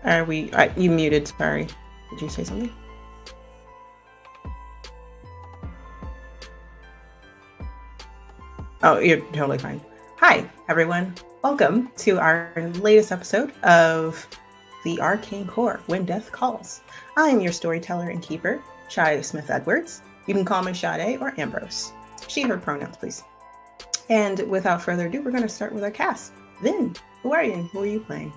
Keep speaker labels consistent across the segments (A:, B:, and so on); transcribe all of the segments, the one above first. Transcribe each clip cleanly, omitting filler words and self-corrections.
A: Are we? You muted. Sorry. Did you say something? Oh, you're totally fine. Hi, everyone. Welcome to our latest episode of the Arcane Core, When Death Calls. I'm your storyteller and keeper, Shai Smith-Edwards. You can call me Sade or Ambrose. She, her pronouns, please. And without further ado, we're going to start with our cast. Vin, who are you? Who are you playing?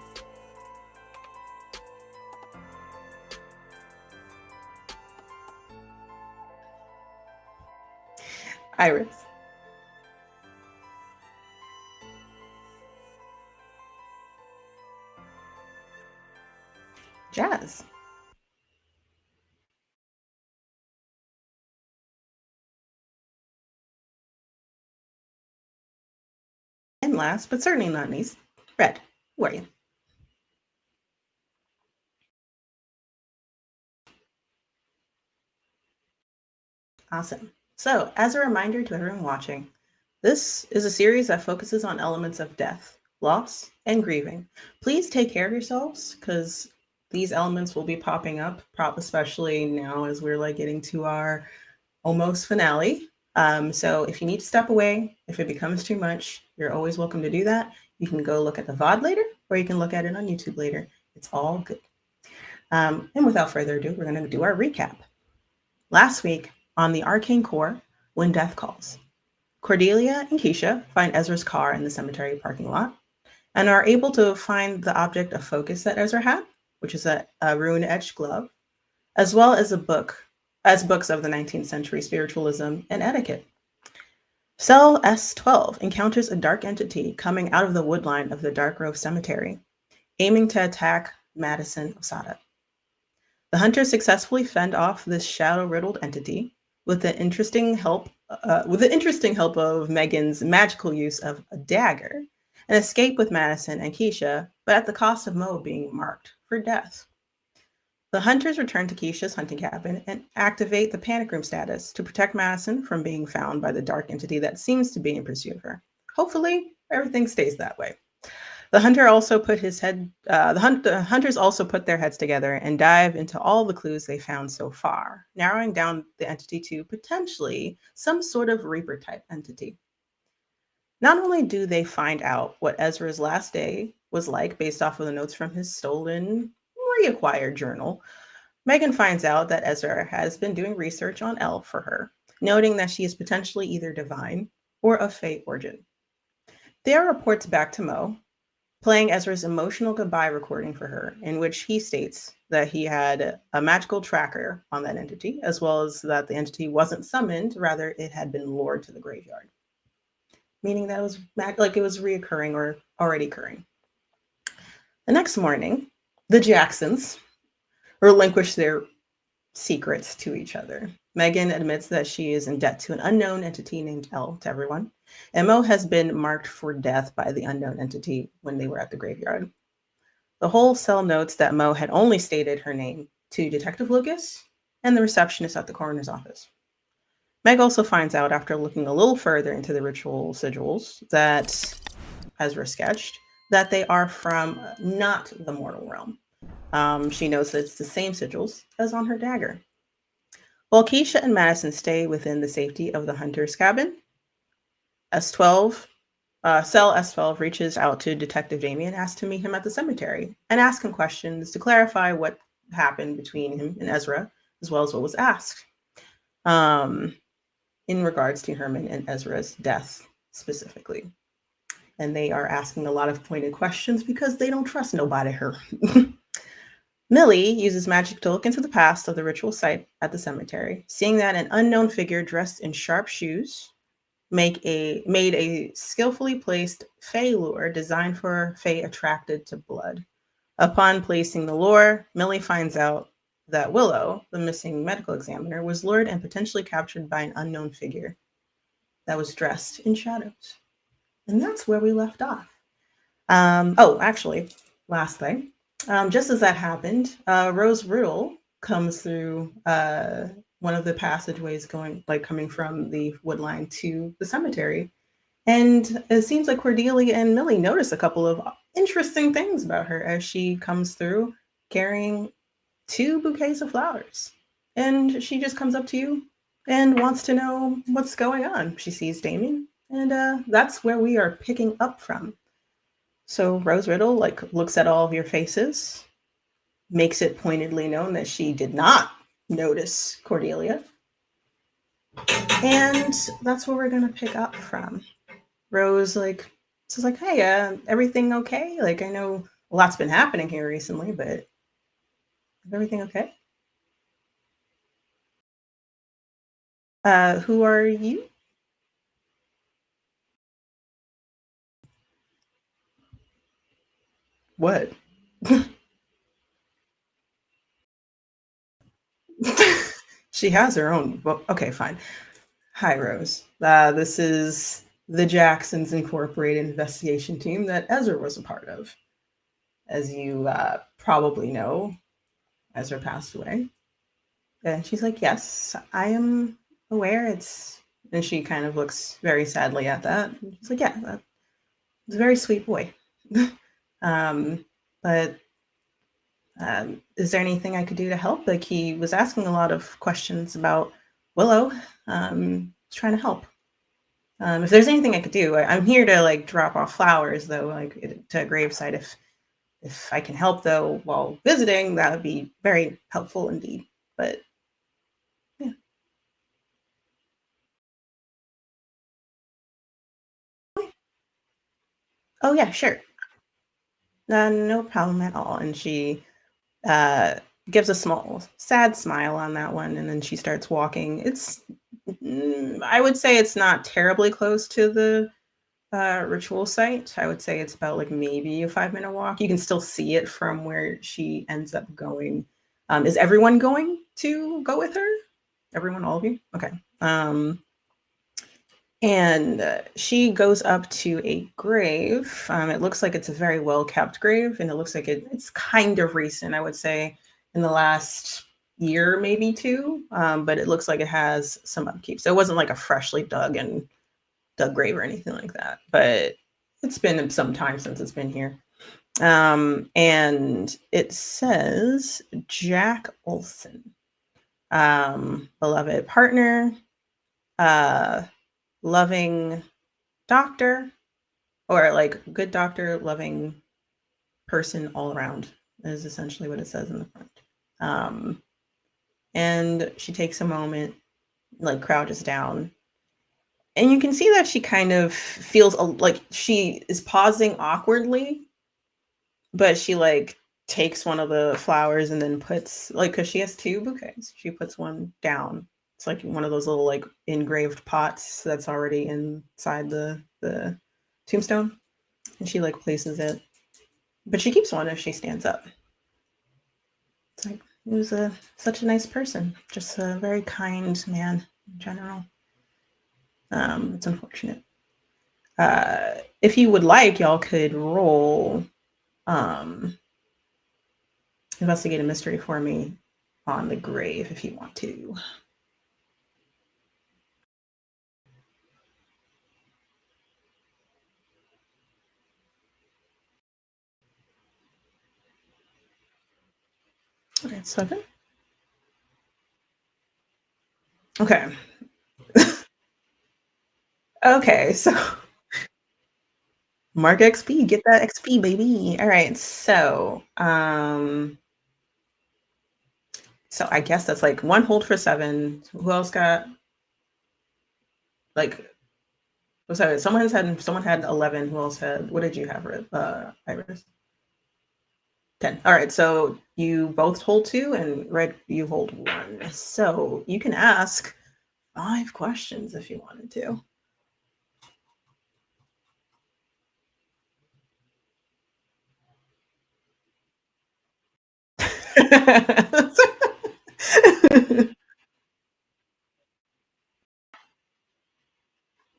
A: Iris. Jazz. And last, but certainly not least, Red. Who are you? Awesome. So, as a reminder to everyone watching, this is a series that focuses on elements of death, loss, and grieving. Please take care of yourselves because these elements will be popping up, especially now as we're like getting to our almost finale. So if you need to step away, if it becomes too much, you're always welcome to do that. You can go look at the VOD later, or you can look at it on YouTube later. It's all good. And without further ado, we're going to do our recap. Last week on the Arcane Core, When Death Calls, Cordelia and Keisha find Ezra's car in the cemetery parking lot and are able to find the object of focus that Ezra had, which is a rune-etched glove, as well as books of the 19th century spiritualism and etiquette. Cell S12 encounters a dark entity coming out of the woodline of the Dark Grove Cemetery, aiming to attack Madison Osada. The hunters successfully fend off this shadow-riddled entity with the interesting help of Megan's magical use of a dagger, and escape with Madison and Keisha, but at the cost of Mo being marked for death. The hunters return to Keisha's hunting cabin and activate the panic room status to protect Madison from being found by the dark entity that seems to be in pursuit of her. Hopefully, everything stays that way. The hunters also put their heads together and dive into all the clues they found so far, narrowing down the entity to potentially some sort of Reaper type entity. Not only do they find out what Ezra's last day was like based off of the notes from his stolen, reacquired journal, Megan finds out that Ezra has been doing research on Elle for her, noting that she is potentially either divine or of Fae origin. There are reports back to Mo, playing Ezra's emotional goodbye recording for her, in which he states that he had a magical tracker on that entity, as well as that the entity wasn't summoned, rather it had been lured to the graveyard, meaning that it was like it was reoccurring or already occurring. The next morning, the Jacksons relinquish their secrets to each other. Megan admits that she is in debt to an unknown entity named Elle to everyone, and Mo has been marked for death by the unknown entity when they were at the graveyard. The whole cell notes that Mo had only stated her name to Detective Lucas and the receptionist at the coroner's office. Meg also finds out after looking a little further into the ritual sigils that Ezra sketched that they are from not the mortal realm. She knows that it's the same sigils as on her dagger. While Keisha and Madison stay within the safety of the hunter's cabin, Cell S12 reaches out to Detective Damien and asks to meet him at the cemetery and ask him questions to clarify what happened between him and Ezra, as well as what was asked in regards to Herman and Ezra's death specifically. And they are asking a lot of pointed questions because they don't trust nobody here. Millie uses magic to look into the past of the ritual site at the cemetery, seeing that an unknown figure dressed in sharp shoes made a skillfully placed Fae lure designed for Fae attracted to blood. Upon placing the lure, Millie finds out that Willow, the missing medical examiner, was lured and potentially captured by an unknown figure that was dressed in shadows. And that's where we left off. Actually, last thing. Just as that happened, Rose Riddle comes through one of the passageways coming from the woodline to the cemetery. And it seems like Cordelia and Millie notice a couple of interesting things about her as she comes through carrying two bouquets of flowers. And she just comes up to you and wants to know what's going on. She sees Damien, and that's where we are picking up from. So Rose Riddle like looks at all of your faces, makes it pointedly known that she did not notice Cordelia, and that's where we're gonna pick up from. Rose like says like, "Hey, everything okay? Like I know a lot's been happening here recently, but is everything okay? Who are you? What?" She has her own. Well, okay, fine. Hi, Rose. This is the Jacksons Incorporated investigation team that Ezra was a part of. As you probably know, Ezra passed away. And she's like, "Yes, I am aware." And she kind of looks very sadly at that. And she's like, "Yeah, that's a very sweet boy." um, but is there anything I could do to help? Like he was asking a lot of questions about Willow. Trying to help. If there's anything I could do, I'm here to like drop off flowers though, like to a gravesite. If I can help though while visiting, that would be very helpful indeed. But yeah. Oh yeah, sure. No problem at all. And she uh, gives a small, sad smile on that one, and then she starts walking. I would say it's not terribly close to the ritual site. I would say it's about like maybe a 5 minute walk. You can still see it from where she ends up going. Is everyone going to go with her? Everyone, all of you? Okay. And she goes up to a grave. It looks like it's a very well kept grave, and it looks like it's kind of recent, I would say, in the last year, maybe two. But it looks like it has some upkeep. So it wasn't like a freshly dug grave or anything like that. But it's been some time since it's been here. And it says Jack Olson, beloved partner, uh, loving doctor, or like good doctor, loving person all around is essentially what it says in the front. Um, and she takes a moment, like crouches down, and you can see that she kind of feels like she is pausing awkwardly, but she like takes one of the flowers and then puts like because she has two bouquets, she puts one down. It's like one of those little like engraved pots that's already inside the tombstone, and she like places it, but she keeps one as she stands up. It's like he was a such a nice person, just a very kind man in general. It's unfortunate. If you would like, y'all could roll um, investigate a mystery for me on the grave if you want to. Okay, 7. Okay. Okay, so mark XP, get that XP, baby. All right, so I guess that's like one hold for 7. Who else got like? Oh, sorry, someone had 11. Who else had? What did you have, Iris? 10. All right, so you both hold 2, and Red, you hold 1. So you can ask 5 questions if you wanted to.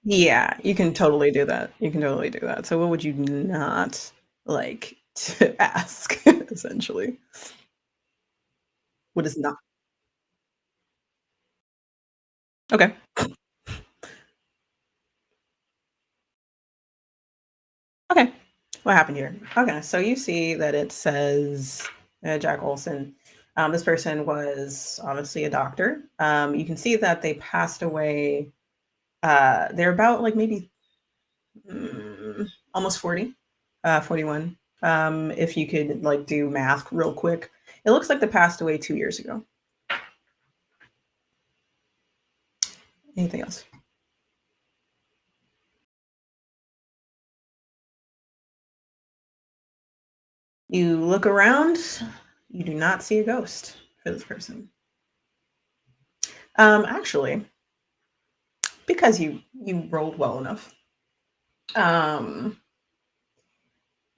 A: Yeah, you can totally do that. You can totally do that. So what would you not like to ask, essentially? What is not? Okay. Okay. What happened here? Okay, so you see that it says Jack Olson. This person was obviously a doctor. You can see that they passed away. They're about like maybe almost 40, 41. If you could like do math real quick, it looks like they passed away 2 years ago. Anything else? You look around, you do not see a ghost for this person. Actually, because you rolled well enough, um,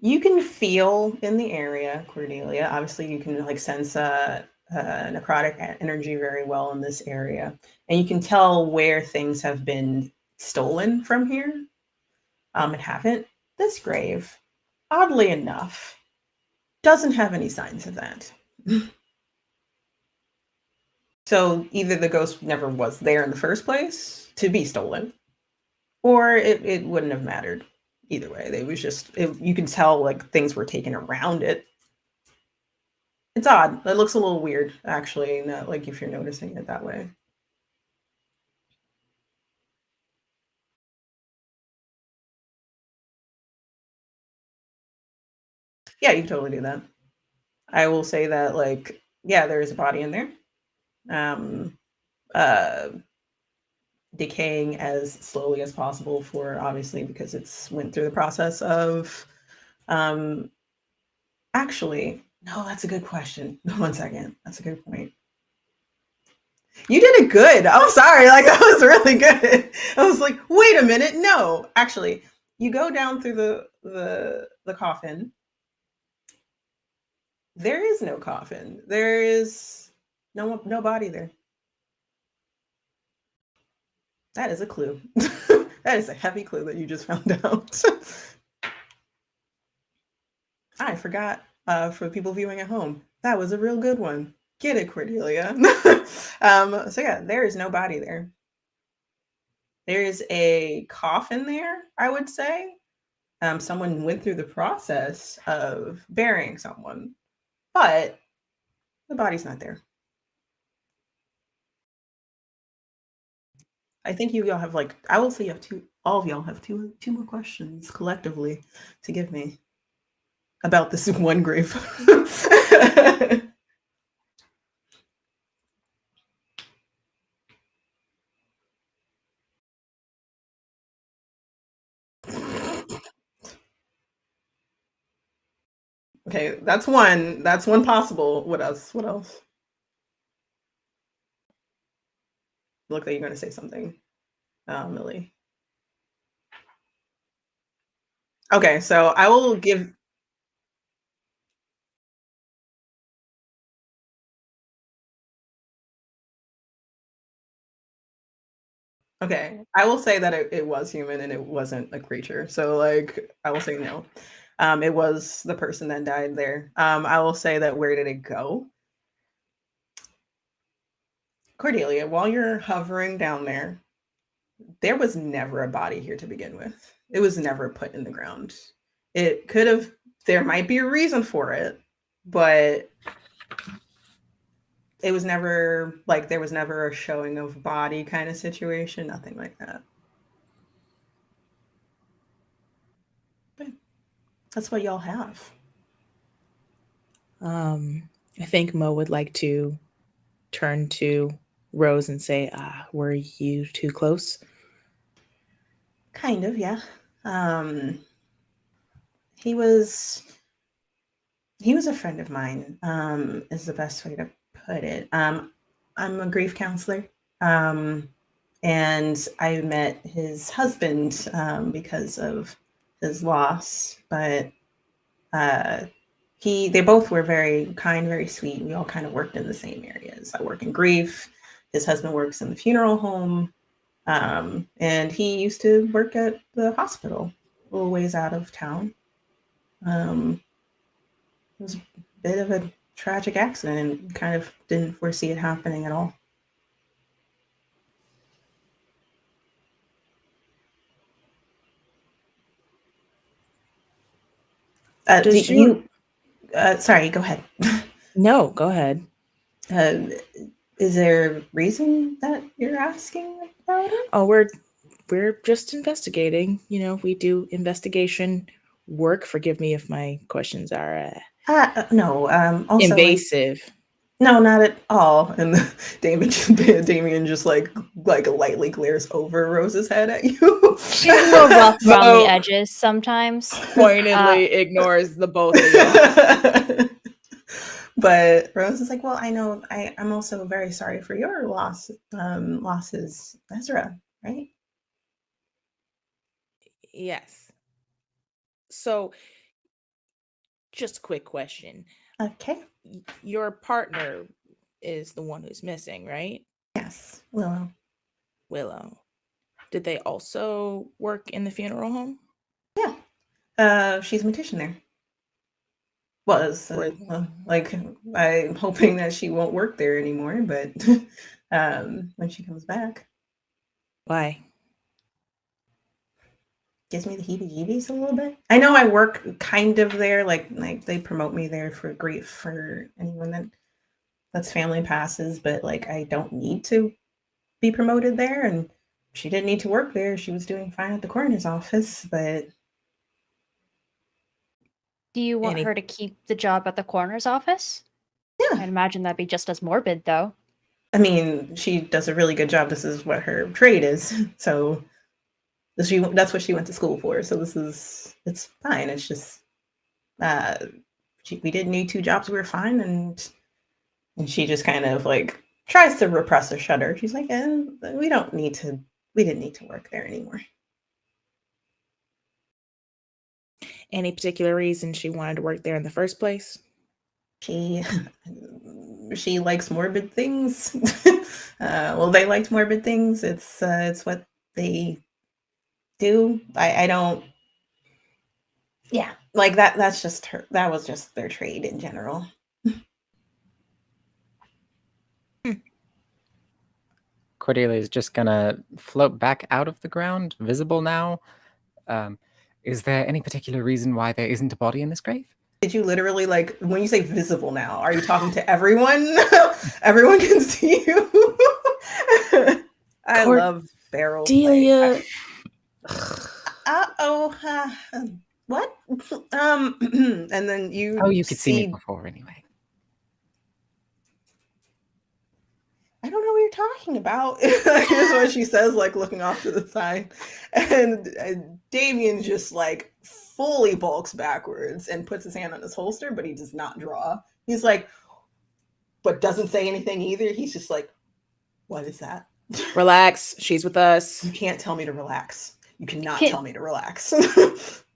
A: you can feel in the area, Cordelia. Obviously, you can like sense necrotic energy very well in this area, and you can tell where things have been stolen from here. And haven't. This grave, oddly enough, doesn't have any signs of that. So either the ghost never was there in the first place to be stolen, or it wouldn't have mattered. Either way, it was just you can tell like things were taken around it. It's odd. It looks a little weird, actually. Not like if you're noticing it that way. Yeah, you can totally do that. I will say that like yeah, there is a body in there. Um, uh, decaying as slowly as possible for obviously because it's went through the process of um actually no, that's a good question. 1 second, that's a good point. You did it good. I'm sorry, like that was really good. I was like, wait a minute, no, actually, you go down through the coffin. There is no coffin. There is no body there. That is a clue. That is a heavy clue that you just found out. I forgot for people viewing at home. That was a real good one. Get it, Cordelia. So yeah, there is no body there. There is a coffin there, I would say. Someone went through the process of burying someone, but the body's not there. I think you all have like I will say you have two. All of y'all have two more questions collectively to give me about this one grave. Okay, that's one. That's one possible. What else? What else? Look like you're going to say something, Millie. Okay, so I will give. Okay, I will say that it was human and it wasn't a creature. So like, I will say no. It was the person that died there. I will say that where did it go? Cordelia, while you're hovering down there was never a body here to begin with. It was never put in the ground. It could have, there might be a reason for it, but it was never like there was never a showing of body kind of situation, nothing like that. But that's what y'all have.
B: I think Mo would like to turn to Rose and say, were you too close?
A: Kind of, yeah. Um, he was he was a friend of mine. Is the best way to put it. I'm a grief counselor. Um, and I met his husband because of his loss. But uh, they both were very kind, very sweet. We all kind of worked in the same areas. I work in grief. His husband works in the funeral home, and he used to work at the hospital, a little ways out of town. Um, it was a bit of a tragic accident, and kind of didn't foresee it happening at all. Do
B: Does your
A: you? Sorry, go ahead.
B: No, go ahead.
A: Is there a reason that you're asking about it?
B: Oh, we're just investigating. You know, we do investigation work. Forgive me if my questions are
A: No. Also, like,
B: invasive.
A: no, not at all. And Damien just like lightly glares over Rose's head at you.
C: She's a little rough around the
B: Mo
C: edges sometimes.
B: pointedly ignores the both of y'all.
A: But Rose is like, well, I know I'm also very sorry for your losses, Ezra, right?
B: Yes. So, just a quick question.
A: Okay.
B: Your partner is the one who's missing, right?
A: Yes, Willow.
B: Willow. Did they also work in the funeral home?
A: Yeah. She's a mortician there. Was like, I'm hoping that she won't work there anymore, but when she comes back,
B: Why?
A: gives me the heebie-jeebies a little bit. I know I work kind of there, like they promote me there for grief for anyone that's family passes, but like I don't need to be promoted there, and she didn't need to work there. She was doing fine at the coroner's office, but
C: Do you want
B: Any
C: her to keep the job at the coroner's office?
A: yeah.
C: I'd imagine that'd be just as morbid, though.
A: I mean, she does a really good job. This is what her trade is, so that's what she went to school for. So it's fine. It's just uh, we didn't need two jobs. We were fine, and she just kind of like tries to repress a shudder. She's like, we didn't need to work there anymore.
B: any particular reason she wanted to work there in the first place?
A: She she likes morbid things. Well, they liked morbid things. It's what they do. I don't. Yeah, like that. That's just her. That was just their trade in general.
D: Cordelia is just gonna float back out of the ground, visible now. Is there any particular reason why there isn't a body in this grave?
A: Did you literally, like, when you say visible now, are you talking to everyone? Everyone can see you. I love barrel
B: Delia.
A: what? And then
D: you could see me before anyway.
A: I don't know what you're talking about. Is what she says, like looking off to the side. And Damien just like fully bulks backwards and puts his hand on his holster, but he does not draw. He's like, but doesn't say anything either. He's just like, what is that?
B: Relax. She's with us.
A: You can't tell me to relax. You cannot tell me to relax.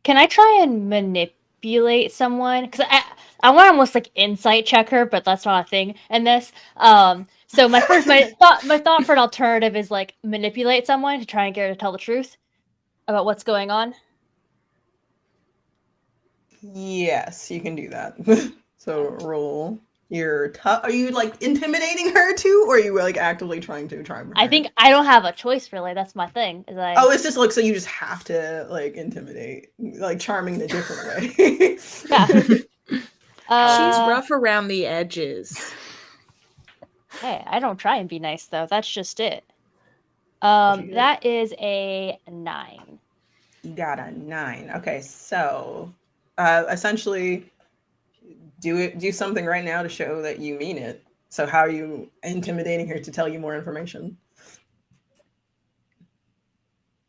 C: Can I try and manipulate someone? Because I want to almost like insight check her, but that's not a thing in this. So my thought for an alternative is like manipulate someone to try and get her to tell the truth about what's going on.
A: Yes, you can do that. So roll your are you like intimidating her too, or are you like actively trying to charm her?
C: I think I don't have a choice really. That's my thing.
A: Oh, it's just like, so you just have to like intimidate, like charming in a different way.
C: Yeah.
B: She's rough around the edges.
C: Hey, I don't try and be nice though. That's just it. That is a 9.
A: You got a 9. Okay, so essentially do something right now to show that you mean it. So how are you intimidating her to tell you more information?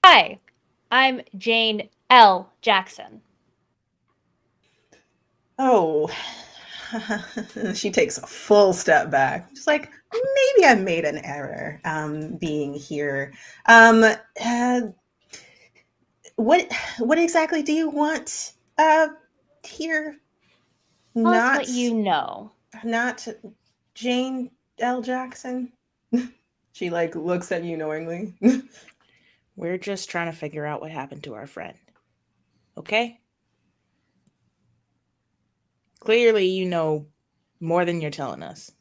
C: Hi, I'm Jane L. Jackson.
A: Oh, she takes a full step back. Just like, maybe I made an error being here. What exactly do you want here?
C: Tell us what you know.
A: Not Jane L. Jackson. She like looks at you knowingly.
B: We're just trying to figure out what happened to our friend. Okay? Clearly you know more than you're telling us.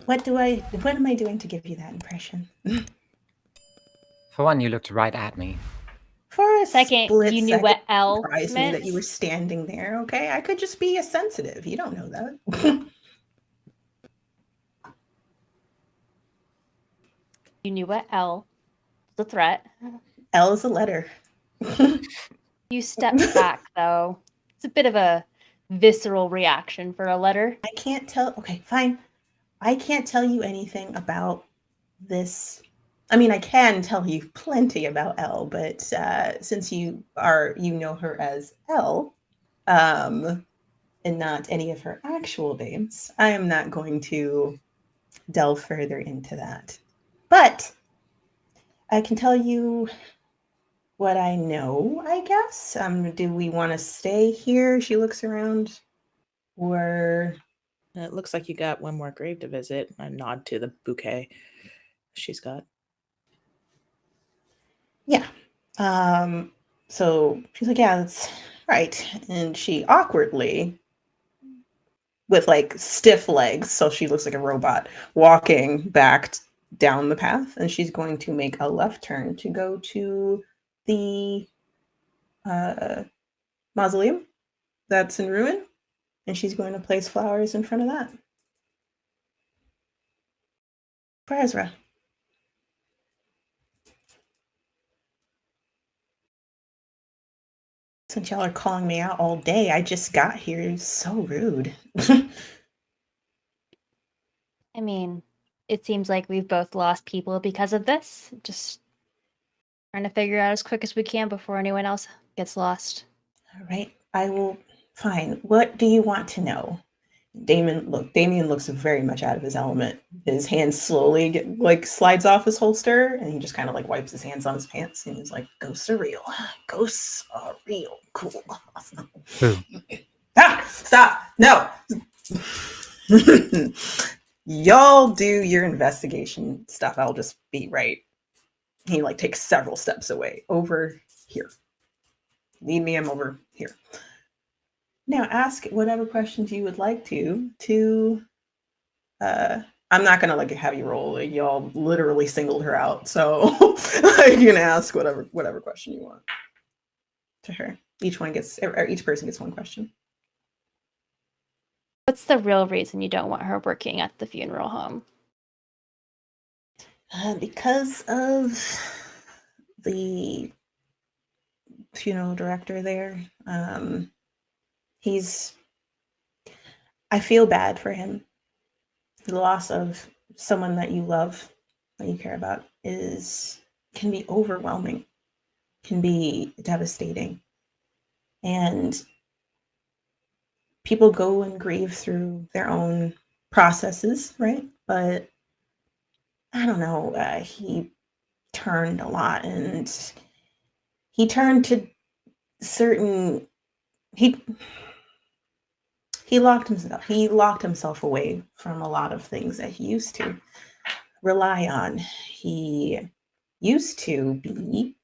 A: What am I doing to give you that impression?
D: For one, you looked right at me.
A: For a
C: Second,
A: split
C: you knew
A: second,
C: what
A: it
C: L
A: surprised me that you were
C: meant.
A: standing there. Okay, I could just be a sensitive. You don't know that.
C: You knew what L was a threat.
A: L is a letter.
C: You stepped back, though. It's a bit of a visceral reaction for a letter.
A: I can't tell. Okay, fine. I can't tell you anything about this. I mean, I can tell you plenty about Elle, but since you know her as Elle, and not any of her actual names, I am not going to delve further into that. But I can tell you what I know, I guess. Do we want to stay here? She looks around. Or
B: It looks like you got one more grave to visit. I nod to the bouquet she's got.
A: yeah. So she's like, yeah, that's right. And she awkwardly, with like stiff legs, so she looks like a robot, walking back down the path. And she's going to make a left turn to go to the mausoleum that's in ruin. And she's going to place flowers in front of that. For Ezra. Since y'all are calling me out all day, I just got here. It's so rude.
C: I mean, it seems like we've both lost people because of this. Just trying to figure out as quick as we can before anyone else gets lost.
A: All right, I will. Fine. What do you want to know? Damien looks very much out of his element. His hands slowly slides off his holster, and he just kind of like wipes his hands on his pants, and he's like, "Ghosts are real. Ghosts are real. Cool. Awesome." Stop! No. Y'all do your investigation stuff. I'll just be right. He like takes several steps away. Over here. Need me, I'm over here. Now ask whatever questions you would like to I'm not gonna like have you roll. Like, y'all literally singled her out. So you can ask whatever question you want to her. Each person gets one question.
C: What's the real reason you don't want her working at the funeral home?
A: Because of the funeral director there. I feel bad for him. The loss of someone that you love, that you care about, can be overwhelming, can be devastating. And people go and grieve through their own processes, right? But I don't know, he turned a lot, and he turned to certain he locked himself away from a lot of things that he used to rely on. He used to be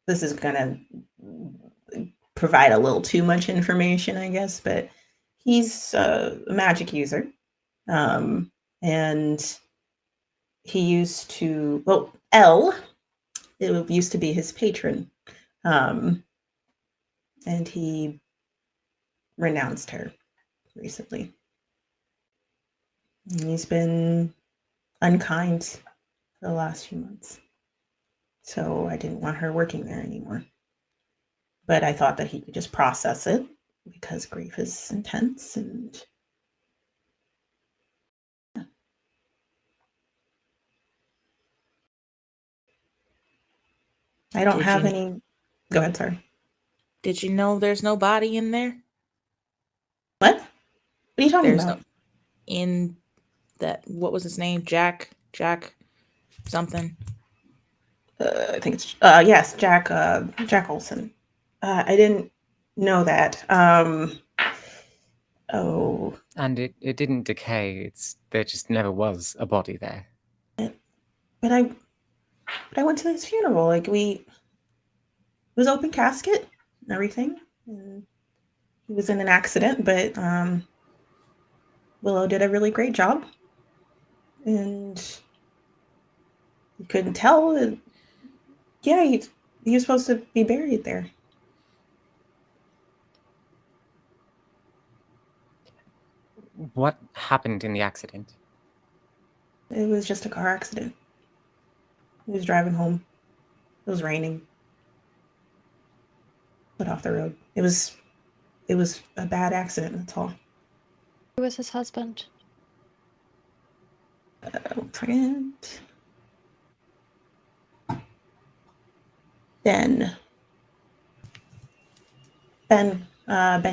A: this is gonna provide a little too much information, I guess, but he's a magic user. And he used to, Elle, it used to be his patron. And he renounced her recently. And he's been unkind for the last few months. So I didn't want her working there anymore. But I thought that he could just process it because grief is intense, and I don't have any. Go ahead, sorry.
B: Did you know there's no body in there?
A: What? What are you talking
B: There's
A: about?
B: no in that. What was his name? Jack something.
A: I think it's yes, Jack Olson. I didn't know that. Oh,
D: And it didn't decay. There just never was a body there.
A: but I went to his funeral. Like it was open casket and everything. And he was in an accident, but Willow did a really great job. And You couldn't tell. Yeah, he was supposed to be buried there.
D: What happened in the accident?
A: It was just a car accident. He was driving home. It was raining. Put off the road. It was a bad accident, that's all.
C: Who was his husband?
A: Print. Ben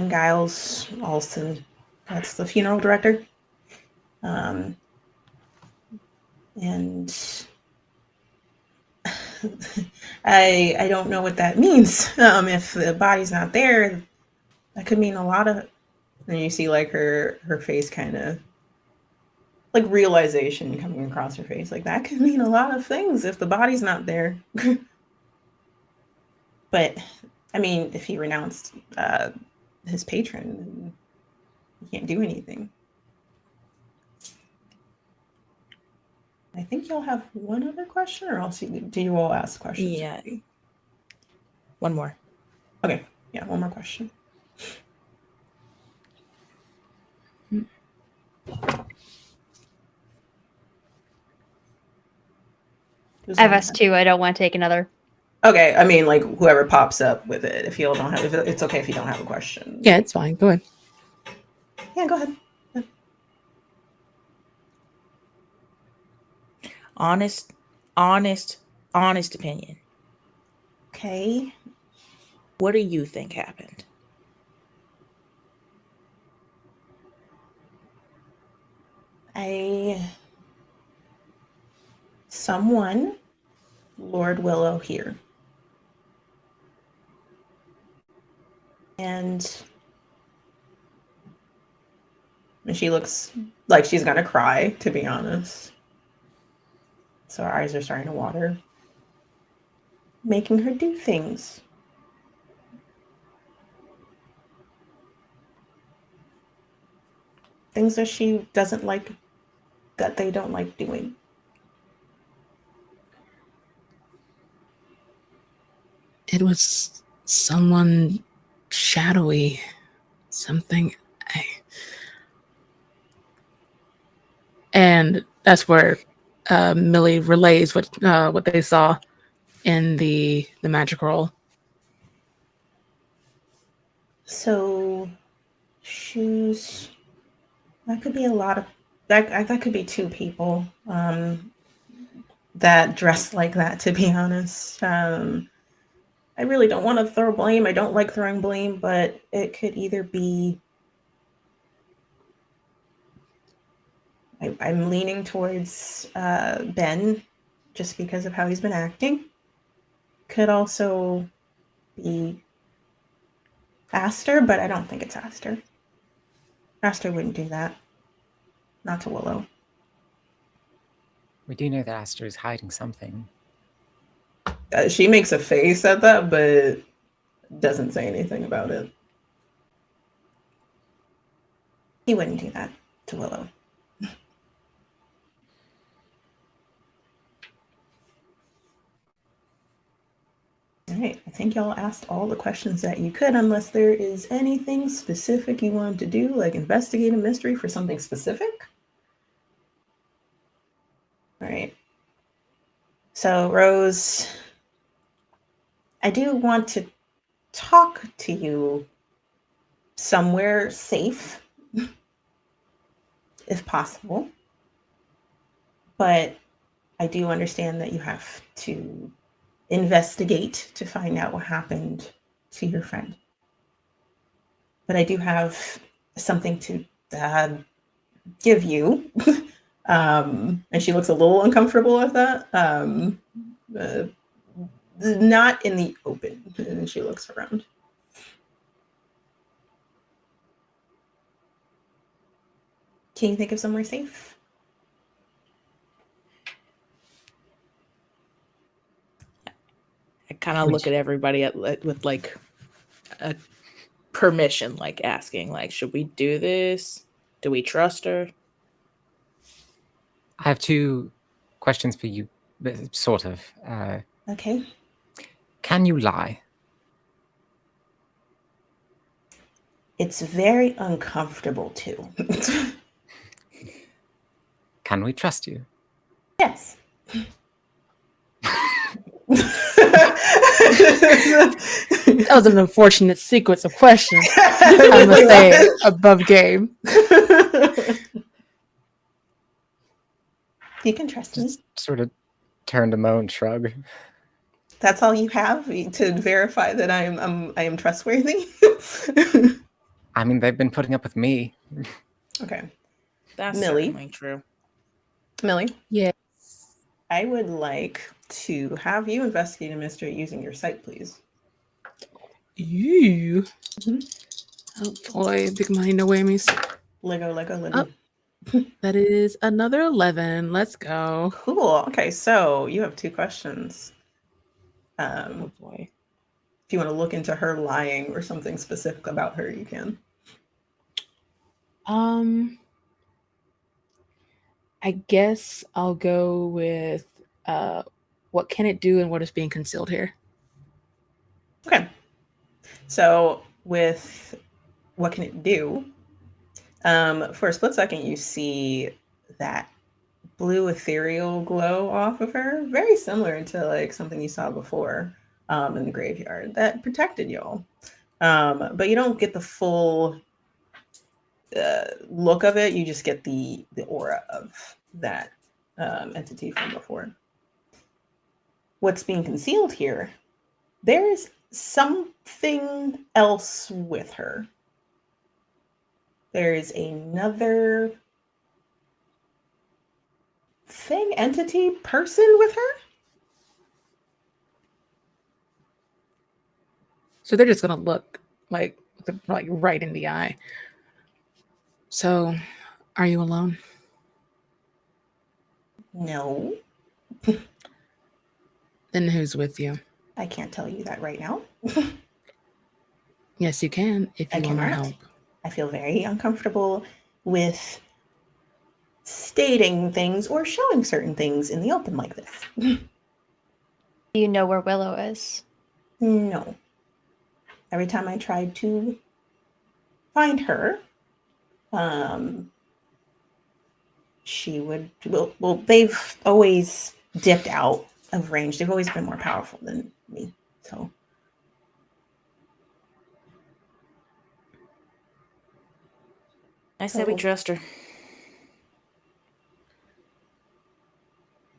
A: Giles Alston. That's the funeral director. And I don't know what that means. If the body's not there, that could mean a lot of. And you see like her face kind of like realization coming across her face. Like that could mean a lot of things if the body's not there. But I mean, if he renounced his patron, he can't do anything. I think y'all have one other question, or else do you all ask questions?
B: Yeah. One more.
A: Okay. Yeah, one more question.
C: I've asked 2. I don't want to take another.
A: Okay, I mean, like whoever pops up with it. If you don't have, if it's okay if you don't have a question.
B: Yeah, it's fine. Go ahead.
A: Yeah, go ahead.
B: Honest opinion.
A: Okay.
B: What do you think happened?
A: Someone lured Willow here. And she looks like she's gonna cry, to be honest. So her eyes are starting to water. Making her do things. Things that she doesn't like, that they don't like doing.
E: It was someone shadowy. Something. And that's where Millie relays what they saw in the magic roll.
A: So shoes. That could be a lot of that could be 2 people that dress like that, to be honest. I really don't want to throw blame. I don't like throwing blame, but it could either be I'm leaning towards Ben just because of how he's been acting. Could also be Aster, but I don't think it's Aster. Aster wouldn't do that. Not to Willow.
D: We do know that Aster is hiding something.
A: She makes a face at that, but doesn't say anything about it. He wouldn't do that to Willow. All right, I think y'all asked all the questions that you could, unless there is anything specific you wanted to do, like investigate a mystery for something specific. All right. So, Rose, I do want to talk to you somewhere safe, if possible. But I do understand that you have to investigate to find out what happened to your friend. But I do have something to give you. And she looks a little uncomfortable with that. Not in the open. And she looks around. Can you think of somewhere safe?
B: I kind of look at everybody with like a permission, like asking, like, should we do this? Do we trust her?
D: I have 2 questions for you Sort of.
A: Okay.
D: Can you lie?
A: It's very uncomfortable too.
D: Can we trust you?
A: Yes.
E: That was an unfortunate sequence of questions. I must say, above game.
A: You can trust me.
D: Just sort of turn to Mo and shrug.
A: That's all you have to verify that I am trustworthy.
D: I mean, they've been putting up with me.
A: Okay,
B: That's
A: Millie.
B: certainly true.
A: Millie,
E: Yeah.
A: I would like to have you investigate a mystery using your sight, please.
E: You.
A: Mhm.
E: Oh boy, big money, no whammies.
A: Lego.
E: Oh. That is another 11. Let's go.
A: Cool. Okay, so you have 2 questions.
E: Oh boy.
A: If you want to look into her lying or something specific about her, you can.
E: I guess I'll go with what can it do and what is being concealed here.
A: Okay. So with what can it do? For a split second, you see that blue ethereal glow off of her, very similar to like something you saw before in the graveyard that protected y'all. But you don't get the full look of it. You just get the aura of that entity from before. What's being concealed here? There is something else with her. There is another thing, entity, person with her.
E: So they're just gonna look like right in the eye. So, are you alone?
A: No,
E: Then who's with you?
A: I can't tell you that right now.
E: Yes, you can if
A: I
E: you want our
A: cannot.
E: help.
A: I feel very uncomfortable with stating things or showing certain things in the open like this.
C: Do you know where Willow is?
A: No. Every time I tried to find her, she would, well, they've always dipped out of range. They've always been more powerful than me. So
B: I said we trust her.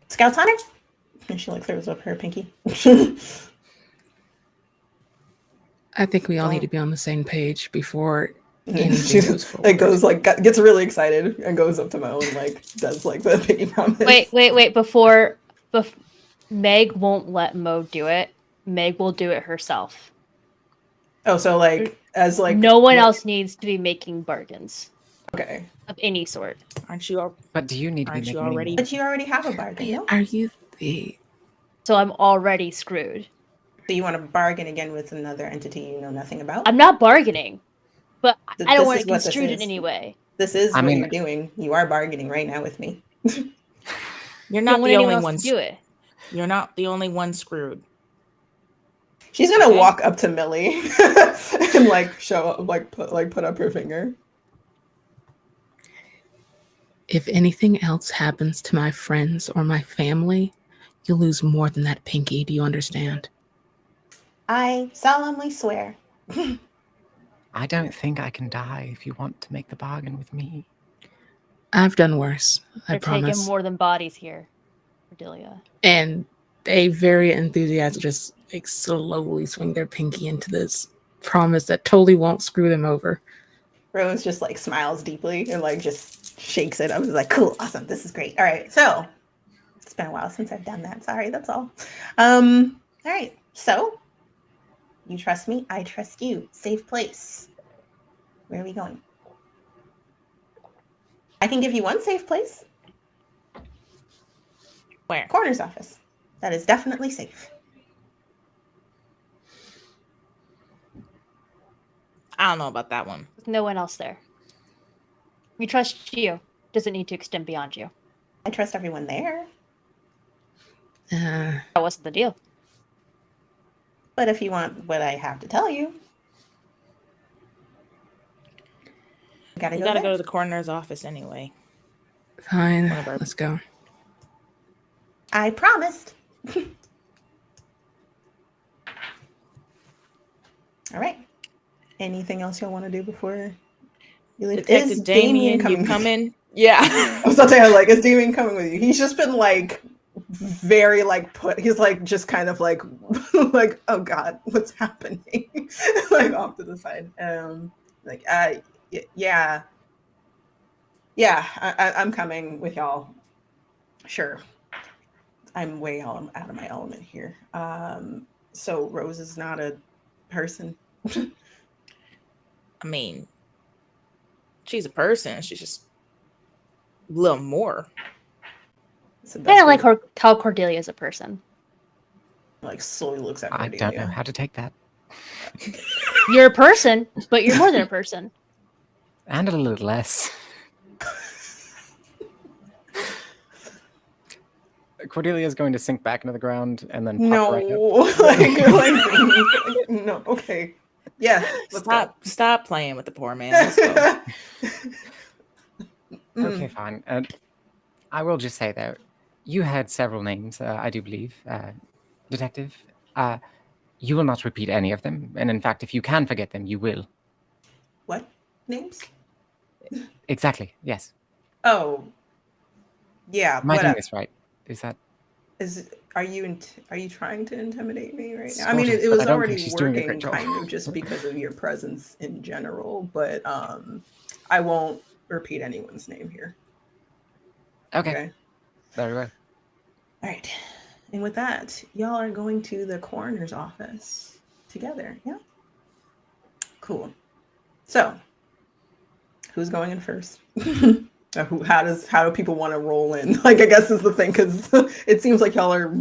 A: Scouts on her? And she like throws up her pinky.
E: I think we all need to be on the same page before
A: And then
E: anything
A: she
E: goes forward.
A: like goes like gets really excited and goes up to Mo and like does like the pinky promise.
C: Wait. Before Meg won't let Mo do it. Meg will do it herself.
A: Oh, so like as like
C: no one else needs to be making bargains
A: Okay.
C: of any sort.
B: Aren't you all?
D: But do you need to be
B: Aren't you
D: making any
B: already-
D: more?
A: But you already have a bargain, no?
E: Are you the?
C: So I'm already screwed.
A: So you want to bargain again with another entity you know nothing about?
C: I'm not bargaining, but
A: Th-
C: I don't
A: this
C: want
A: is
C: it
A: what this
C: construed in
A: is.
C: any way.
A: This is
D: I
A: what
D: mean-
A: you're doing. You are bargaining right now with me.
B: You're
C: I
B: not
C: don't want
B: the
C: anyone
B: only
C: else
B: one.
C: to do it.
B: You're not the only one screwed.
A: She's gonna
B: Okay.
A: walk up to Millie and like show up, put up her finger.
E: If anything else happens to my friends or my family, you'll lose more than that pinky. Do you understand?
A: I solemnly swear.
D: I don't think I can die if you want to make the bargain with me.
E: I've done worse. I
C: They're
E: promise.
C: taking more than bodies here, Cordelia.
E: And they very enthusiastic just like slowly swing their pinky into this promise that totally won't screw them over.
A: Rose just like smiles deeply and like just shakes it. I was like, cool, awesome, this is great. All right, so it's been a while since I've done that. Sorry, that's all. All right, so you trust me, I trust you. Safe place. Where are we going? I can give you one safe place.
B: Where?
A: Coroner's office. That is definitely safe.
B: I don't know about that one.
C: With no one else there. We trust you. Doesn't need to extend beyond you.
A: I trust everyone there.
E: Uh,
C: That wasn't the deal.
A: But if you want what I have to tell you, you gotta
B: You
A: go
B: gotta
A: there.
B: go to the coroner's office anyway.
E: fine.
B: One of our-
E: Let's go.
A: I promised. All right. Anything else y'all want to do before you leave?
B: Detective
A: Is
B: Damien,
A: coming?
B: you coming? Yeah.
A: I was about to say, like, is Damien coming with you? He's just been like very like put. He's like just kind of like like, oh god, what's happening? Like off to the side. Like yeah, I'm coming with y'all. Sure. I'm way out of my element here. So Rose is not a person.
B: I mean, she's a person. She's just a little more.
C: Kind of like how Cordelia is a person.
A: Like slowly looks at
D: I
A: Cordelia.
D: don't know how to take that.
C: You're a person, but you're more than a person.
D: And a little less. Cordelia is going to sink back into the ground and then pop right up.
A: like no, okay. Yeah,
B: Stop playing with the poor man. Let's go.
D: Okay, fine. And I will just say though, you had several names, I do believe, Detective. You will not repeat any of them, and in fact, if you can forget them, you will.
A: What names?
D: Exactly. Yes.
A: Oh, yeah.
D: Am I
A: What
D: doing
A: up?
D: this right? Is that?
A: Are you trying to intimidate me right now? I
D: Sort
A: mean,
D: of,
A: it
D: but
A: was
D: I don't think
A: already
D: she's doing a
A: working
D: great job.
A: kind of just because of your presence in general, but I won't repeat anyone's name here.
D: Okay. Very well.
A: All right. And with that, y'all are going to the coroner's office together. Yeah. Cool. So, who's going in first? How do people want to roll in? Like, I guess is the thing, because it seems like y'all are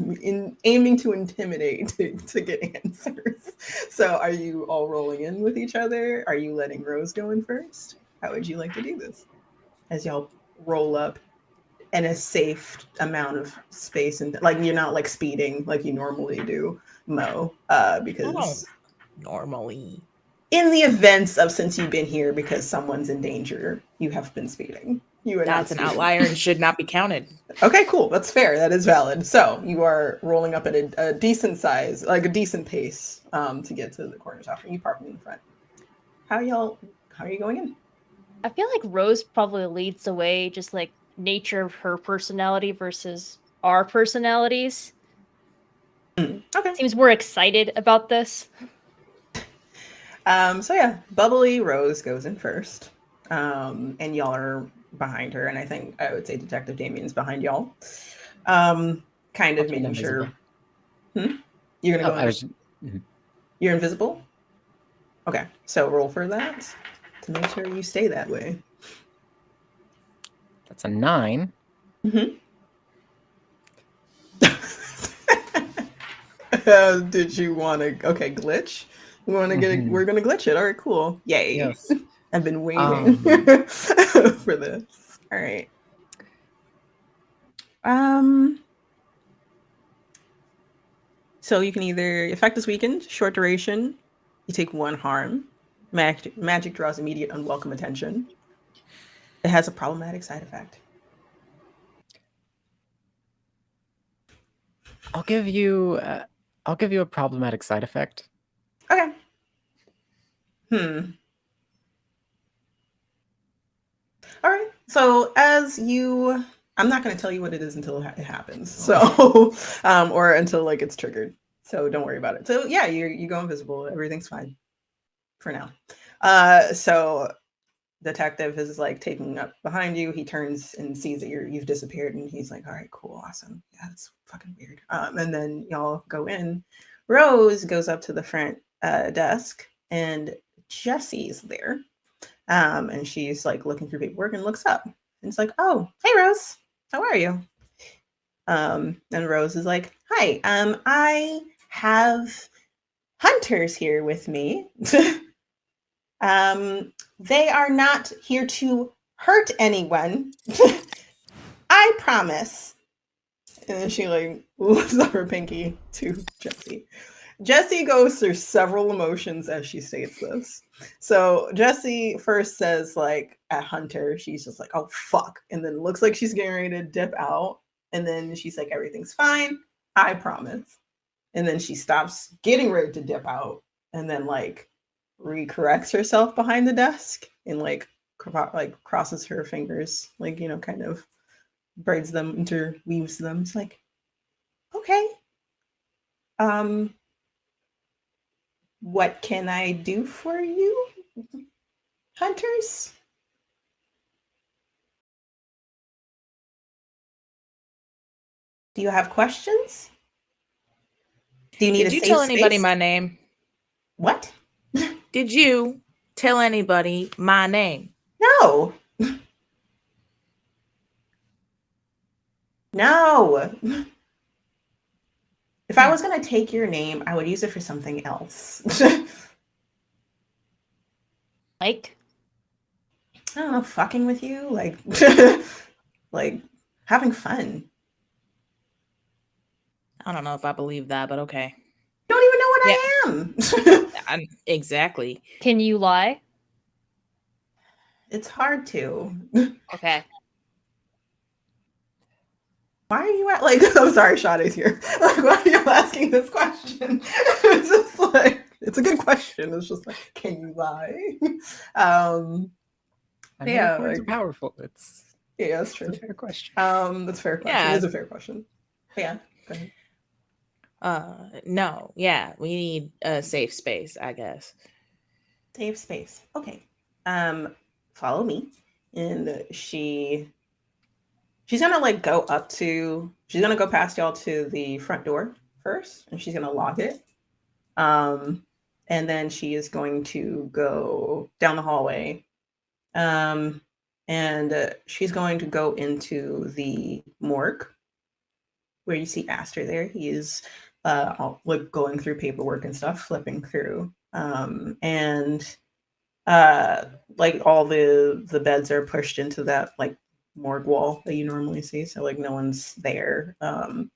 A: aiming to intimidate to get answers. So, are you all rolling in with each other? Are you letting Rose go in first? How would you like to do this? As y'all roll up in a safe amount of space, and like you're not like speeding like you normally do, Mo, because
B: Normally,
A: in the events of since you've been here because someone's in danger, you have been speeding. You are
B: that's
A: not
B: an outlier and should not be counted.
A: Okay, cool. That's fair. That is valid. So you are rolling up at a decent size, like a decent pace, to get to the coroner's office. You parking in the front. How are you going in?
C: I feel like Rose probably leads the way, just like nature of her personality versus our personalities.
A: Okay.
C: Seems more excited about this.
A: So yeah, bubbly Rose goes in first. And y'all are behind her, and I think I would say Detective Damien's behind y'all. Kind of making sure. You're gonna go in. You're invisible? Okay, so roll for that to make sure you stay that way.
D: That's a 9.
A: Did you want to? Okay, glitch. We want to get it. We're gonna glitch it. All right, cool. Yay!
D: Yes.
A: I've been waiting for this. All right. So you can either effect is weakened, short duration. You take 1 harm. Magic draws immediate unwelcome attention. It has a problematic side effect.
D: I'll give you a problematic side effect.
A: Okay. All right. So I'm not going to tell you what it is until it happens. So, or until like it's triggered. So don't worry about it. So yeah, you go invisible. Everything's fine for now. So detective is like taking up behind you. He turns and sees that you've disappeared, and he's like, "All right, cool, awesome. Yeah, that's fucking weird." And then y'all go in. Rose goes up to the front desk, and Jesse's there. And she's like looking through paperwork and looks up, and it's like, "Oh, hey, Rose, how are you?" And Rose is like, "Hi, I have hunters here with me. They are not here to hurt anyone. I promise." And then she like lifts up her pinky to Jessie. Jessie goes through several emotions as she states this. So Jessie first says like at Hunter, she's just like, oh fuck. And then looks like she's getting ready to dip out. And then she's like, everything's fine. I promise. And then she stops getting ready to dip out and then like recorrects herself behind the desk and like crosses her fingers, like, you know, kind of braids them, interweaves them. It's like, okay. What can I do for you, hunters? Do you have questions? Do you need
B: Did
A: a
B: you
A: safe
B: tell anybody
A: space?
B: my name?
A: What?
B: Did you tell anybody my name?
A: No. No. If I was going to take your name, I would use it for something else.
C: Like,
A: I don't know, fucking with you, like, like having fun.
B: I don't know if I believe that, but okay.
A: You don't even know what I am.
B: Exactly.
C: can you lie?
A: It's hard to.
C: Okay.
A: Why are you like? I'm sorry, Sade's here. Like, why are you asking this question? It's just like it's a good question. It's just like, can you lie?
D: I mean,
A: Yeah,
D: words are
A: like,
D: powerful. It's
A: yeah, that's true.
D: a fair question.
A: That's a fair question.
B: Yeah.
A: It is a fair question. But yeah, go ahead.
B: No, yeah, we need a safe space, I guess.
A: Safe space. Okay. Follow me, and she's gonna like go up to. She's gonna go past y'all to the front door first, and she's gonna lock it. And then she is going to go down the hallway. And she's going to go into the morgue where you see Aster there. He is like going through paperwork and stuff, flipping through. And like all the beds are pushed into that like morgue wall that you normally see. So like no one's there. And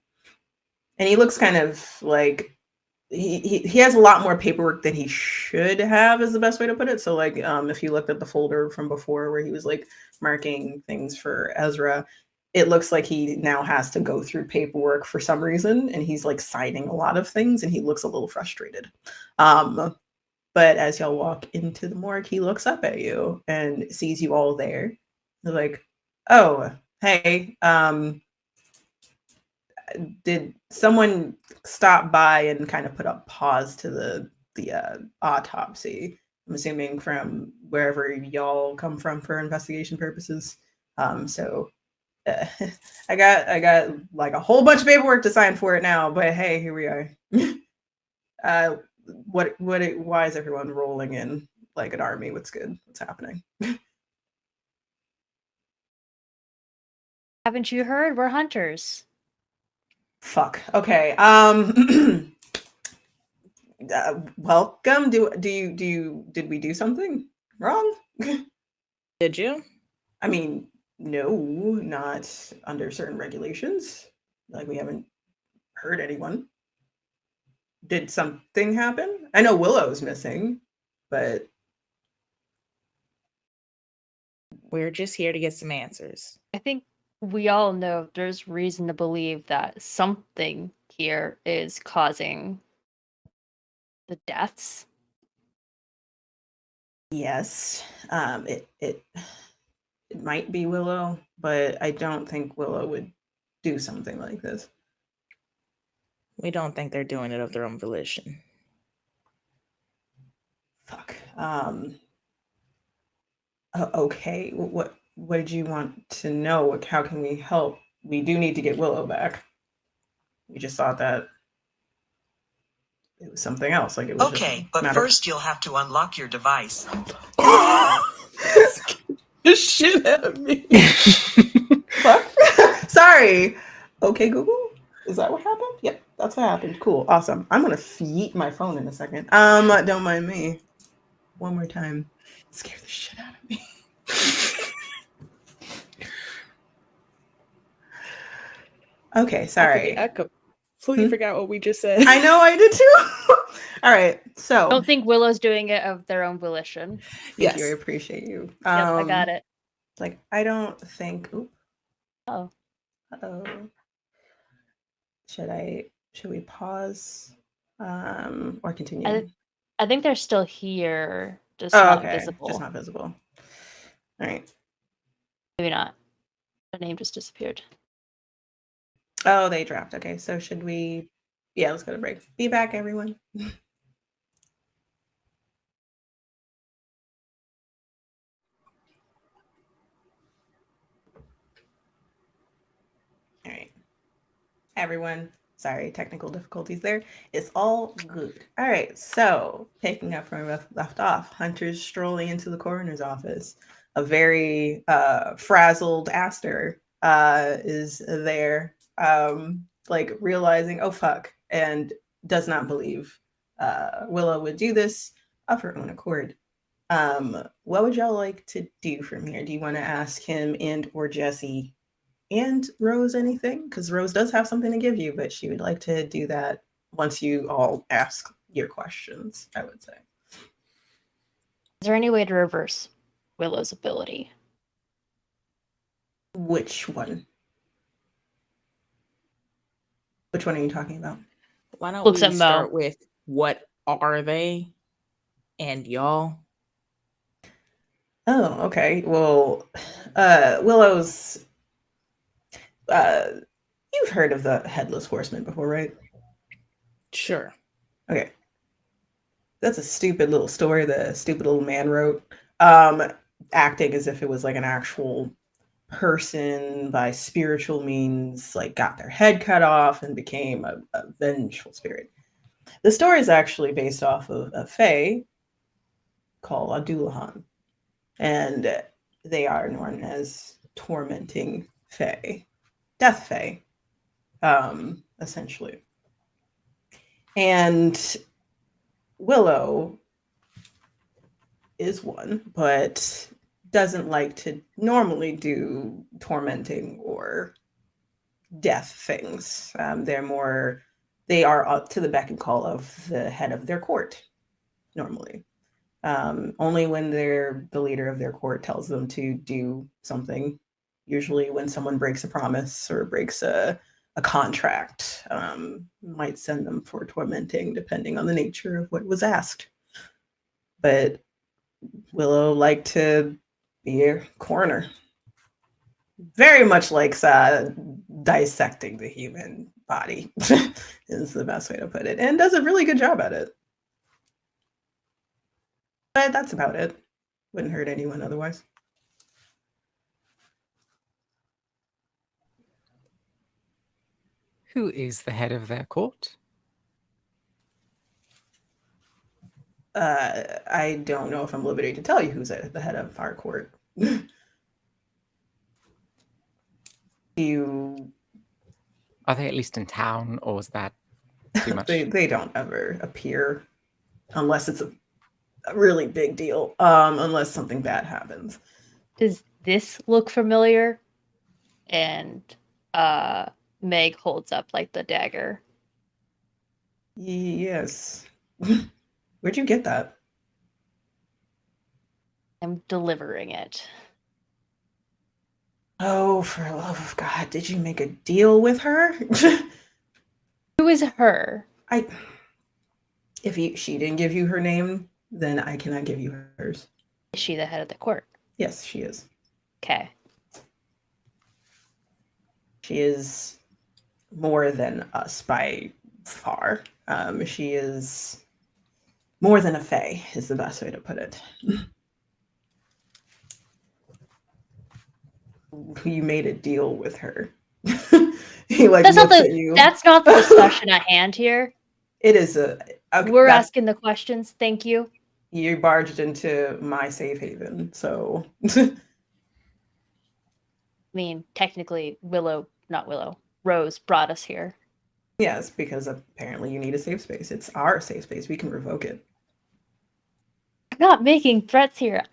A: he looks kind of like he has a lot more paperwork than he should have, is the best way to put it. So like if you looked at the folder from before where he was like marking things for Ezra, it looks like he now has to go through paperwork for some reason, and he's like signing a lot of things, and he looks a little frustrated. But as y'all walk into the morgue, he looks up at you and sees you all there. He's like, oh, hey, did someone stop by and kind of put a pause to the autopsy? I'm assuming from wherever y'all come from for investigation purposes. So I got like a whole bunch of paperwork to sign for it now, but hey, here we are. Why is everyone rolling in like an army? What's good? What's happening?
C: Haven't you heard? We're hunters.
A: Fuck. Okay. Welcome. Did we do something wrong?
B: Did you?
A: I mean, no, not under certain regulations. Like, we haven't hurt anyone. Did something happen? I know Willow's missing, but
B: We're just here to get some answers.
C: I think we all know there's reason to believe that something here is causing the deaths.
A: yes, it might be Willow, but I don't think Willow would do something like this.
B: We don't think they're doing it of their own volition.
A: Fuck. Okay. What did you want to know? How can we help? We do need to get Willow back. We just thought that it was something else. Like, it was
F: Okay, but first you'll have to unlock your device.
A: the shit out of me. Fuck. Sorry. Okay, Google. Is that what happened? Yep, that's what happened. Cool. Awesome. I'm gonna yeet my phone in a second. Don't mind me. One more time. Scare the shit out of me. Okay, sorry.
B: I completely forgot what we just said.
A: I know, I did too. All right, so
C: I don't think Willow's doing it of their own volition.
A: thank you. I
B: Yes.
A: appreciate you.
C: Yep, I got it.
A: Like, I don't think. Oop,
C: Oh,
A: uh-oh. Should we pause? Or continue?
C: I think they're still here, just
A: Oh,
C: not
A: okay.
C: visible.
A: Just not visible. All right.
C: Maybe not. The name just disappeared.
A: Oh, they dropped. Okay, so should we? Yeah, let's go to break. Be back, everyone. All right. Everyone, sorry, technical difficulties there. It's all good. All right, so picking up from where we left off, Hunter's strolling into the coroner's office. A very frazzled Aster is there, like realizing, oh fuck, and does not believe Willow would do this of her own accord. What would y'all like to do from here? Do you want to ask him and or Jesse and Rose anything? Because Rose does have something to give you, but she would like to do that once you all ask your questions, I would say.
C: Is there any way to reverse Willow's ability?
A: Which one? Which one are you talking about?
B: Why don't
C: Looks
B: we
C: at Mo.
B: start with what are they and y'all?
A: Oh, okay. Well, Willow's you've heard of the Headless Horseman before, right?
B: Sure.
A: Okay. That's a stupid little story the stupid little man wrote. Acting as if it was like an actual person by spiritual means, like got their head cut off and became a vengeful spirit. The story is actually based off of a fae called Adulahan, and they are known as tormenting fae, death fae, essentially. And Willow is one, but doesn't like to normally do tormenting or death things. They are up to the beck and call of the head of their court normally. Only when the leader of their court tells them to do something, usually when someone breaks a promise or breaks a contract, might send them for tormenting, depending on the nature of what was asked. But Willow liked to be a coroner. Very much likes dissecting the human body, is the best way to put it, and does a really good job at it. But that's about it. Wouldn't hurt anyone otherwise.
D: Who is the head of their court?
A: I don't know if I'm liberty to tell you who's at the head of our court. You
D: Are they at least in town, or is that too much?
A: they don't ever appear unless it's a really big deal. Unless something bad happens.
C: Does this look familiar? And Meg holds up like the dagger.
A: Yes. Where'd you get that?
C: I'm delivering it.
A: Oh, for the love of God, did you make a deal with her?
C: Who is her?
A: She didn't give you her name, then I cannot give you hers.
C: Is she the head of the court?
A: Yes, she is.
C: Okay.
A: She is more than us by far. She is more than a fae, is the best way to put it. You made a deal with her. He like
C: That's
A: looks at you.
C: That's not the discussion at hand here.
A: It is
C: We're asking the questions. Thank you.
A: You barged into my safe haven, so
C: I mean, technically, Rose brought us here.
A: yes, because apparently you need a safe space. It's our safe space. We can revoke it.
C: I'm not making threats here.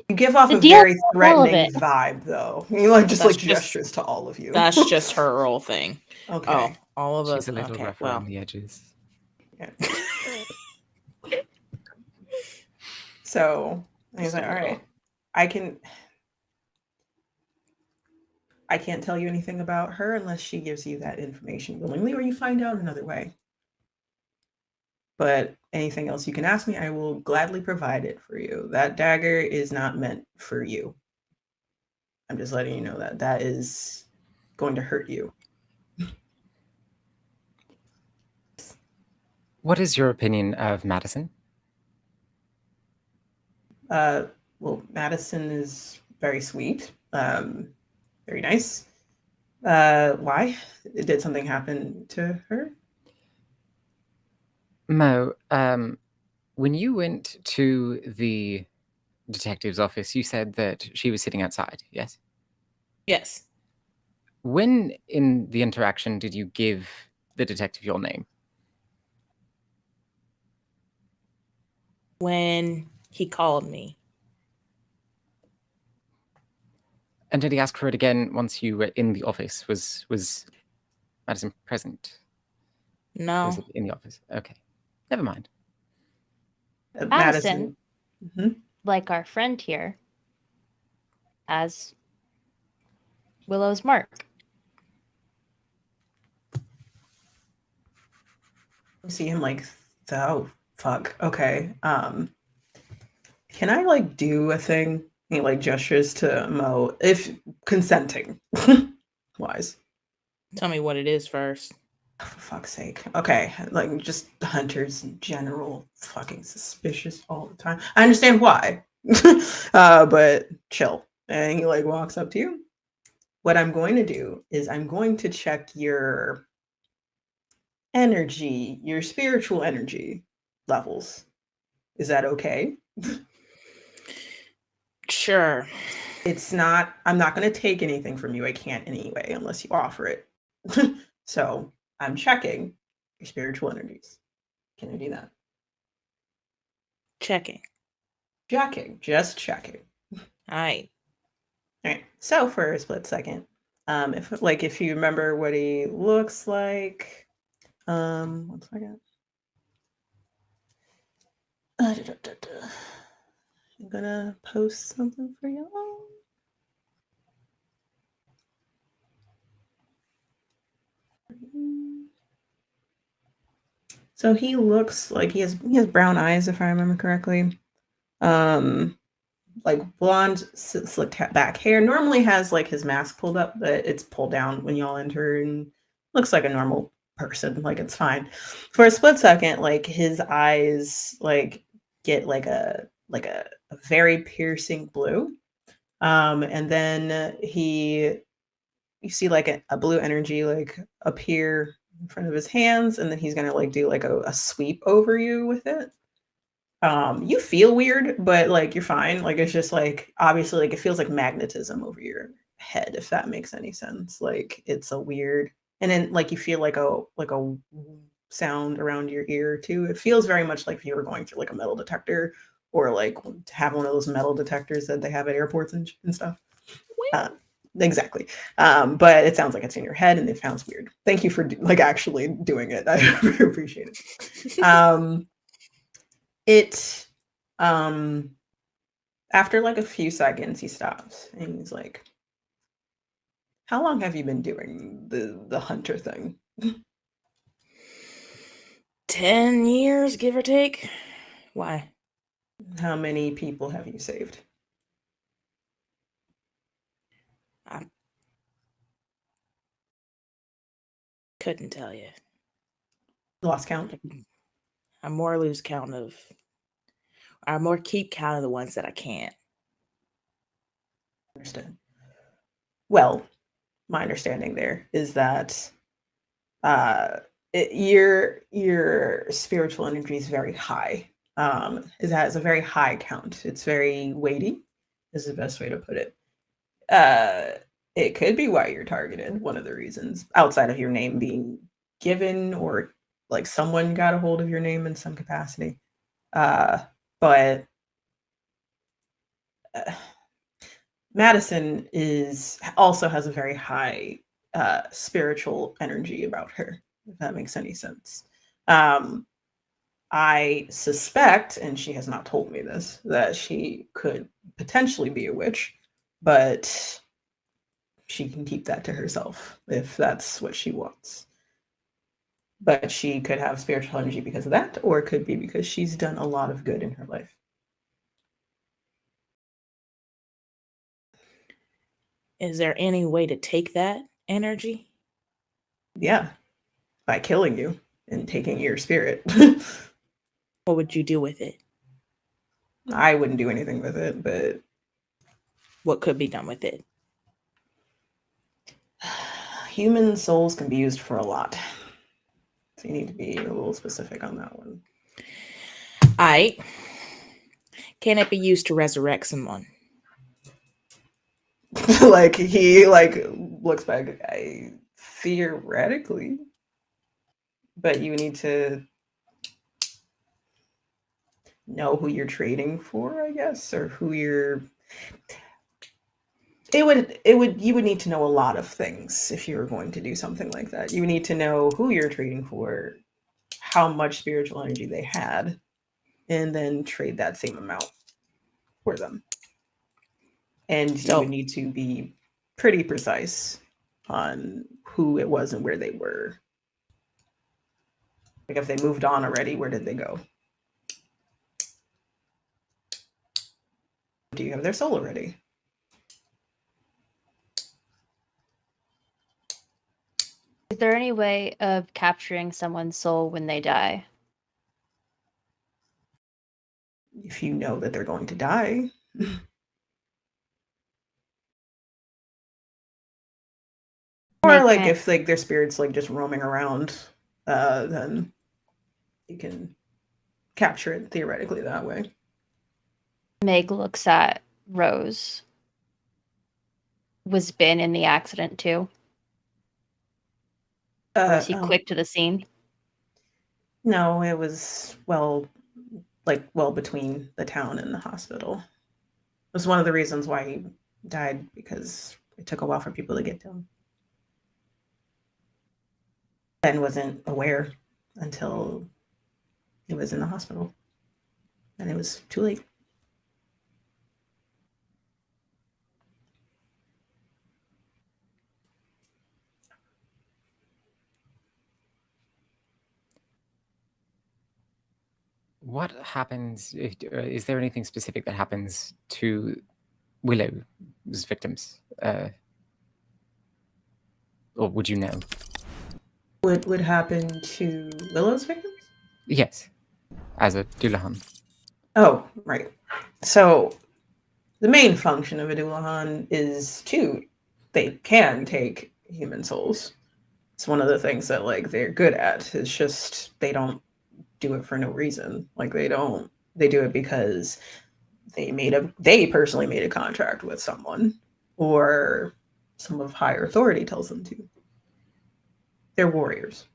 A: You give off
C: The
A: a
C: DM
A: very
C: knows all of
A: threatening
C: it.
A: vibe, though. You like just
B: That's
A: like
B: just-
A: gestures to all of you.
B: That's just her role thing.
A: Okay.
B: Oh, all of us.
D: She's a little
B: Okay,
D: rough
B: well.
D: around the edges.
A: Yeah. So he's
B: Just a
A: like, all
B: little.
A: right, I can't tell you anything about her unless she gives you that information willingly or you find out another way. But anything else you can ask me, I will gladly provide it for you. That dagger is not meant for you. I'm just letting you know that that is going to hurt you.
D: What is your opinion of Madison?
A: Well, Madison is very sweet, very nice. Why? Did something happen to her?
D: Mo, when you went to the detective's office, you said that she was sitting outside, yes?
B: Yes.
D: When in the interaction did you give the detective your name?
B: When he called me.
D: And did he ask for it again once you were in the office? Was Madison present? Or
B: No.
D: was it in the office? Okay. Never mind.
C: Madison.
A: Mhm.
C: Like our friend here, as Willow's mark.
A: You see him like, oh fuck. Okay. Can I like do a thing? He like gestures to Mo, if consenting wise.
B: Tell me what it is first.
A: Oh, for fuck's sake. Okay, like just hunters in general, fucking suspicious all the time. I understand why, but chill. And he like walks up to you. What I'm going to do is I'm going to check your energy, your spiritual energy levels. Is that okay?
B: Sure.
A: I'm not going to take anything from you. I can't anyway, unless you offer it. So I'm checking your spiritual energies. Can I do that?
B: Checking.
A: Checking, just checking.
B: All right.
A: All right. So for a split second, if you remember what he looks like, 1 second. I'm gonna post something for y'all. So he looks like he has brown eyes, if I remember correctly. Like blonde, slicked back hair. Normally has like his mask pulled up, but it's pulled down when y'all enter, and looks like a normal person. Like it's fine. For a split second, like his eyes like get like a very piercing blue, and then you see like a blue energy like appear in front of his hands, and then he's gonna like do like a sweep over you with it. You feel weird, but like you're fine. Like it's just like obviously like it feels like magnetism over your head, if that makes any sense. Like it's a weird, and then like you feel like a sound around your ear too. It feels very much like if you were going through like a metal detector, or like to have one of those metal detectors that they have at airports and stuff. Exactly. But it sounds like it's in your head, and it sounds weird. Thank you for like actually doing it. I appreciate it. It after like a few seconds he stops and he's like, how long have you been doing the hunter thing?
B: 10 years, give or take. Why?
A: How many people have you saved?
B: I couldn't tell you.
A: Lost count?
B: I more lose count of. I more keep count of the ones that I can't.
A: Understood. Well, my understanding there is that your spiritual energy is very high. It has a very high count. It's very weighty, is the best way to put it. It could be why you're targeted. One of the reasons, outside of your name being given, or like someone got a hold of your name in some capacity. But Madison also has a very high spiritual energy about her, if that makes any sense. I suspect, and she has not told me this, that she could potentially be a witch, but she can keep that to herself if that's what she wants. But she could have spiritual energy because of that, or it could be because she's done a lot of good in her life.
B: Is there any way to take that energy?
A: Yeah, by killing you and taking your spirit.
B: What would you do with it?
A: I wouldn't do anything with it, but
B: What could be done with it?
A: human souls can be used for a lot. So you need to be a little specific on that one.
B: Can it be used to resurrect someone?
A: Like he looks back. Theoretically, but you need to know who you're trading for, I guess, or who you're. You would need to know a lot of things if you were going to do something like that. You would need to know who you're trading for, how much spiritual energy they had, and then trade that same amount for them. And you would need to be pretty precise on who it was and where they were. Like if they moved on already, where did they go? Do you have their soul already?
C: Is there any way of capturing someone's soul when they die?
A: If you know that they're going to die. Or like if like their spirit's like just roaming around, then you can capture it theoretically that way.
C: Meg looks at Rose. Was Ben in the accident too? Or was he quick to the scene?
A: No, it was well between the town and the hospital. It was one of the reasons why he died, because it took a while for people to get to him. Ben wasn't aware until he was in the hospital, and it was too late.
D: What happens? Is there anything specific that happens to Willow's victims? Or would you know?
A: What would happen to Willow's victims?
D: Yes, as a Dullahan.
A: Oh, right. So the main function of a Dullahan is they can take human souls. It's one of the things that like they're good at. It's just they don't do it for no reason. Like they do it because they personally made a contract with someone, or some of higher authority tells them to. They're warriors.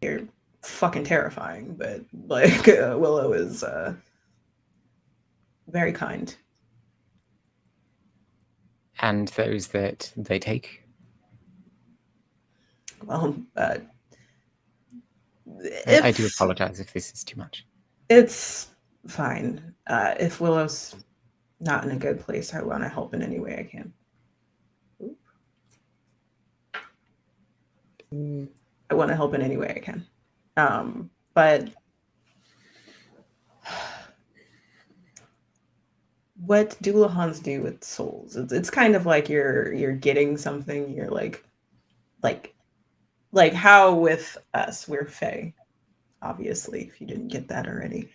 A: They're fucking terrifying, but like Willow is very kind.
D: And those that they take?
A: Well,
D: I do apologize if this is too much.
A: It's fine. If Willow's not in a good place, I want to help in any way I can. I want to help in any way I can. But what Dullahans do with souls, it's kind of like you're getting something. You're like how with us, we're Fae. Obviously, if you didn't get that already.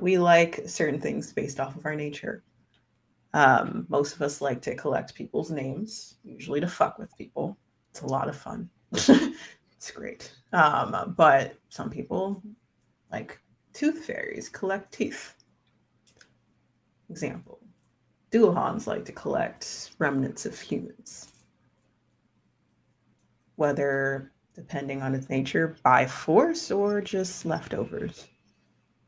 A: We like certain things based off of our nature. Most of us like to collect people's names, usually to fuck with people. It's a lot of fun. It's great. But some people, like tooth fairies, collect teeth. Example, Dullahans like to collect remnants of humans. Whether, depending on its nature, by force or just leftovers.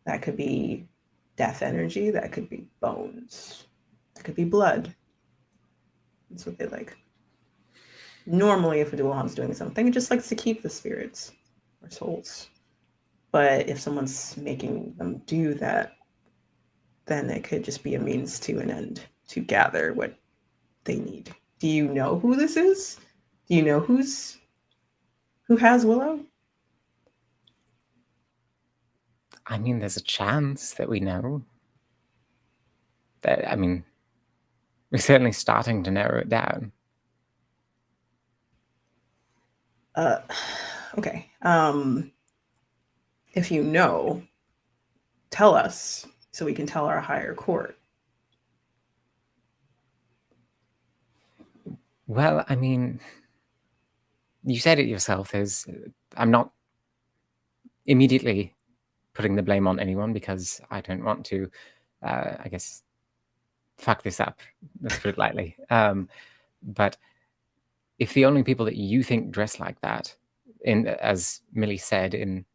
A: That could be death energy. That could be bones. That could be blood. That's what they like. Normally, if a dualhan's doing something, it just likes to keep the spirits or souls. But if someone's making them do that, then it could just be a means to an end to gather what they need. Do you know who this is? Do you know who has Willow?
D: I mean, there's a chance that we know. That, I mean, we're certainly starting to narrow it down.
A: Okay. If you know, tell us so we can tell our higher court.
D: Well, I mean, you said it yourself. I'm not immediately putting the blame on anyone because I don't want to, I guess, fuck this up. Let's put it lightly. But if the only people that you think dress like that, as Millie said in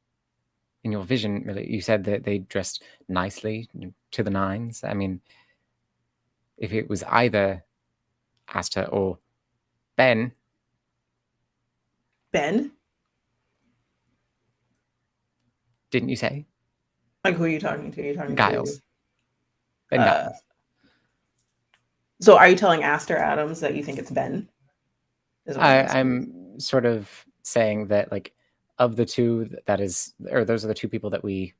D: your vision, Millie, you said that they dressed nicely to the nines. I mean, if it was either Asta or Ben.
A: Ben?
D: Didn't you say?
A: Like, who are you talking to? Are you talking
D: Giles.
A: to
D: Ben Giles.
A: So are you telling Aster Adams that you think it's Ben?
D: I'm sort of saying that, like, of the two, those are the two people that we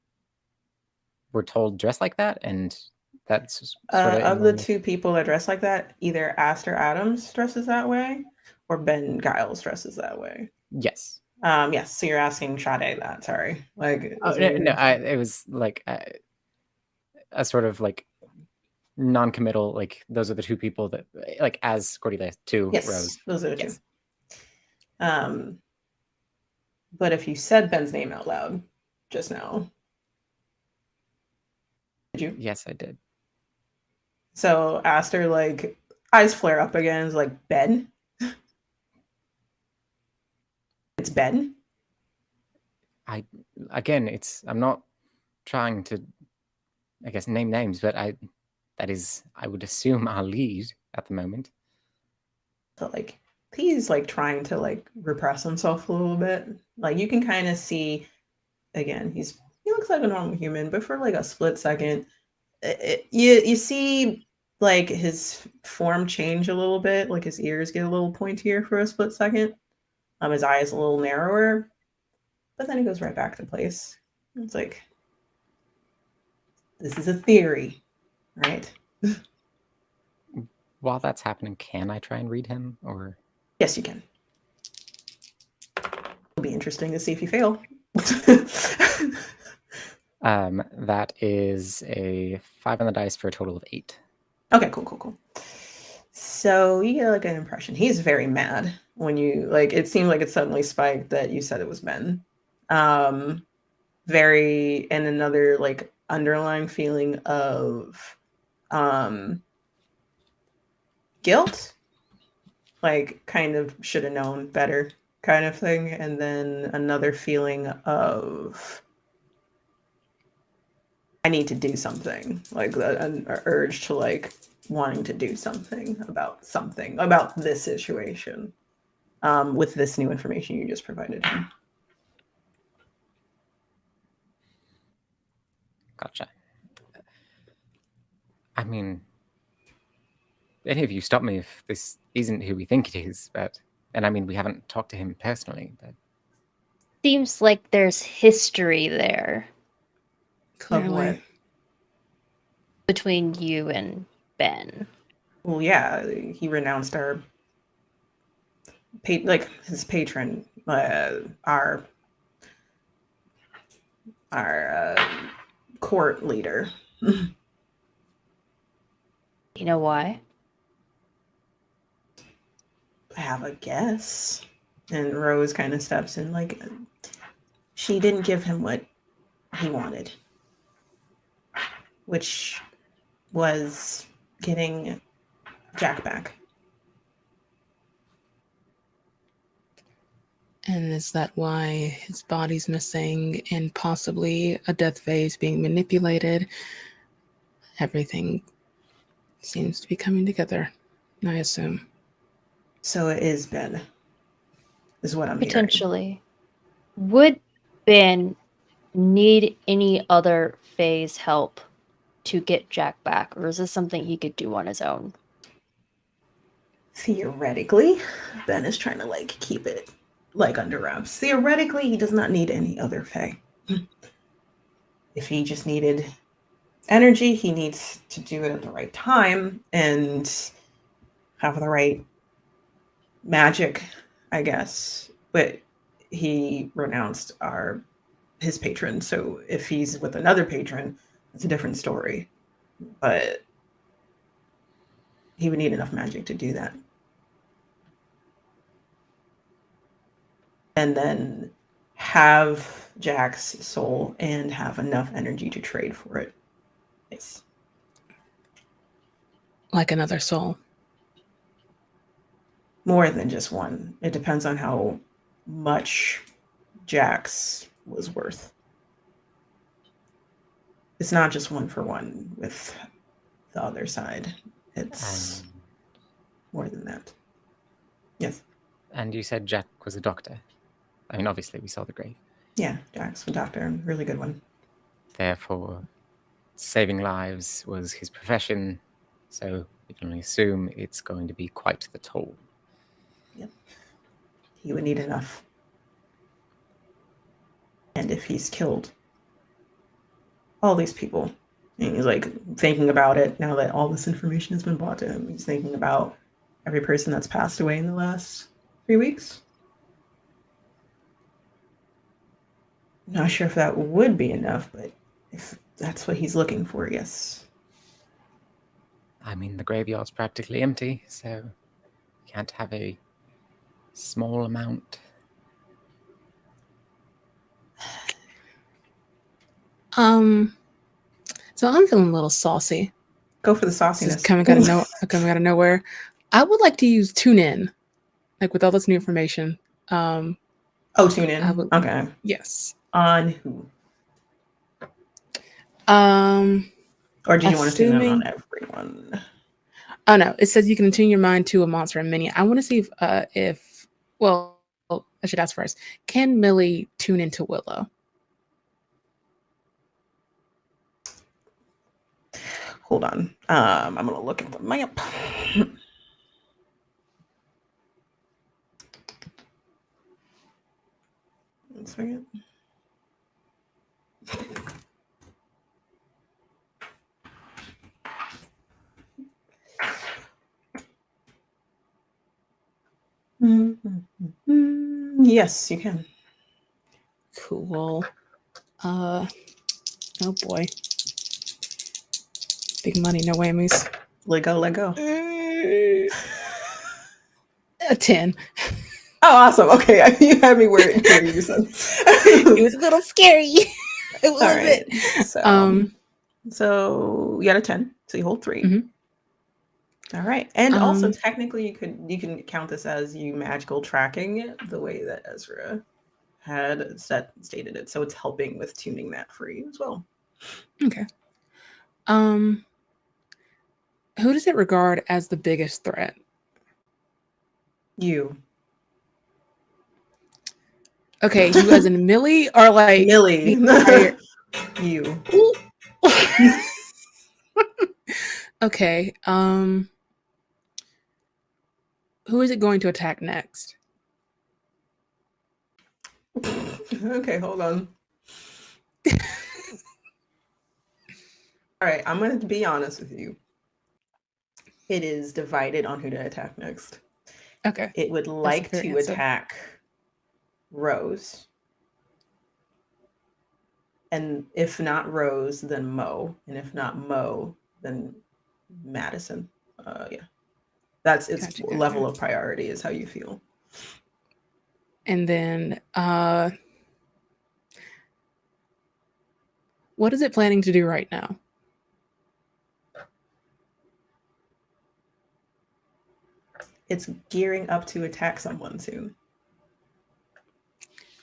D: were told dress like that, and that's sort
A: of the two people that dress like that, either Aster Adams dresses that way or Ben Giles dresses that way.
D: Yes.
A: Yes. So you're asking Sade that. Sorry. Like,
D: it was like a sort of like non-committal. Like, those are the two people that, like, as Cordelia to
A: yes,
D: Rose.
A: Those are the two. But if you said Ben's name out loud just now, did you?
D: Yes, I did.
A: So Aster, like, eyes flare up again. Is like, Ben? It's Ben?
D: I'm not trying to, I guess, name names, but that is, I would assume, our lead at the moment.
A: So, like, he's, like, trying to, like, repress himself a little bit. Like, you can kind of see, again, he looks like a normal human, but for, like, a split second, you see, like, his form change a little bit. Like, his ears get a little pointier for a split second. His eyes a little narrower. But then he goes right back to place. It's like, this is a theory, right?
D: While that's happening, can I try and read him, or?
A: Yes, you can. It'll be interesting to see if you fail.
D: That is a 5 on the dice for a total of 8.
A: Okay, cool. So you get, like, an impression. He's very mad when you, like, it seemed like it suddenly spiked that you said it was Ben. And another, like, underlying feeling of guilt, like, kind of should have known better kind of thing. And then another feeling of, I need to do something, like an urge to, like, wanting to do something about this situation, with this new information you just provided him.
D: Gotcha. I mean, any of you stop me if this isn't who we think it is, and I mean, we haven't talked to him personally, but...
C: Seems like there's history there.
A: Clearly.
C: Between you and Ben.
A: Well, yeah, he renounced his patron, our court leader.
C: You know why?
A: I have a guess. And Rose kind of steps in, like, she didn't give him what he wanted, which was getting Jack back.
E: And is that why his body's missing and possibly a death phase being manipulated? Everything seems to be coming together, I assume.
A: So it is Ben, is what I'm hearing.
C: Potentially. Would Ben need any other phase help to get Jack back, or is this something he could do on his own?
A: Theoretically, Ben is trying to like keep it like under wraps. Theoretically, he does not need any other Fae. If he just needed energy, he needs to do it at the right time and have the right magic, I guess. But he renounced his patron, so if he's with another patron, it's a different story. But he would need enough magic to do that. And then have Jack's soul and have enough energy to trade for it. Yes.
E: Like another soul.
A: More than just one. It depends on how much Jack's was worth. It's not just one for one with the other side. It's more than that. Yes.
D: And you said Jack was a doctor. I mean, obviously, we saw the grave.
A: Yeah, Jack's a doctor. Really good one.
D: Therefore, saving lives was his profession, so we can only assume it's going to be quite the toll.
A: Yep. He would need enough. And if he's killed all these people, and he's like thinking about it now that all this information has been brought to him, he's thinking about every person that's passed away in the last 3 weeks. I'm not sure if that would be enough, but if that's what he's looking for, yes.
D: I mean, the graveyard's practically empty, so you can't have a small amount.
E: So I'm feeling a little saucy.
A: Go for the
E: This
A: sauciness.
E: is coming out of nowhere. I would like to use tune in, like with all this new information.
A: Oh, tune in. Okay.
E: Yes.
A: On who? Or do you want to tune in on everyone?
E: Oh no, it says you can tune your mind to a monster and mini. I want to see if well, I should ask first. Can Millie tune into Willow?
A: Hold on. I'm gonna look at the map. One second. Yes, you can.
E: Cool. Oh boy. Big money, no whammies.
A: Let go.
E: A 10.
A: Oh, awesome. Okay, you had me worried.
E: It was a little scary. It was a bit.
A: So you got a 10. So you hold 3.
E: Mm-hmm.
A: All right. And also technically you can count this as you magical tracking it the way that Ezra had stated it. So it's helping with tuning that for you as well.
E: Okay. Who does it regard as the biggest threat?
A: You.
E: Okay, you as in Millie or like
A: Millie. You.
E: Okay. Who is it going to attack next?
A: Okay, hold on. All right, I'm going to be honest with you. It is divided on who to attack next.
E: Okay.
A: It would like to attack Rose. And if not Rose, then Mo. And if not Mo, then Madison. Yeah. That's its level of priority is how you feel.
E: And then what is it planning to do right now?
A: It's gearing up to attack someone soon.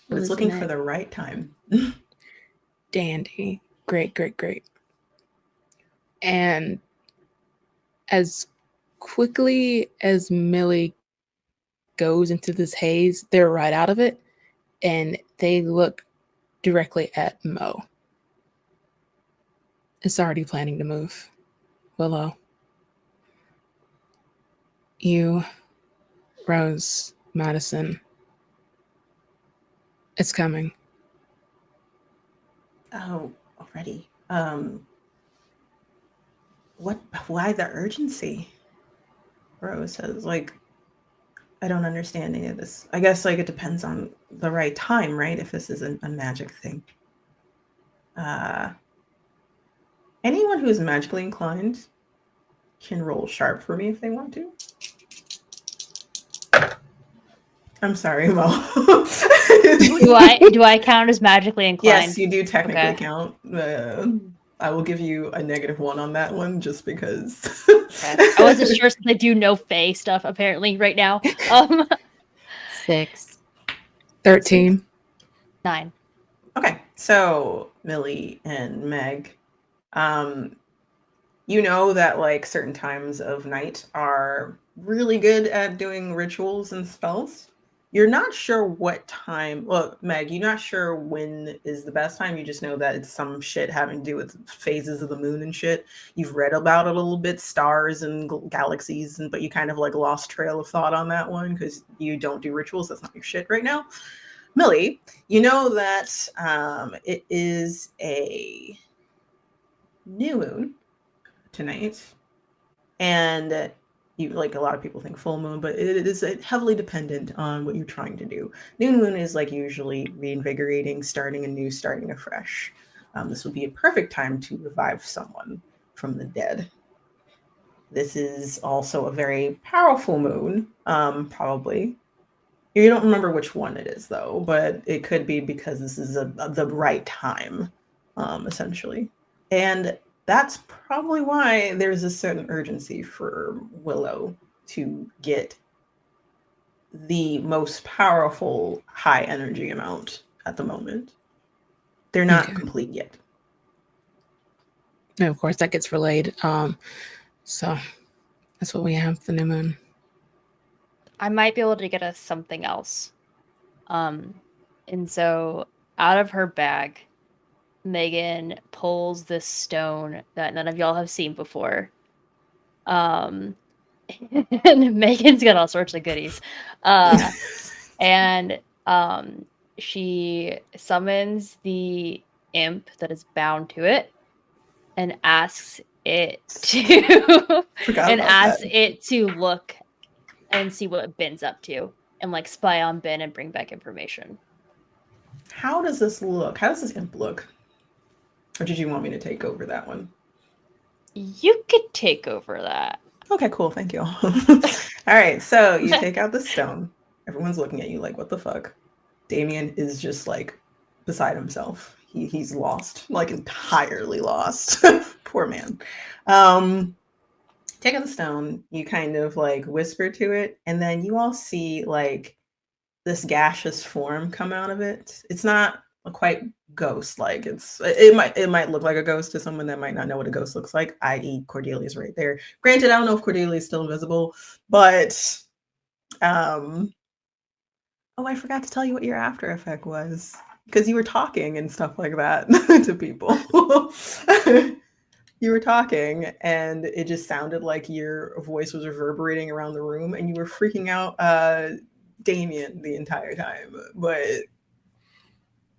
A: But it's looking for the right time.
E: Dandy. Great. And as quickly as Millie goes into this haze, they're right out of it, and they look directly at Mo. It's already planning to move. Willow. You, Rose, Madison. It's coming.
A: Oh, already. Why the urgency? Rose says, like, I don't understand any of this. I guess, like, it depends on the right time, right? If this isn't a magic thing. Anyone who's magically inclined can roll sharp for me if they want to. I'm sorry, Mo.
C: Do I count as magically inclined?
A: Yes, you do technically
C: Okay.
A: count. I will give you a -1 on that one just because.
C: Okay. I wasn't sure since I do no Fae stuff apparently right now.
B: 6.
E: 13.
C: 9.
A: Okay, so Millie and Meg, you know that like certain times of night are really good at doing rituals and spells. You're not sure what time. Well, Meg, you're not sure when is the best time. You just know that it's some shit having to do with phases of the moon and shit. You've read about it a little bit, stars and galaxies, but you kind of like lost trail of thought on that one because you don't do rituals. That's not your shit right now. Millie, you know that it is a new moon tonight, and you, like, a lot of people think full moon, but it is heavily dependent on what you're trying to do. New moon is like usually reinvigorating, starting anew, starting afresh. This would be a perfect time to revive someone from the dead. This is also a very powerful moon, probably. You don't remember which one it is, though, but it could be because this is the right time, essentially. And that's probably why there's a certain urgency for Willow to get the most powerful high energy amount at the moment. They're not complete yet.
E: And of course, that gets relayed. So that's what we have for the new moon.
C: I might be able to get us something else. And so out of her bag, Megan pulls this stone that none of y'all have seen before. And Megan's got all sorts of goodies. And she summons the imp that is bound to it and asks it to it to look and see what Ben's up to and like spy on Ben and bring back information.
A: How does this look? How does this imp look? Or did you want me to take over that one?
C: You could take over that.
A: Okay, cool. Thank you. All right, so you take out the stone. Everyone's looking at you like, what the fuck? Damien is just like beside himself. He's lost, like entirely lost. Poor man. Take out the stone, you kind of like whisper to it, and then you all see like this gaseous form come out of it. It's not quite ghost like. It might look like a ghost to someone that might not know what a ghost looks like, i.e. Cordelia's right there. Granted, I don't know if Cordelia is still invisible, but oh, I forgot to tell you what your after effect was because you were talking and stuff like that to people. You were talking and it just sounded like your voice was reverberating around the room and you were freaking out Damien the entire time, but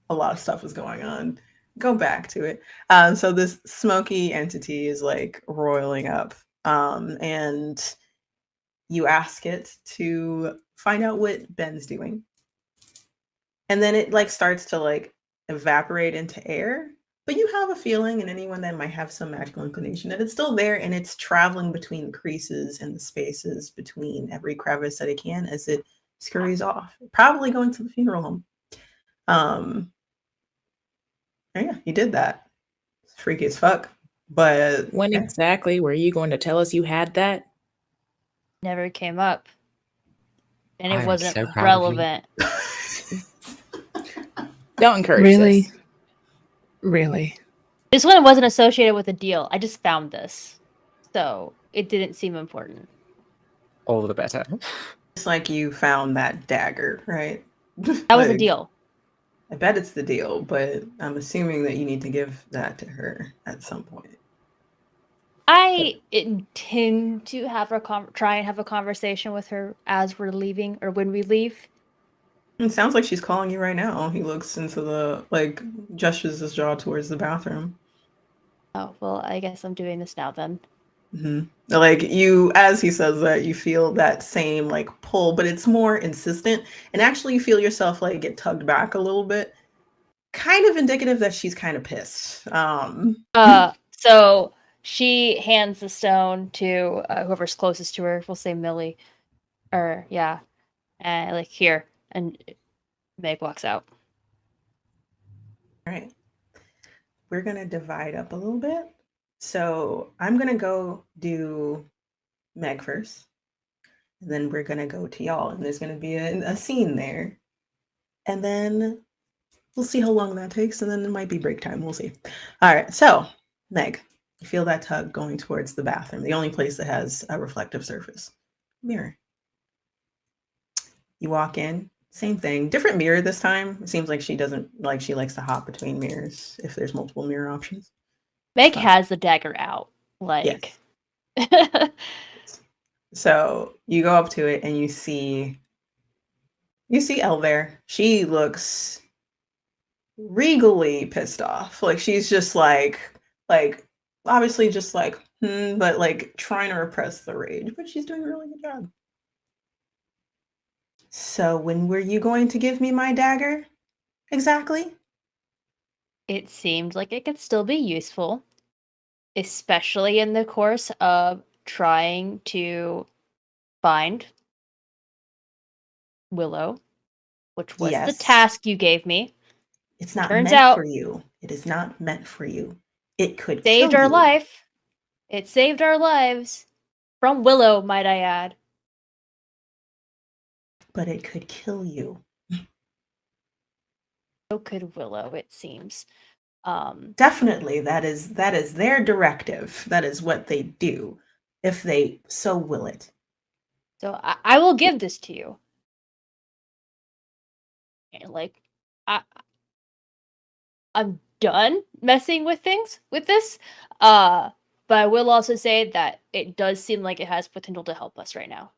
A: a lot of stuff was going on. Go back to it. So this smoky entity is like roiling up, and you ask it to find out what Ben's doing, and then it like starts to like evaporate into air. But you have a feeling, and anyone that might have some magical inclination, that it's still there and it's traveling between the creases and the spaces between every crevice that it can as it scurries off, probably going to the funeral home. Yeah, you did that. It's freaky as fuck. But
B: when exactly were you going to tell us you had that?
C: Never came up. And it
D: I'm
C: wasn't
D: so proud of you.
C: relevant.
B: Don't encourage
E: Really?
B: this.
E: Really?
C: This one wasn't associated with a deal. I just found this. So it didn't seem important.
D: All the better.
A: It's like you found that dagger, right?
C: That was a deal.
A: I bet it's the deal, but I'm assuming that you need to give that to her at some point.
C: I intend to have her try and have a conversation with her as we're leaving or when we leave.
A: It sounds like she's calling you right now. He looks into the, like, gestures his jaw towards the bathroom.
C: Oh, well, I guess I'm doing this now then.
A: Like, you, as he says that, you feel that same, like, pull, but it's more insistent. And actually, you feel yourself, like, get tugged back a little bit. Kind of indicative that she's kind of pissed.
C: So she hands the stone to whoever's closest to her. We'll say Millie. Or, yeah. And, like, here. And Meg walks out.
A: All right. We're going to divide up a little bit. So I'm going to go do Meg first. And then we're going to go to y'all. And there's going to be a scene there. And then we'll see how long that takes. And then it might be break time. We'll see. All right. So, Meg, you feel that tug going towards the bathroom, the only place that has a reflective surface. Mirror. You walk in. Same thing. Different mirror this time. It seems like she doesn't, like, she likes to hop between mirrors if there's multiple mirror options.
C: Meg has the dagger out. Like.
A: Yes. So you go up to it and you see Elle there. She looks regally pissed off. Like, she's just like obviously just like, but like trying to repress the rage, but she's doing a really good job. So when were you going to give me my dagger? Exactly.
C: It seemed like it could still be useful, especially in the course of trying to find Willow, which was the task you gave me.
A: It's not
C: Turns
A: meant
C: out
A: for you. It is not meant for you. It could
C: saved
A: kill
C: our
A: you.
C: life. It saved our lives. From Willow, might I add.
A: But it could kill you.
C: So could Willow, it seems.
A: Definitely, that is their directive. That is what they do, if they so will it.
C: So I will give this to you. And like, I'm done messing with things with this. But I will also say that it does seem like it has potential to help us right now.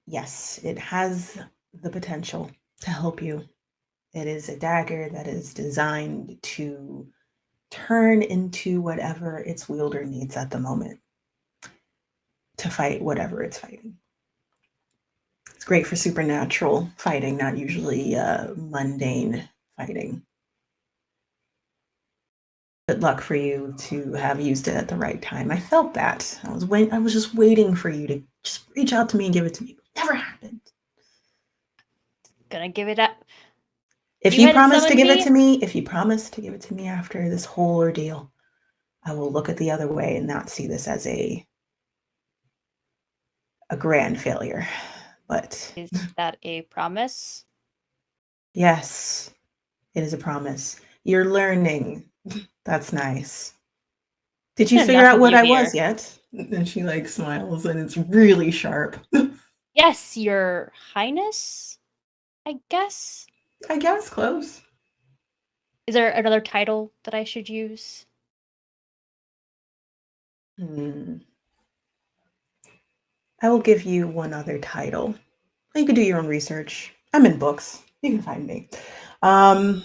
A: Yes, it has the potential to help you. It is a dagger that is designed to turn into whatever its wielder needs at the moment to fight whatever it's fighting. It's great for supernatural fighting, not usually mundane fighting. Good luck for you to have used it at the right time. I felt that. I was just waiting for you to just reach out to me and give it to me. It never happened.
C: Gonna give it up.
A: If you promise to give it to me, after this whole ordeal, I will look at the other way and not see this as a grand failure. But
C: is that a promise?
A: Yes, it is a promise. You're learning. That's nice. Did you figure out what I was yet? And she like smiles and it's really sharp.
C: Yes, Your Highness, I guess.
A: I guess close.
C: Is there another title that I should use?
A: I will give you one other title. You can do your own research. I'm in books. You can find me. I'm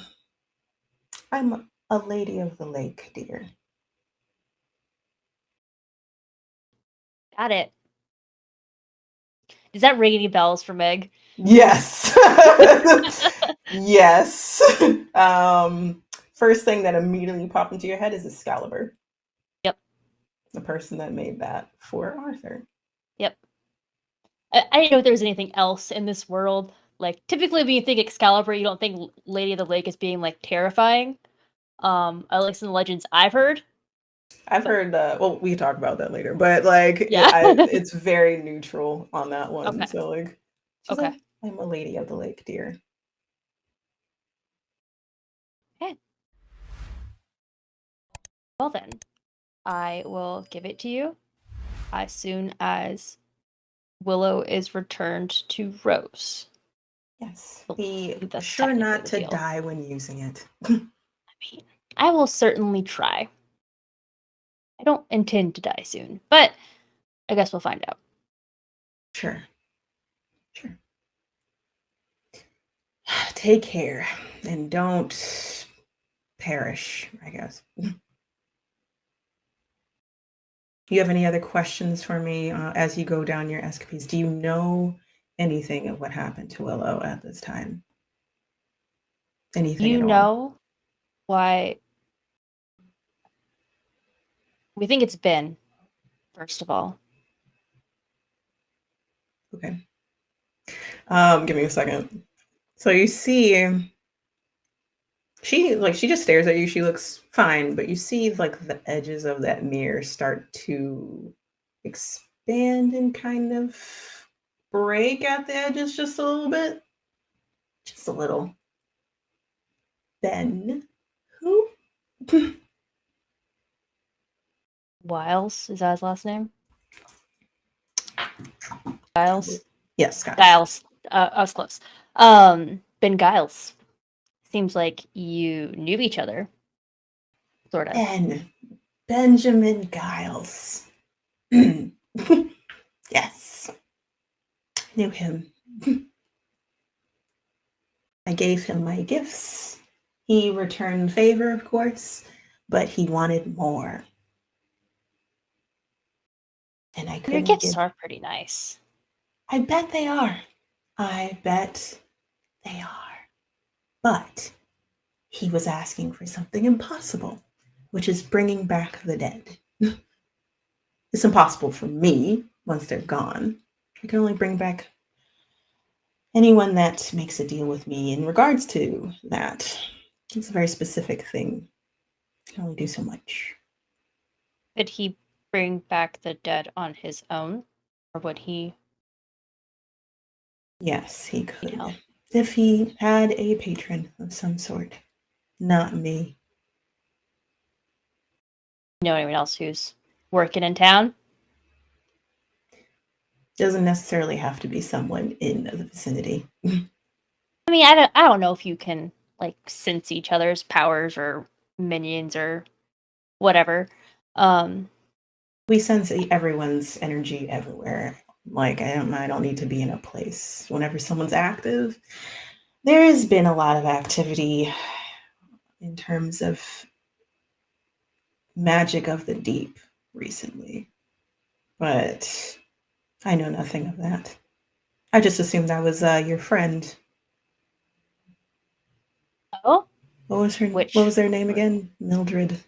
A: a lady of the lake, dear.
C: Got it. Does that ring any bells for Meg?
A: Yes. Yes. First thing that immediately popped into your head is Excalibur.
C: Yep.
A: The person that made that for Arthur.
C: Yep. I didn't know if there was anything else in this world. Like, typically when you think Excalibur, you don't think Lady of the Lake as being, like, terrifying. At least in the legends I've heard.
A: I've heard well, we can talk about that later, but like
C: Yeah.
A: it's very neutral on that one.
C: Okay.
A: So like she's
C: Okay.
A: like, I'm a lady of the lake, dear.
C: Okay. Well then, I will give it to you as soon as Willow is returned to Rose.
A: Yes.
C: I
A: Be
C: believe that's
A: sure
C: technically
A: not
C: the
A: to
C: deal.
A: die when using it.
C: I mean, I will certainly try. I don't intend to die soon, but I guess we'll find out.
A: Sure. Sure. Take care and don't perish, I guess. Do you have any other questions for me as you go down your escapades? Do you know anything of what happened to Willow at this time? Anything
C: You
A: at all?
C: know why we think it's Ben, first of all.
A: Okay. Give me a second. So you see she just stares at you. She looks fine, but you see like the edges of that mirror start to expand and kind of break at the edges just a little bit. Just a little. Ben, who?
C: Wiles, is that his last name? Giles?
A: Yes, guys.
C: Giles. I was close. Ben Giles. Seems like you knew each other. Sort of.
A: Benjamin Giles. Yes, knew him. I gave him my gifts. He returned favor, of course, but he wanted more. And I
C: Your
A: couldn't
C: gifts
A: give.
C: are pretty nice.
A: I bet they are. I bet they are. But he was asking for something impossible, which is bringing back the dead. It's impossible for me once they're gone. I can only bring back anyone that makes a deal with me in regards to that. It's a very specific thing. I can only do so much.
C: Could he bring back the dead on his own? Or would he
A: Yes, he
C: need
A: could.
C: help?
A: If he had a patron of some sort. Not me.
C: Know anyone else who's working in town?
A: Doesn't necessarily have to be someone in the vicinity.
C: I mean, I don't know if you can like sense each other's powers or minions or whatever.
A: We sense everyone's energy everywhere. Like I don't need to be in a place. Whenever someone's active, there has been a lot of activity in terms of magic of the deep recently. But I know nothing of that. I just assumed that was your friend.
C: Oh,
A: What was her?
C: which
A: What was their name again? Mildred.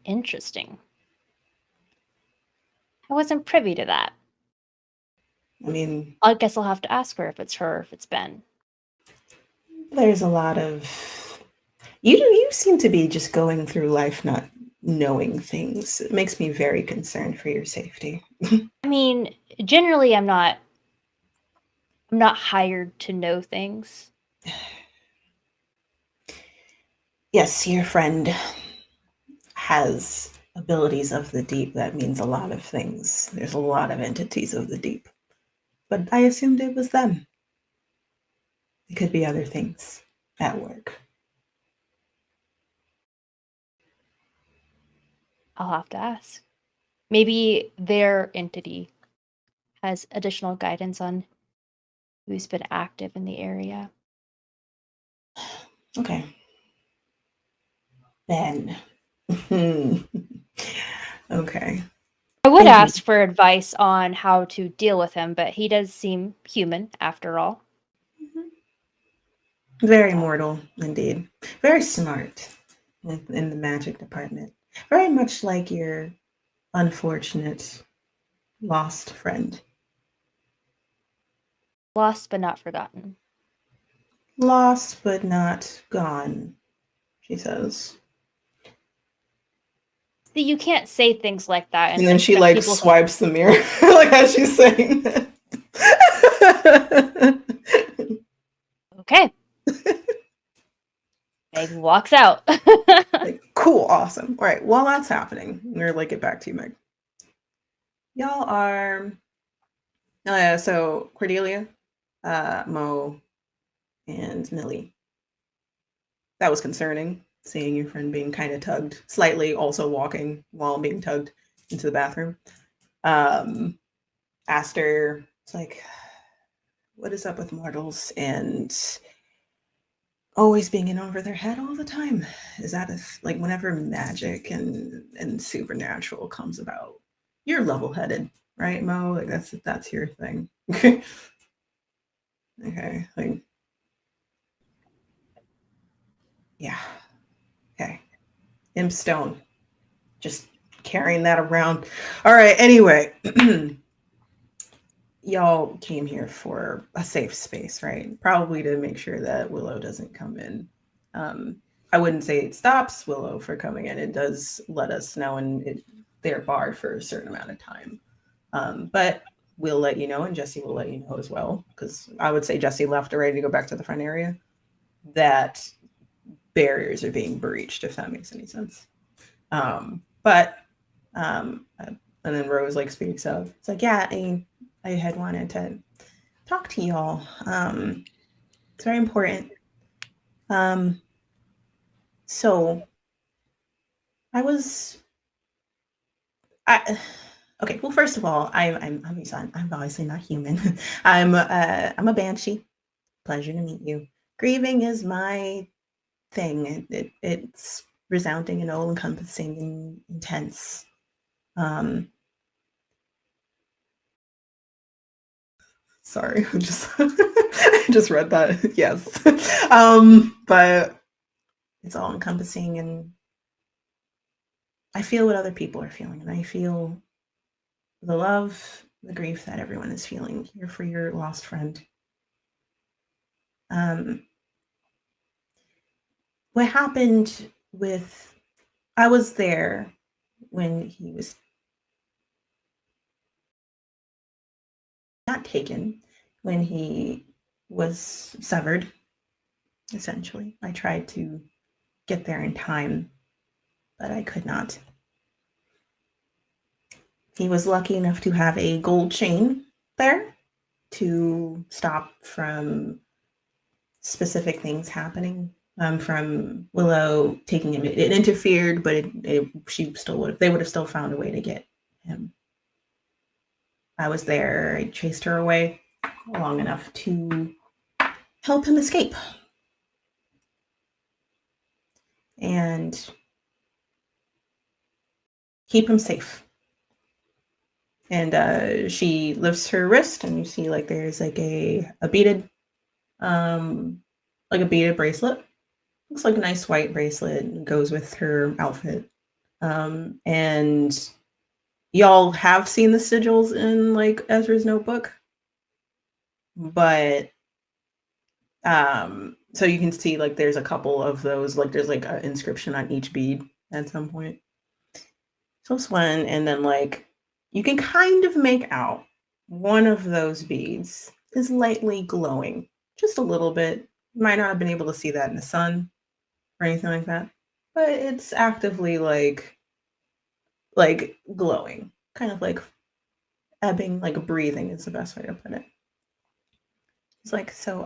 C: interesting. I wasn't privy to that.
A: I mean,
C: I guess I'll have to ask her if it's her or if it's Ben.
A: there's a lot of you seem to be just going through life not knowing things. It makes me very concerned for your safety.
C: I mean, generally I'm not hired to know things.
A: Yes, your friend has abilities of the deep. That means a lot of things. There's a lot of entities of the deep. But I assumed it was them. It could be other things at work.
C: I'll have to ask. Maybe their entity has additional guidance on who's been active in the area.
A: Okay. Ben. Okay.
C: I would
A: Thank you.
C: ask for advice on how to deal with him, but he does seem human after all.
A: Very mortal, indeed. Very smart in the magic department. Very much like your unfortunate lost friend.
C: Lost but not forgotten.
A: Lost but not gone, she says.
C: See, you can't say things like that.
A: And then she
C: expect
A: like
C: people-
A: swipes the mirror like as she's saying that.
C: Okay. Meg walks out.
A: Like, cool, awesome. All right, while that's happening, we're like, get back to you, Meg. Y'all are so Cordelia, Mo, and Millie. That was concerning, seeing your friend being kind of tugged, slightly also walking while being tugged into the bathroom. Aster, it's like, what is up with mortals and always being in over their head all the time? Is that like whenever magic and supernatural comes about, you're level-headed, right, Mo? Like that's your thing. Okay, like, yeah, okay. Imp Stone, just carrying that around. All right, anyway. Y'all came here for a safe space, right? Probably to make sure that Willow doesn't come in. I wouldn't say it stops Willow for coming in. It does let us know, and they're barred for a certain amount of time. But we'll let you know, and Jesse will let you know as well, because I would say Jesse left already to go back to the front area, that barriers are being breached, if that makes any sense. And then Rose like speaks up. It's like, yeah, I had wanted to talk to y'all. It's very important. So I okay. Well, first of all, I'm obviously not human. I'm a banshee. Pleasure to meet you. Grieving is my thing. It's resounding and all-encompassing and intense. Sorry, I just read that. Yes. But it's all encompassing, and I feel what other people are feeling, and I feel the love, the grief that everyone is feeling here for your lost friend. What happened with, I was there when he was not taken, when he was severed, essentially. I tried to get there in time, but I could not. He was lucky enough to have a gold chain there to stop from specific things happening, from Willow taking him. It interfered, but she still they would have still found a way to get him. I was there. I chased her away long enough to help him escape. And keep him safe. And she lifts her wrist, and you see like there's like a beaded bracelet. Looks like a nice white bracelet. It goes with her outfit. And y'all have seen the sigils in like Ezra's notebook, but so you can see like there's a couple of those, like there's like an inscription on each bead at some point. So it's one, and then like you can kind of make out one of those beads is lightly glowing, just a little bit. You might not have been able to see that in the sun or anything like that, but it's actively like glowing, kind of like ebbing, like breathing is the best way to put it. It's like, so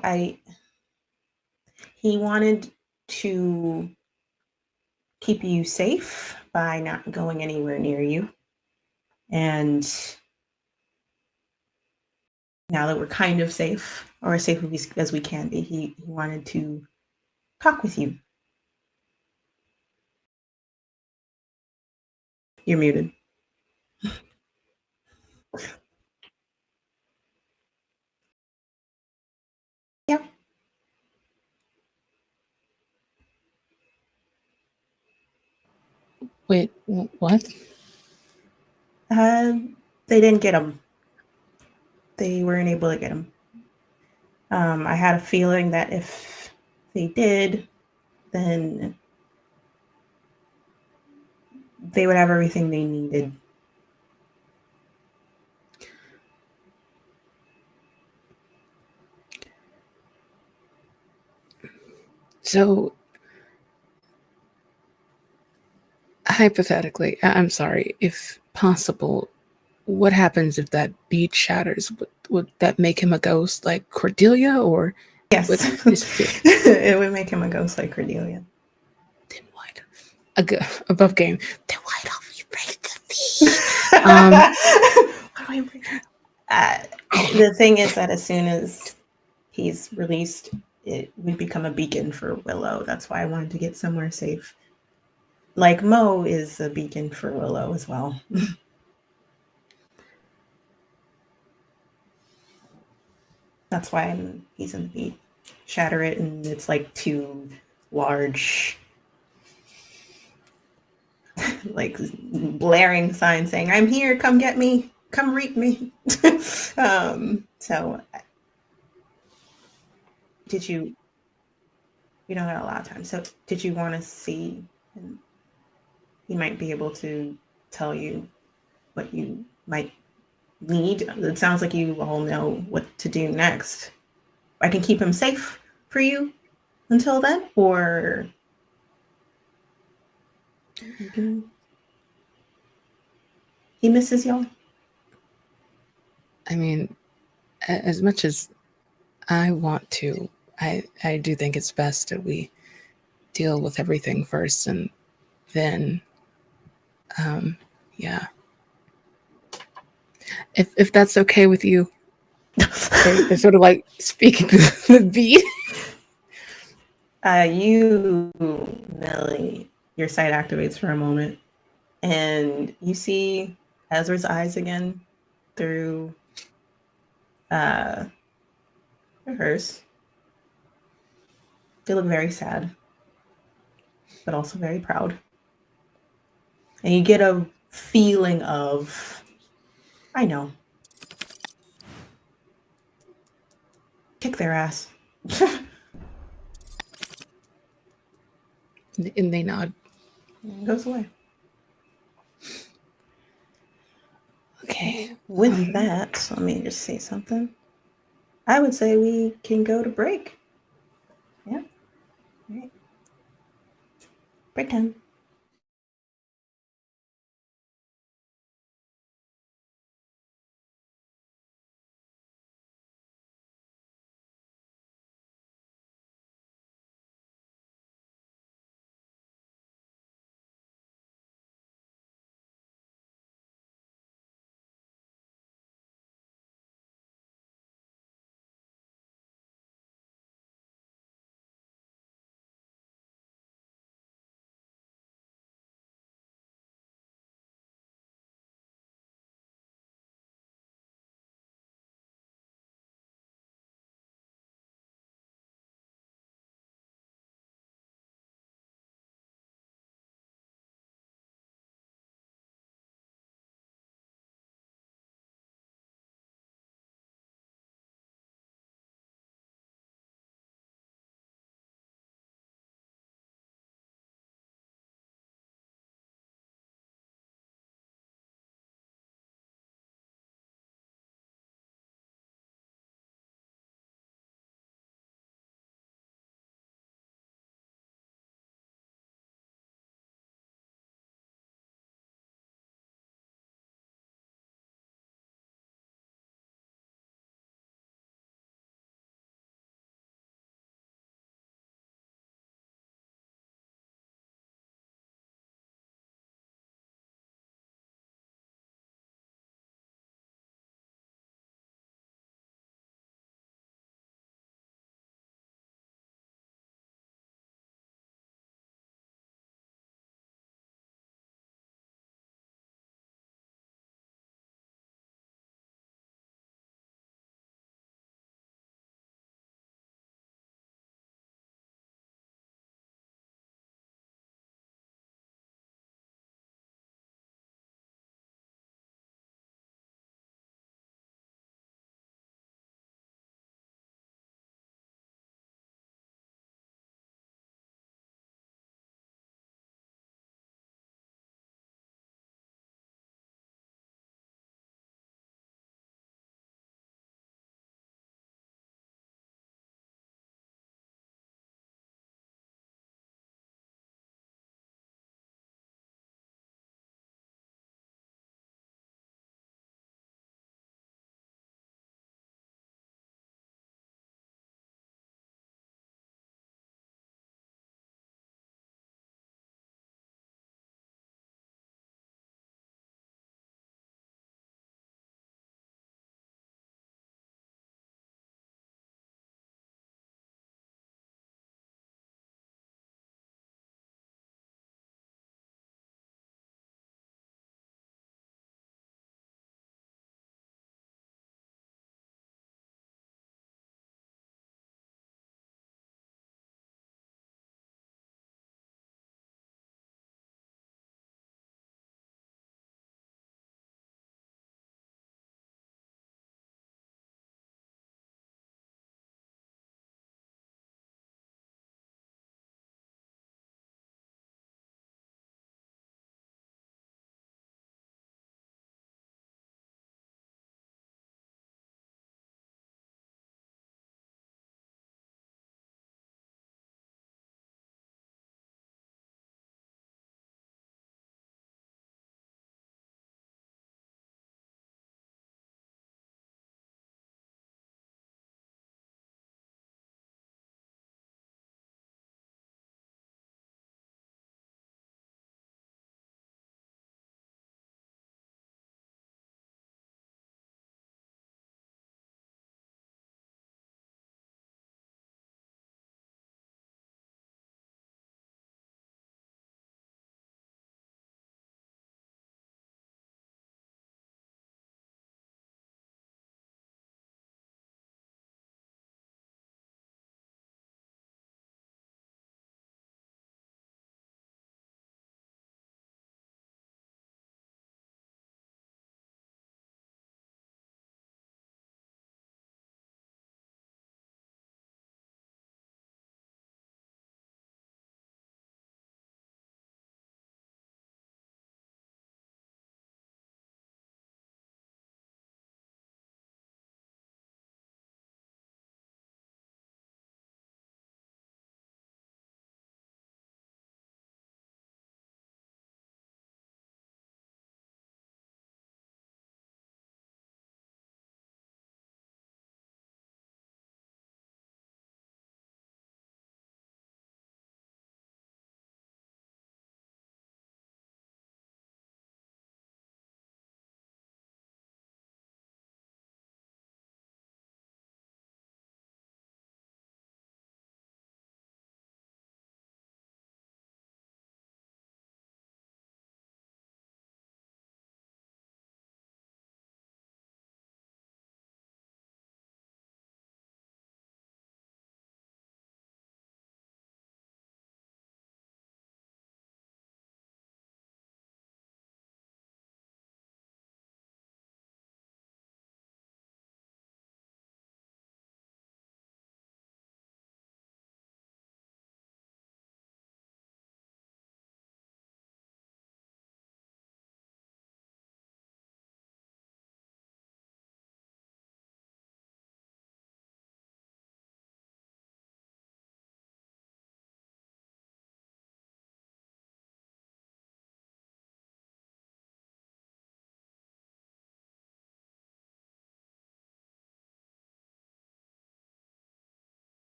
A: he wanted to keep you safe by not going anywhere near you. And now that we're kind of safe, or as safe as we can be, he wanted to talk with you. You're muted. Yeah.
E: Wait, what?
A: They didn't get him. They weren't able to get him. I had a feeling that if they did, then they would have everything they needed.
E: So, hypothetically, I'm sorry, if possible, what happens if that bead shatters? Would that make him a ghost like Cordelia, or
A: Yes,
E: would his spirit?
A: it would make him a ghost like Cordelia.
E: Then why? Above game. Then why don't we break the bead?
A: Why do I break it? The thing is that as soon as he's released, it would become a beacon for Willow. That's why I wanted to get somewhere safe. Like Mo is a beacon for Willow as well. That's why he's in the beat. Shatter it, and it's like two large, like blaring signs saying, "I'm here. Come get me. Come reap me." So, did you? We don't have a lot of time. So, did you want to see? And he might be able to tell you what you might need. It sounds like you all know what to do next. I can keep him safe for you until then, or you can. He misses y'all.
E: I mean, as much as I want to, I do think it's best that we deal with everything first, and then, yeah. If that's okay with you, they're sort of like speaking to the beat.
A: You, Nelly, your sight activates for a moment, and you see Ezra's eyes again through hers. They look very sad, but also very proud. And you get a feeling of, I know, kick their ass.
E: And they nod.
A: It goes away.
E: Okay.
A: With that, let me just say something. I would say we can go to break. Yeah. All right. Break time.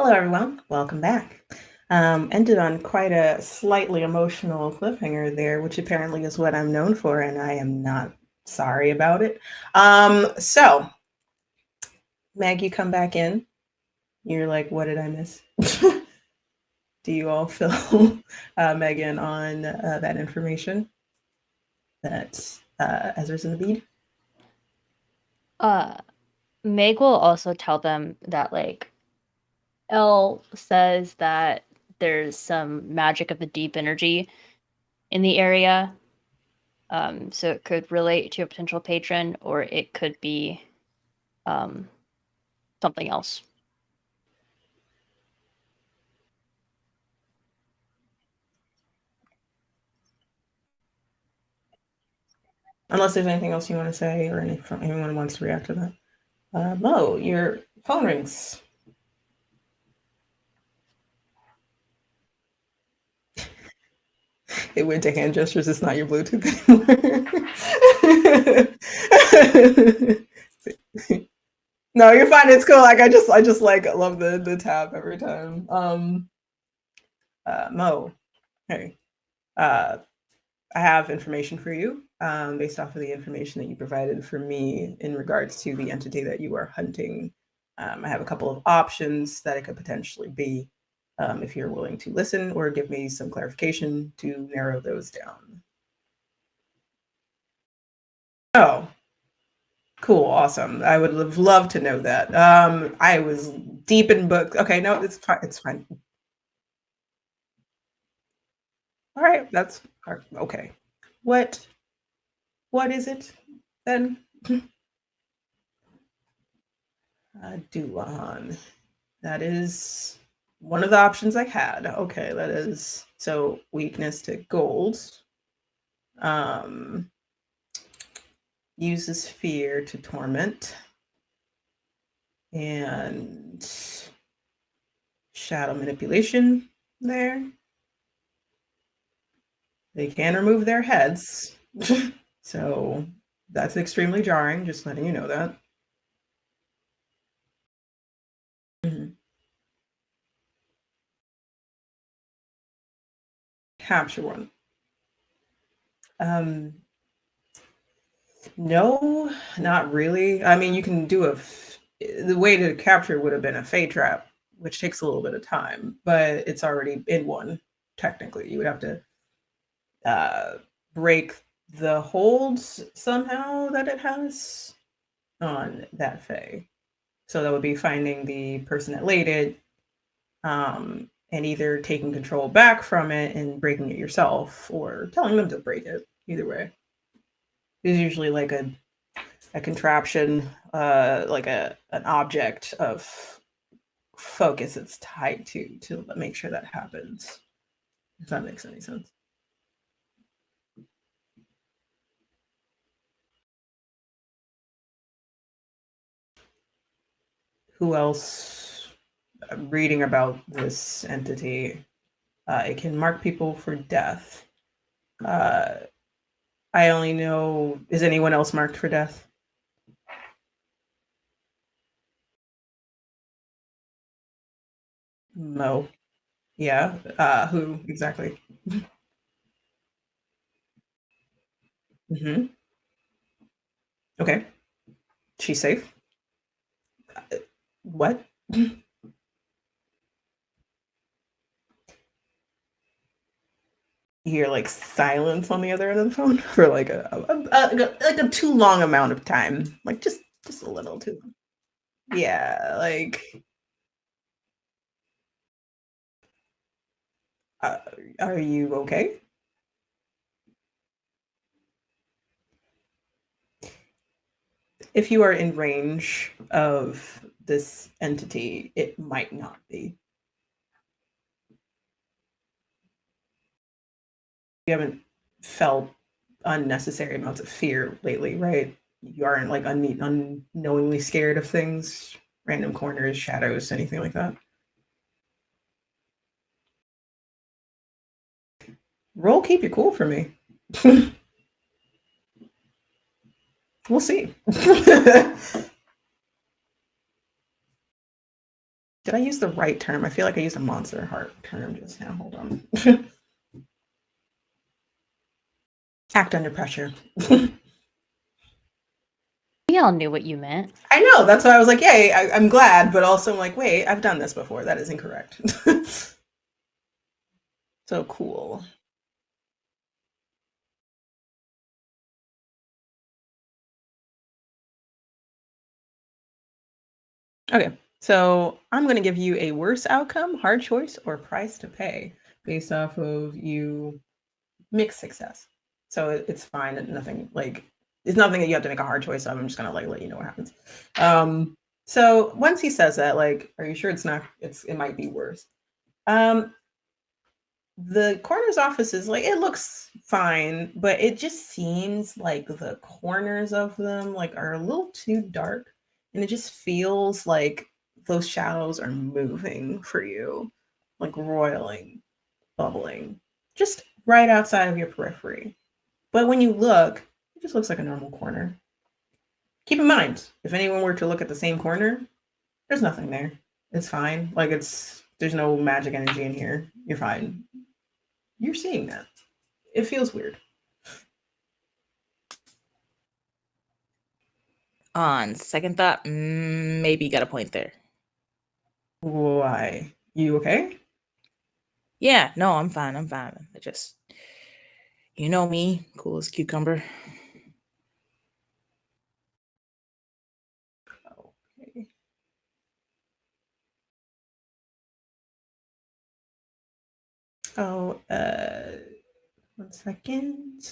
A: Hello, everyone. Welcome back. Ended on quite a slightly emotional cliffhanger there, which apparently is what I'm known for, and I am not sorry about it. So, Meg, you come back in. You're like, what did I miss? Do you all fill Megan on that information that Ezra's in the bead?
C: Meg will also tell them that, like, Elle says that there's some magic of the deep energy in the area. So it could relate to a potential patron, or it could be something else.
A: Unless there's anything else you want to say, or anyone wants to react to that. Mo, your phone rings. It went to hand gestures. It's not your Bluetooth anymore. No, you're fine. It's cool. Like I just like love the tap every time. Mo, hey, I have information for you based off of the information that you provided for me in regards to the entity that you are hunting. I have a couple of options that it could potentially be. If you're willing to listen or give me some clarification to narrow those down. Oh, cool, awesome. I would have loved to know that. I was deep in books. Okay, no, it's fine. It's fine. All right, that's okay. What is it then? Duan. That is one of the options I had. Okay, that is so weakness to gold. Uses fear to torment. And shadow manipulation there. They can remove their heads. So that's extremely jarring, just letting you know that. Mhm. Capture one. No, not really. I mean, you can do the way to capture would have been a fade trap, which takes a little bit of time, but it's already in one, technically. You would have to break the holds somehow that it has on that fey. So that would be finding the person that laid it, and either taking control back from it and breaking it yourself, or telling them to break it. Either way, there's usually like a contraption, like an object of focus it's tied to make sure that happens. If that makes any sense. Who else? I'm reading about this entity. It can mark people for death. I only know. Is anyone else marked for death? Mo. Yeah. Who exactly? Mm-hmm. Okay. She's safe. What? You hear like silence on the other end of the phone for like a too long amount of time, like just a little too. Yeah, like. Uh, are you okay? If you are in range of this entity, it might not be. You haven't felt unnecessary amounts of fear lately, right? You aren't like unknowingly scared of things, random corners, shadows, anything like that. Roll keep you cool for me. We'll see. Did I use the right term? I feel like I used a Monster Heart term just now. Hold on. Act under pressure.
C: We all knew what you meant.
A: I know. That's why I was like, yay, I'm glad. But also I'm like, wait, I've done this before. That is incorrect. So cool. Okay, so I'm going to give you a worse outcome, hard choice, or price to pay based off of you mixed success. So it's fine. Nothing like it's nothing that you have to make a hard choice of. I'm just gonna like let you know what happens. So once he says that, like, are you sure it's not? It might be worse. The coroner's office is like it looks fine, but it just seems like the corners of them like are a little too dark, and it just feels like those shadows are moving for you, like roiling, bubbling, just right outside of your periphery. But when you look, it just looks like a normal corner. Keep in mind, if anyone were to look at the same corner, there's nothing there. It's fine. Like there's no magic energy in here. You're fine. You're seeing that. It feels weird.
B: On second thought, maybe you got a point there.
A: Why? You okay?
B: Yeah, no, I'm fine. I just, you know me, cool as cucumber.
A: Okay. Oh, 1 second.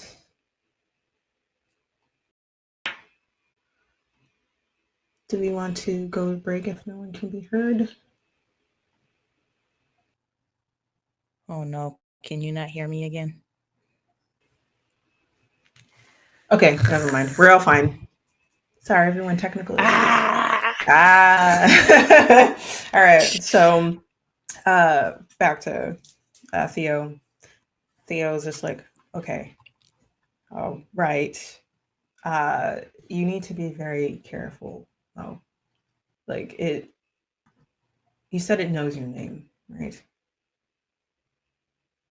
A: Do we want to go to break if no one can be heard?
B: Oh no, can you not hear me again?
A: Okay, never mind. We're all fine. Sorry, everyone. Technical issues. All right. So, back to Theo. Theo's just like, okay, oh, right. You need to be very careful. Oh, like it. You said it knows your name, right?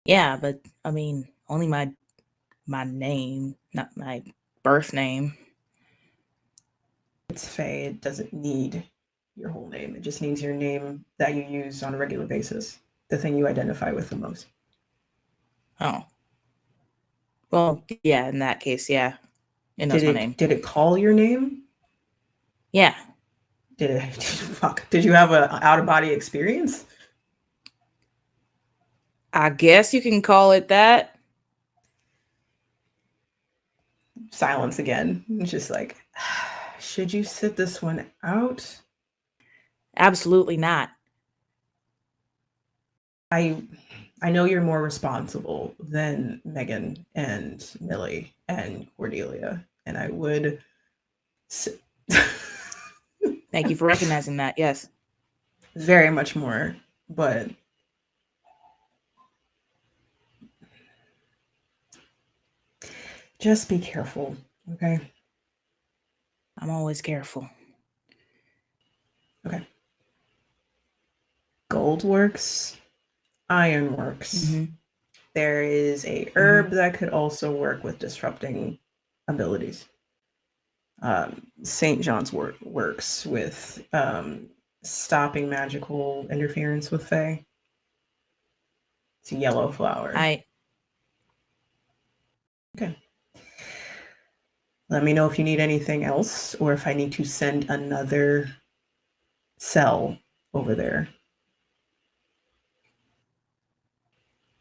B: Yeah, but I mean, only my name, not my birth name.
A: It's Faye. It doesn't need your whole name. It just needs your name that you use on a regular basis. The thing you identify with the most.
B: Oh. Well, yeah, in that case, yeah. It knows my name.
A: Did it call your name?
B: Yeah.
A: Did it? Fuck. Did you have an out of body experience?
B: I guess you can call it that.
A: Silence again. It's just like, should you sit this one out?
B: Absolutely not.
A: I know you're more responsible than Megan and Millie and Cordelia, and I would.
B: Thank you for recognizing that. Yes.
A: Very much more, but just be careful, okay?
B: I'm always careful.
A: Okay. Gold works, iron works.
B: Mm-hmm.
A: There is a herb that could also work with disrupting abilities. St. John's works with stopping magical interference with Fae. It's a yellow flower. Okay. Let me know if you need anything else or if I need to send another cell over there.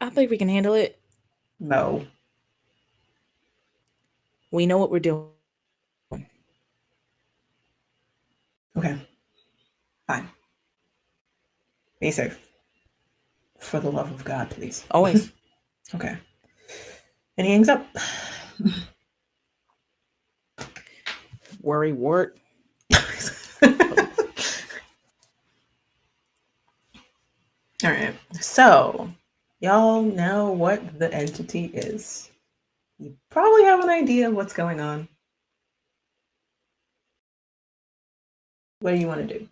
B: I think we can handle it.
A: No.
B: We know what we're doing.
A: Okay. Fine. Be safe. For the love of God, please.
B: Always.
A: Okay. And he hangs up.
B: Worry wart.
A: All right. So, y'all know what the entity is. You probably have an idea of what's going on. What do you want to do?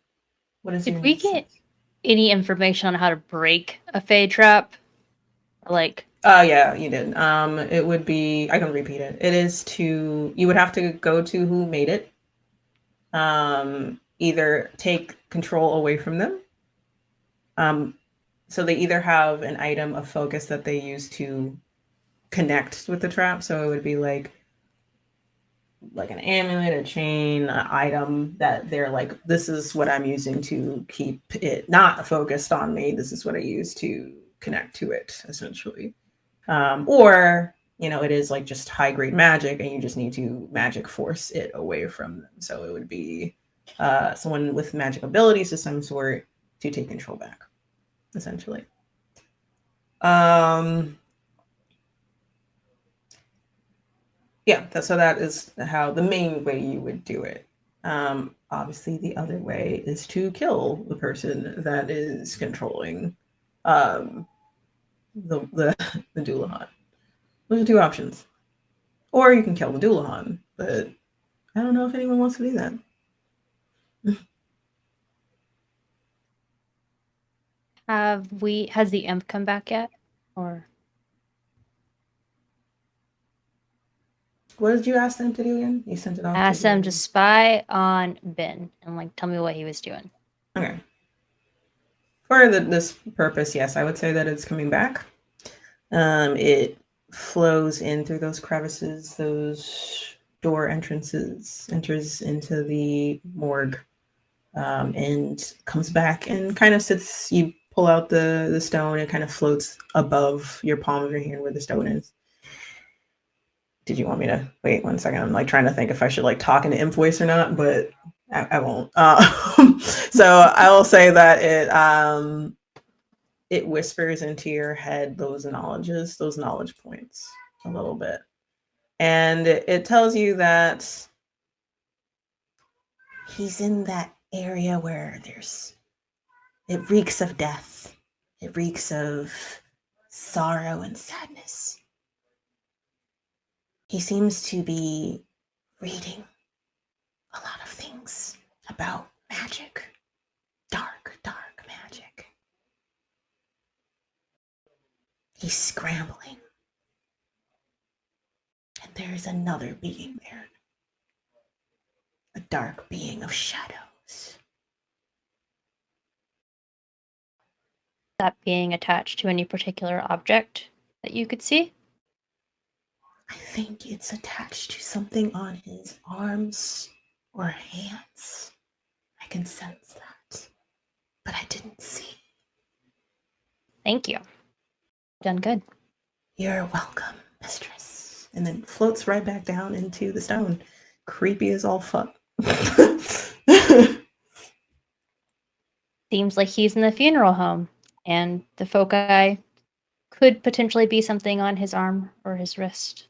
A: What is
C: Did
A: your
C: we
A: next
C: get
A: steps?
C: any information on how to break a Fey trap? Like,
A: Oh yeah, you did. It would be, I can repeat it. It is you would have to go to who made it. Either take control away from them. So they either have an item of focus that they use to connect with the trap. So it would be like an amulet, a chain, an item that they're like, this is what I'm using to keep it not focused on me. This is what I use to connect to it, essentially. Or, it is like just high grade magic and you just need to magic force it away from them. So it would be someone with magic abilities of some sort to take control back, essentially. Yeah, so that is how the main way you would do it. Obviously, the other way is to kill the person that is controlling the Doulahan. Those are two options. Or you can kill the Doulahan, but I don't know if anyone wants to do that.
C: has the imp come back yet? Or
A: What did you ask them to do again? You sent it off.
C: ask them to spy on Ben and like tell me what he was doing.
A: Okay. For this purpose, yes, I would say that it's coming back. It flows in through those crevices, those door entrances, enters into the morgue, and comes back and kind of sits. You pull out the stone, it kind of floats above your palm of your hand where the stone is. Did you want me to wait 1 second? I'm like trying to think if I should like talk in an imp voice or not, but I won't. So I will say that it whispers into your head those knowledge points a little bit. And it tells you that he's in that area where it reeks of death. It reeks of sorrow and sadness. He seems to be reading a lot of things about magic. Dark, dark magic. He's scrambling. And there's another being there. A dark being of shadows.
C: That being attached to any particular object that you could see?
A: I think it's attached to something on his arms or hands. I can sense that. But I didn't see.
C: Thank you. Done good.
A: You're welcome, mistress. And then floats right back down into the stone. Creepy as all fuck.
C: Seems like he's in the funeral home, and the foci could potentially be something on his arm or his wrist.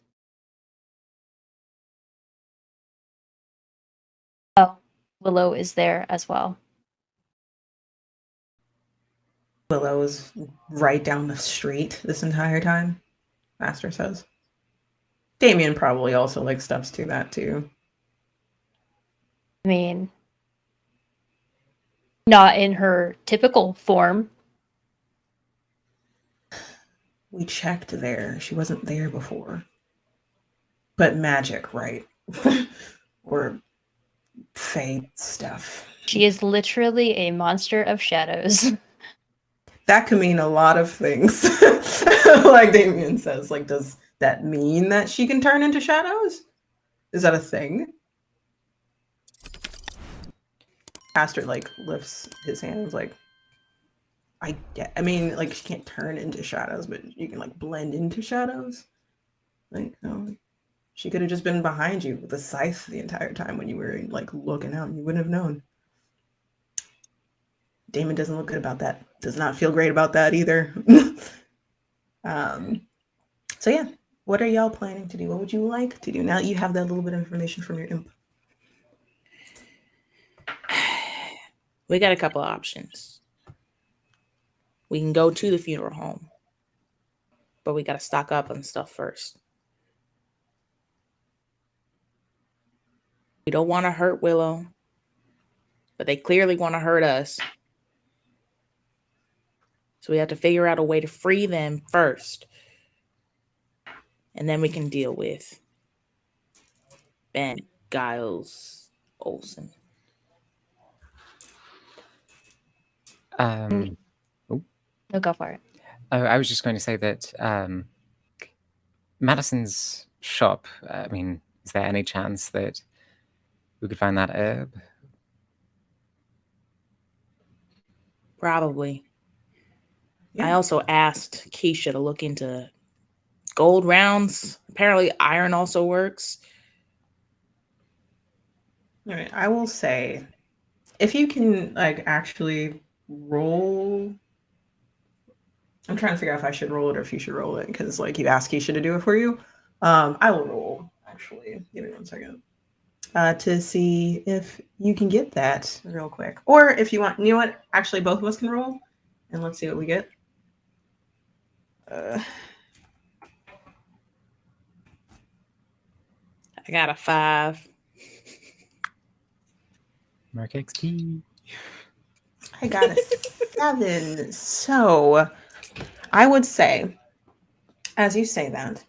C: Oh, Willow is there as well.
A: Willow is right down the street this entire time, Master says. Damien probably also like steps to that too.
C: I mean, not in her typical form.
A: We checked there. She wasn't there before. But magic, right? Or fate stuff.
C: She is literally a monster of shadows.
A: That could mean a lot of things. Like Damien says, like, does that mean that she can turn into shadows? Is that a thing? Astrid like lifts his hands like, I mean, like she can't turn into shadows, but you can like blend into shadows. Like, no, she could have just been behind you with a scythe the entire time when you were like looking out and you wouldn't have known. Damon doesn't look good about that. Does not feel great about that either. So yeah, what are y'all planning to do? What would you like to do now that you have that little bit of information from your imp?
B: We got a couple of options. We can go to the funeral home, but we got to stock up on stuff first. We don't want to hurt Willow, but they clearly want to hurt us. So we have to figure out a way to free them first. And then we can deal with Ben, Giles, Olsen.
C: No, go for it.
D: I was just going to say that Madison's shop, I mean, is there any chance that we could find that herb?
B: Probably.
A: Yeah.
B: I also asked Keisha to look into gold rounds. Apparently iron also works.
A: All right, I will say, if you can like actually roll, I'm trying to figure out if I should roll it or if you should roll it because like you asked Keisha to do it for you. I will roll actually. Give me 1 second to see if you can get that real quick, or if you want, you know what? Actually, both of us can roll, and let's see what we get.
B: I got a 5.
D: Mark XP.
A: I got a 7. So I would say, as you say that,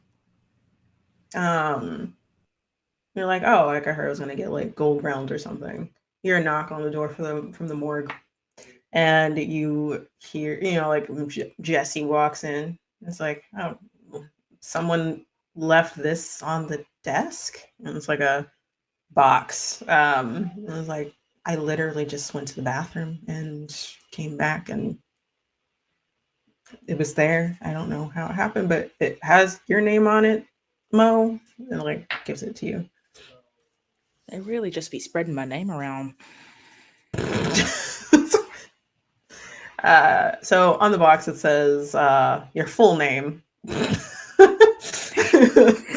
A: you're like, oh, like I heard I was gonna get like gold round or something. You're a knock on the door from the morgue, and you hear, like Jesse walks in. It's like, oh, someone left this on the desk, and it's like a box. It was like, I literally just went to the bathroom and came back, and it was there. I don't know how it happened, but it has your name on it, Mo, and like gives it to you.
B: They really just be spreading my name around.
A: So on the box it says your full name.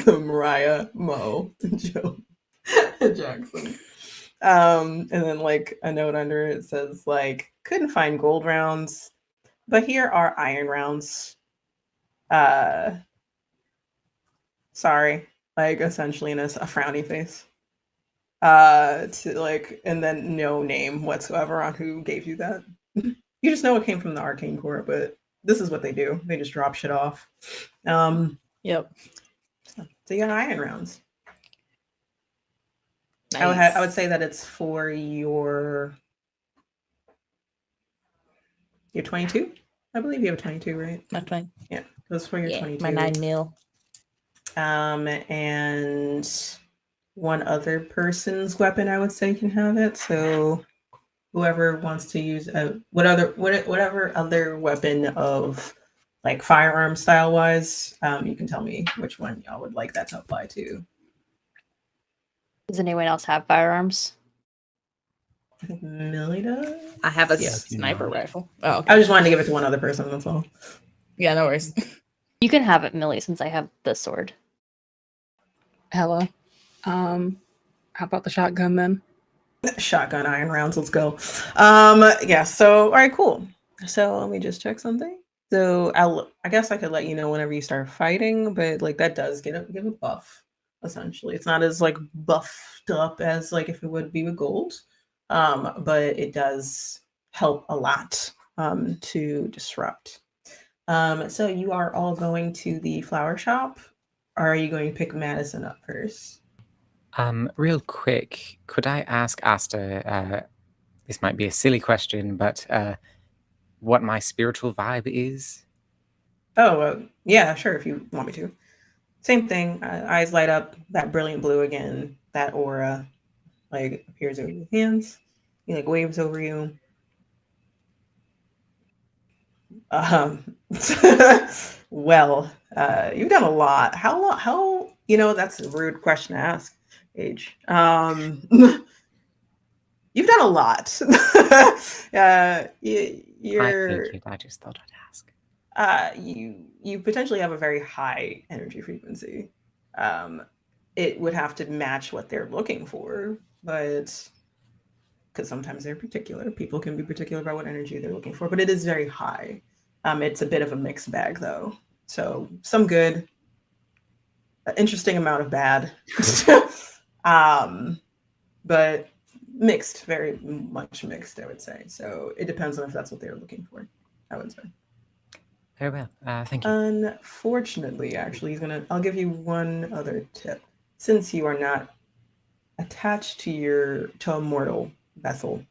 A: Mariah Mo Joe Jackson. And then like a note under it says like, couldn't find gold rounds, but here are iron rounds. Sorry, like essentially in a frowny face. To like, and then no name whatsoever on who gave you that. You just know it came from the Arcane Court, but this is what they do. They just drop shit off.
B: Yep.
A: So you got iron rounds.
B: Nice.
A: I would say that it's for your 22. I believe you have a 22, right?
B: My 20.
A: Yeah, it was for your 22.
B: My 9 mil.
A: And one other person's weapon, I would say, can have it. So whoever wants to use whatever other weapon of like firearm style wise, you can tell me which one y'all would like that to apply to.
C: Does anyone else have firearms?
A: I think Millie does.
B: I have a
A: Yeah.
B: sniper rifle. Oh, okay.
A: I just wanted to give it to one other person. That's all.
B: Yeah, no worries.
C: You can have it, Millie, since I have the sword.
E: Hello. How about the shotgun then?
A: Shotgun iron rounds. Let's go. Yeah. So all right, cool. So let me just check something. So I guess I could let you know whenever you start fighting, but like that does give a buff. Essentially, it's not as like buffed up as like if it would be with gold, but it does help a lot to disrupt. So you are all going to the flower shop, or are you going to pick Madison up first?
D: Real quick, could I ask Asta, this might be a silly question, but what my spiritual vibe is?
A: Oh, yeah, sure, if you want me to. Same thing. Eyes light up, that brilliant blue again, that aura like appears over your hands. He like waves over you. Well, you've done a lot. How long? That's a rude question to ask, Age. You've done a lot. You're.
D: I figured. I just thought I'd ask.
A: You potentially have a very high energy frequency. It would have to match what they're looking for, but because sometimes they're particular, people can be particular about what energy they're looking for, but it is very high. It's a bit of a mixed bag though. So some good, interesting amount of bad, but mixed, very much mixed, I would say. So it depends on if that's what they're looking for, I would say.
D: Very well. Thank you.
A: Unfortunately, actually, I'll give you one other tip. Since you are not attached to a mortal vessel,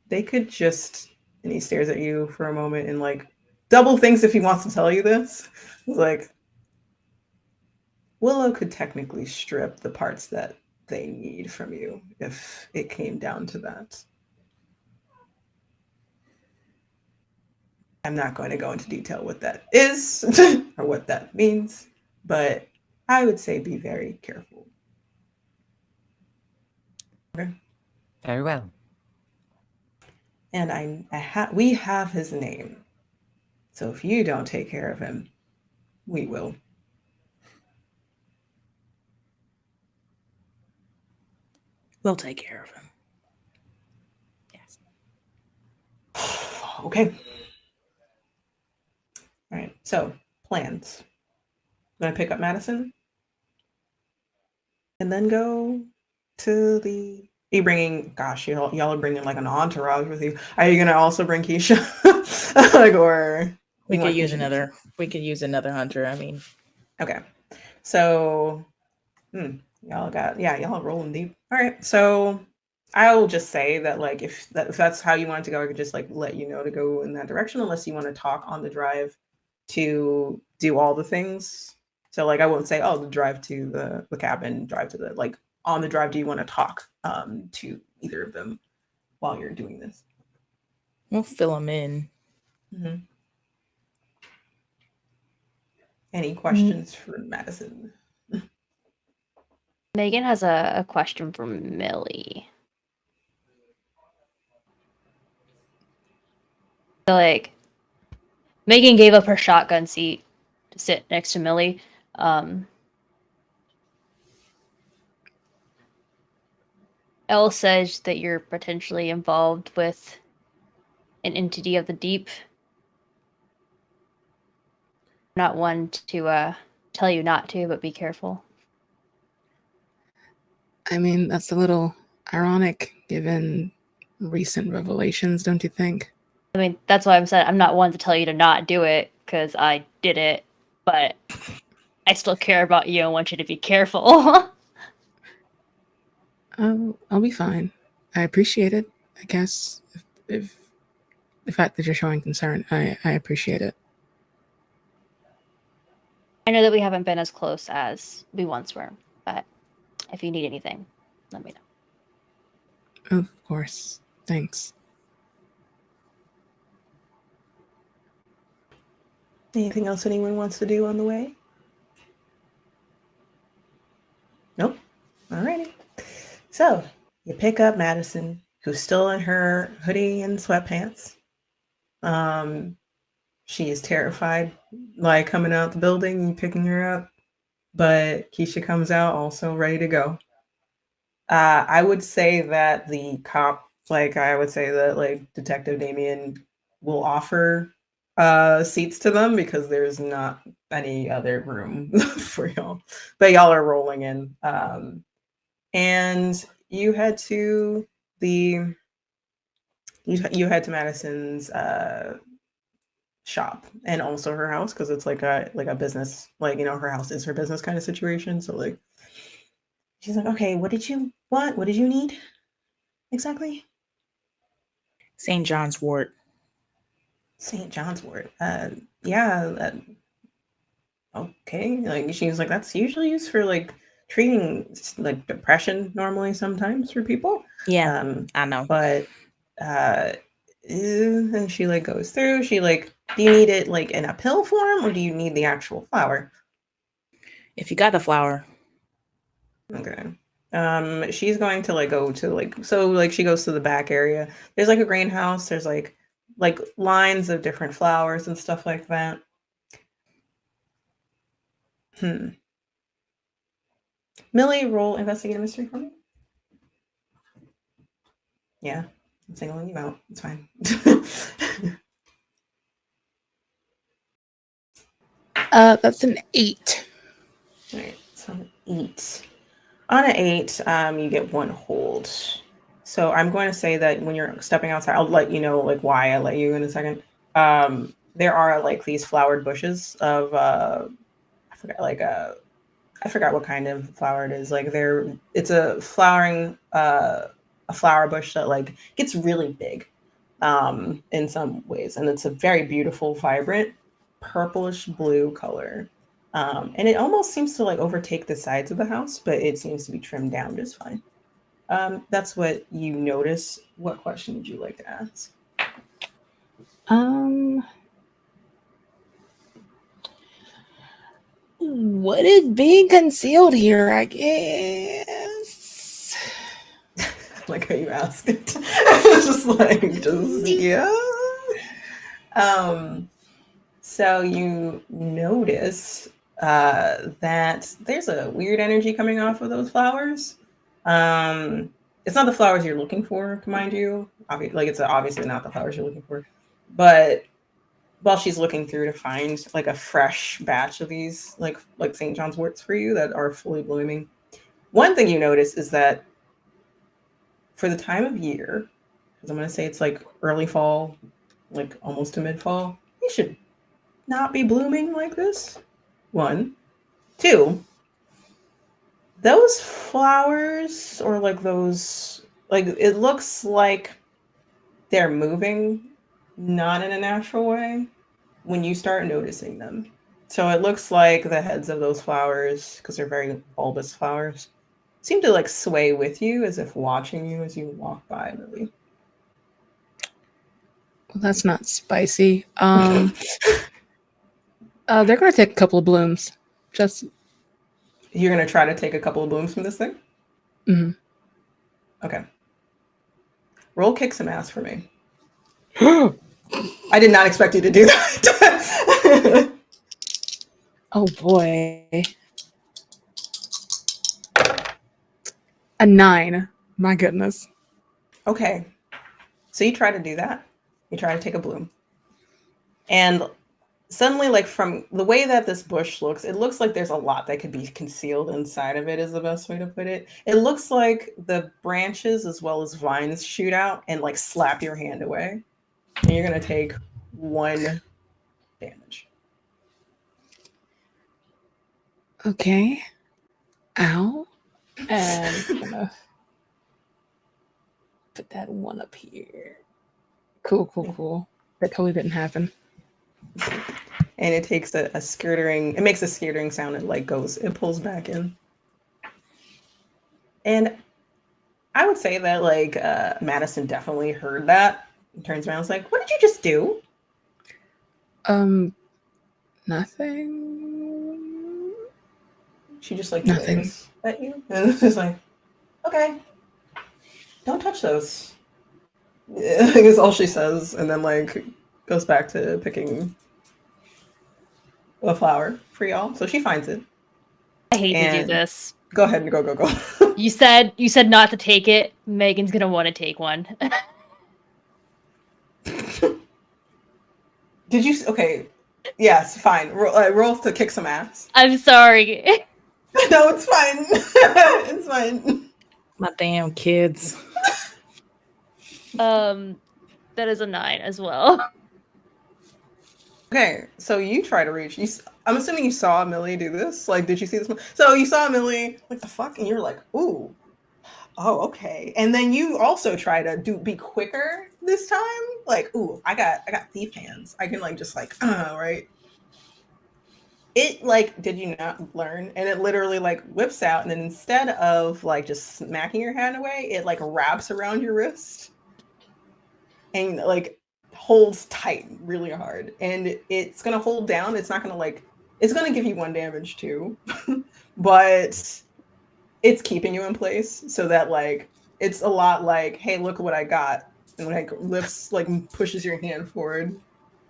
A: they could just, and he stares at you for a moment and like double thinks if he wants to tell you this. It's like, Willow could technically strip the parts that they need from you if it came down to that. I'm not going to go into detail what that is or what that means, but I would say be very careful. Okay.
D: Very well.
A: And we have his name. So if you don't take care of him, we will.
B: We'll take care of him. Yes.
A: Okay. All right. So plans. I'm gonna pick up Madison, and then go to the. Are you bringing? Gosh, y'all are bringing like an entourage with you. Are you gonna also bring Keisha? Like, or
B: We
A: you
B: could
A: want
B: use
A: Keisha?
B: another. We could use another hunter. I mean,
A: Okay. So, y'all are rolling deep. All right. So I will just say that like if that's how you want it to go, I could just like let you know to go in that direction, unless you want to talk on the drive to do all the things. So like I won't say, oh, the drive to the cabin, drive to the like on the drive. Do you want to talk to either of them while you're doing this?
B: we'll fill him in.
A: Mm-hmm. Any questions for Madison?
C: Megan has a question for Millie. So, like, Megan gave up her shotgun seat to sit next to Millie. Elle says that you're potentially involved with an entity of the deep. Not one to tell you not to, but be careful.
E: I mean, that's a little ironic given recent revelations, don't you think?
C: I mean, that's why I'm saying I'm not one to tell you to not do it, because I did it, but I still care about you and want you to be careful.
E: I'll be fine. I appreciate it. I guess if the fact that you're showing concern, I appreciate it.
C: I know that we haven't been as close as we once were, but if you need anything, let me know.
E: Of course. Thanks.
A: Anything else anyone wants to do on the way? Nope. Alrighty. So you pick up Madison, who's still in her hoodie and sweatpants. She is terrified, like coming out the building and picking her up. But Keisha comes out also ready to go. I would say that the cop, like I would say that like Detective Damien will offer seats to them because there's not any other room for y'all. But y'all are rolling in. And you head to the you head to Madison's shop and also her house because it's like a business, like, you know, her house is her business kind of situation. So like she's like, okay, what did you want? What did you need exactly?
B: St. John's Wort.
A: St. John's Wort. Yeah. Okay. Like she's like, that's usually used for like treating like depression normally sometimes for people.
B: Yeah, I know.
A: But and she like goes through. She like, do you need it like in a pill form or do you need the actual flower?
B: If you got the flower.
A: Okay. She's going to like go to like, so like she goes to the back area. There's like a greenhouse. There's like lines of different flowers and stuff like that. Millie, roll investigate a mystery for me. Yeah, I'm singling you out. It's fine.
E: That's an 8.
A: All right, so an 8. On an 8, you get 1 hold. So I'm going to say that when you're stepping outside, I'll let you know like why I let you in a second. there are like these flowered bushes of I forgot what kind of flower it is. Like it's a a flower bush that like gets really big in some ways, and it's a very beautiful, vibrant purplish blue color. And it almost seems to like overtake the sides of the house, but it seems to be trimmed down just fine. That's what you notice. What question would you like to ask?
E: What is being concealed here? I guess.
A: Like how you asked it. It's just like, yeah. So you notice that there's a weird energy coming off of those flowers. It's not the flowers you're looking for, mind you. It's obviously not the flowers you're looking for. But while she's looking through to find like a fresh batch of these, like St. John's worts for you that are fully blooming, one thing you notice is that for the time of year, because I'm going to say it's like early fall, like almost to mid-fall, you should not be blooming like this. One. Two, those flowers or like those, like it looks like they're moving not in a natural way when you start noticing them. So it looks like the heads of those flowers, because they're very bulbous flowers, seem to like sway with you as if watching you as you walk by, Millie.
E: Well, that's not spicy. They're gonna take a couple of blooms. Just
A: You're gonna try to take a couple of blooms from this thing?
E: Mhm.
A: Okay. Roll kick some ass for me. I did not expect you to do that.
E: Oh boy. A 9. My goodness.
A: Okay. So you try to do that. You try to take a bloom. And suddenly, like from the way that this bush looks, it looks like there's a lot that could be concealed inside of it, is the best way to put it. It looks like the branches as well as vines shoot out and like slap your hand away. And you're going to take 1 damage.
E: Okay. Ow. And I'm gonna put that 1 up here. Cool. That totally didn't happen.
A: And it takes a skittering, it makes a skittering sound. It pulls back in. And I would say that like Madison definitely heard that and turns around and is like, what did you just do?
E: Nothing.
A: She just like
E: Nothing.
A: glares at you and it's just like, okay, don't touch those. I think is all she says, and then like goes back to picking a flower for y'all. So she finds it.
C: I hate to do
A: And-
C: this.
A: Go ahead and go.
C: You said not to take it. Megan's gonna want to take one.
A: Did you? Okay. Yes, fine. Roll to kick some ass.
C: I'm sorry.
A: No, it's fine. It's fine.
B: My damn kids.
C: That is a 9 as well.
A: Okay, so you try to reach. I'm assuming you saw Millie do this. Like, did you see this? So you saw Millie, like the fuck, and you're like, ooh, oh, okay. And then you also try to be quicker this time. Like, ooh, I got thief hands. I can like just like, right. It like, did you not learn? And it literally like whips out, and then instead of like just smacking your hand away, it like wraps around your wrist and like holds tight really hard, and it's gonna hold down. It's not gonna like, it's gonna give you 1 damage too, but it's keeping you in place so that like it's a lot like, hey, look what I got, and like lifts, like pushes your hand forward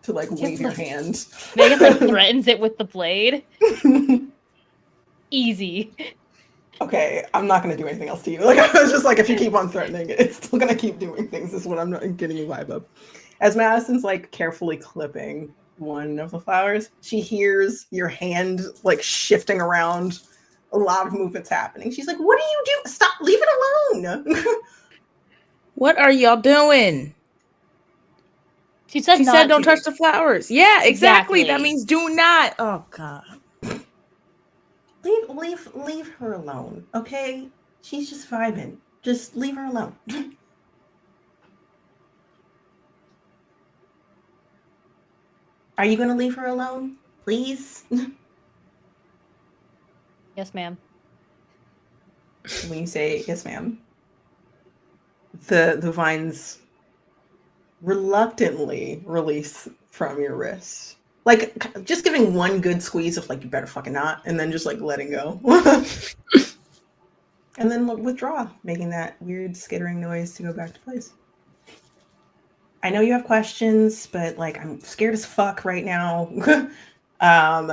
A: to like wave your hand.
C: Megan like threatens it with the blade. Easy.
A: Okay, I'm not gonna do anything else to you. Like I was just like, if you keep on threatening it, it's still gonna keep doing things. Is what I'm not getting you vibe up. As Madison's like carefully clipping one of the flowers, she hears your hand like shifting around. A lot of movements happening. She's like, "What do you do? Stop! Leave it alone!"
B: What are y'all doing?
C: She said
B: She
C: not
B: said don't
C: to.
B: touch the flowers. Yeah, exactly. That
C: Exactly.
B: means do not. Oh god.
A: Leave her alone, okay? She's just vibing. Just leave her alone. Are you gonna leave her alone? Please?
C: Yes, ma'am.
A: When you say yes, ma'am, the vines reluctantly release from your wrist. Like just giving one good squeeze of like you better fucking not, and then just like letting go. And then withdraw, making that weird skittering noise to go back to place. I know you have questions, but like I'm scared as fuck right now. um,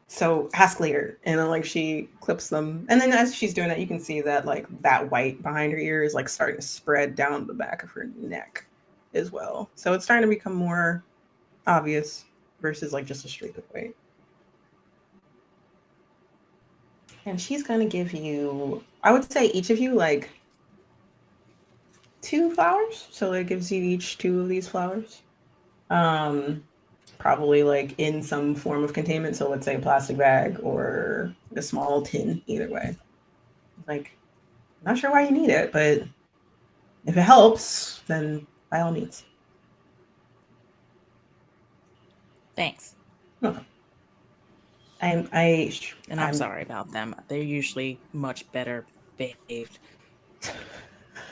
A: so ask later. And then like she clips them, and then as she's doing that, you can see that like that white behind her ear is like starting to spread down the back of her neck as well. So it's starting to become more obvious versus like just a streak of white. And she's gonna give you, I would say each of you like 2 flowers. So it gives you each 2 of these flowers. Probably like in some form of containment. So let's say a plastic bag or a small tin, either way. Like, I'm not sure why you need it, but if it helps, then by all means.
B: Thanks.
A: Okay.
B: And I'm
A: I'm
B: sorry about them. They're usually much better behaved.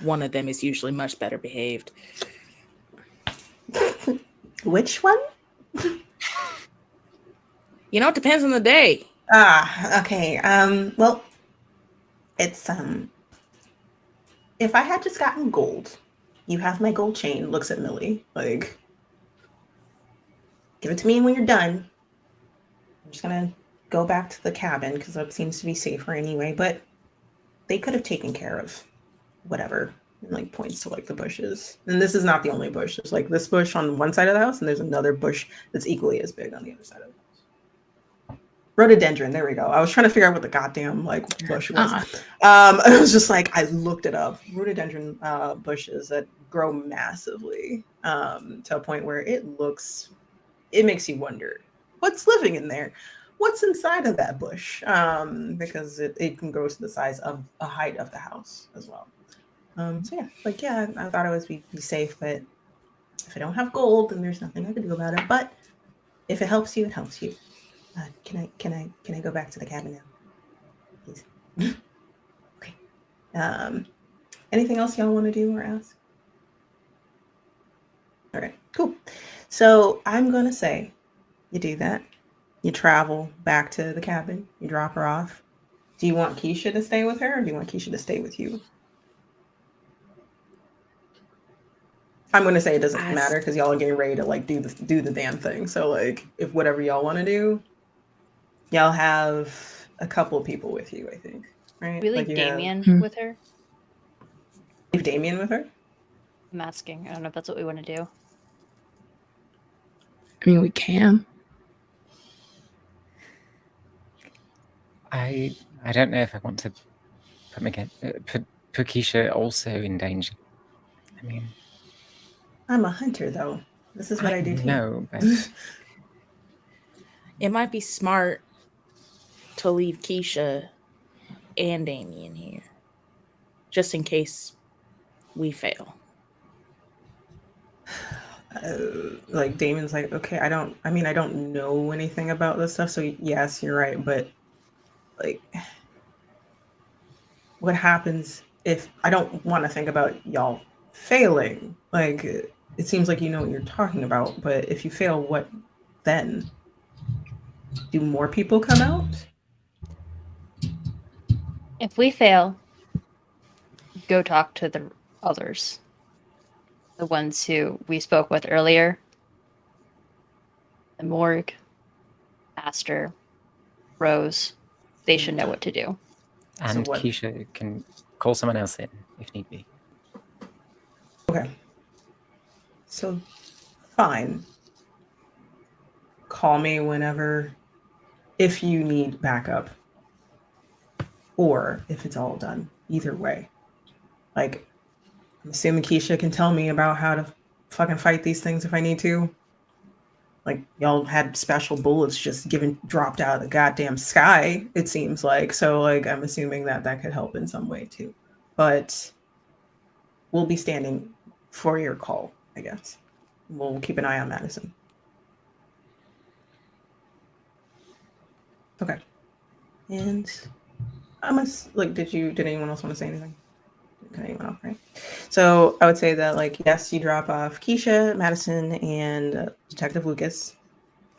B: One of them is usually much better behaved.
A: Which one?
B: You know, it depends on the day.
A: Okay. Well, it's if I had just gotten gold, you have my gold chain, looks at Millie, like, give it to me when you're done. I'm just gonna go back to the cabin because that seems to be safer anyway, but they could have taken care of whatever. And like points to like the bushes. And this is not the only bush. There's like this bush on one side of the house, and there's another bush that's equally as big on the other side of the house. Rhododendron, there we go. I was trying to figure out what the goddamn like bush was. I was just like, I looked it up. Rhododendron bushes that grow massively to a point where it makes you wonder what's living in there. What's inside of that bush? Because it can grow to the size of a height of the house as well. So yeah, like yeah, I thought it was be safe, but if I don't have gold, then there's nothing I can do about it. But if it helps you, it helps you. Can I go back to the cabin now, please? Okay. Anything else y'all want to do or ask? All right, cool. So I'm gonna say, you do that. You travel back to the cabin. You drop her off. Do you want Keisha to stay with her, or do you want Keisha to stay with you? I'm gonna say it doesn't matter because y'all are getting ready to like do the damn thing. So like, if whatever y'all want to do, y'all have a couple of people with you, I think, right?
C: We
A: like
C: leave Damien with her.
A: Leave Damien with her.
C: I'm asking. I don't know if that's what we want to do.
E: I mean, we can.
D: I don't know if I want to put Keisha also in danger. I mean,
A: I'm a hunter, though. This is what I do too.
D: No, but
B: It might be smart to leave Keisha and Damien here, just in case we fail.
A: Like Damien's like, okay, I don't know anything about this stuff, so yes, you're right, but like, what happens if I don't want to think about y'all failing? Like, it seems like you know what you're talking about, but if you fail, what then? Do more people come out?
C: If we fail, go talk to the others. The ones who we spoke with earlier. The morgue, Aster, Rose. They should know what to do.
D: And
A: So what?
D: Keisha can call someone else in if need be.
A: Okay. So, fine. Call me whenever, if you need backup. Or if it's all done. Either way. Like, I'm assuming Keisha can tell me about how to fucking fight these things if I need to. Like, y'all had special bullets just dropped out of the goddamn sky, it seems like. So, like, I'm assuming that could help in some way too. But we'll be standing for your call, I guess. We'll keep an eye on Madison. Okay. And I must, like, did anyone else want to say anything? Did anyone else, right? So I would say that, like, yes, you drop off Keisha, Madison, and Detective Lucas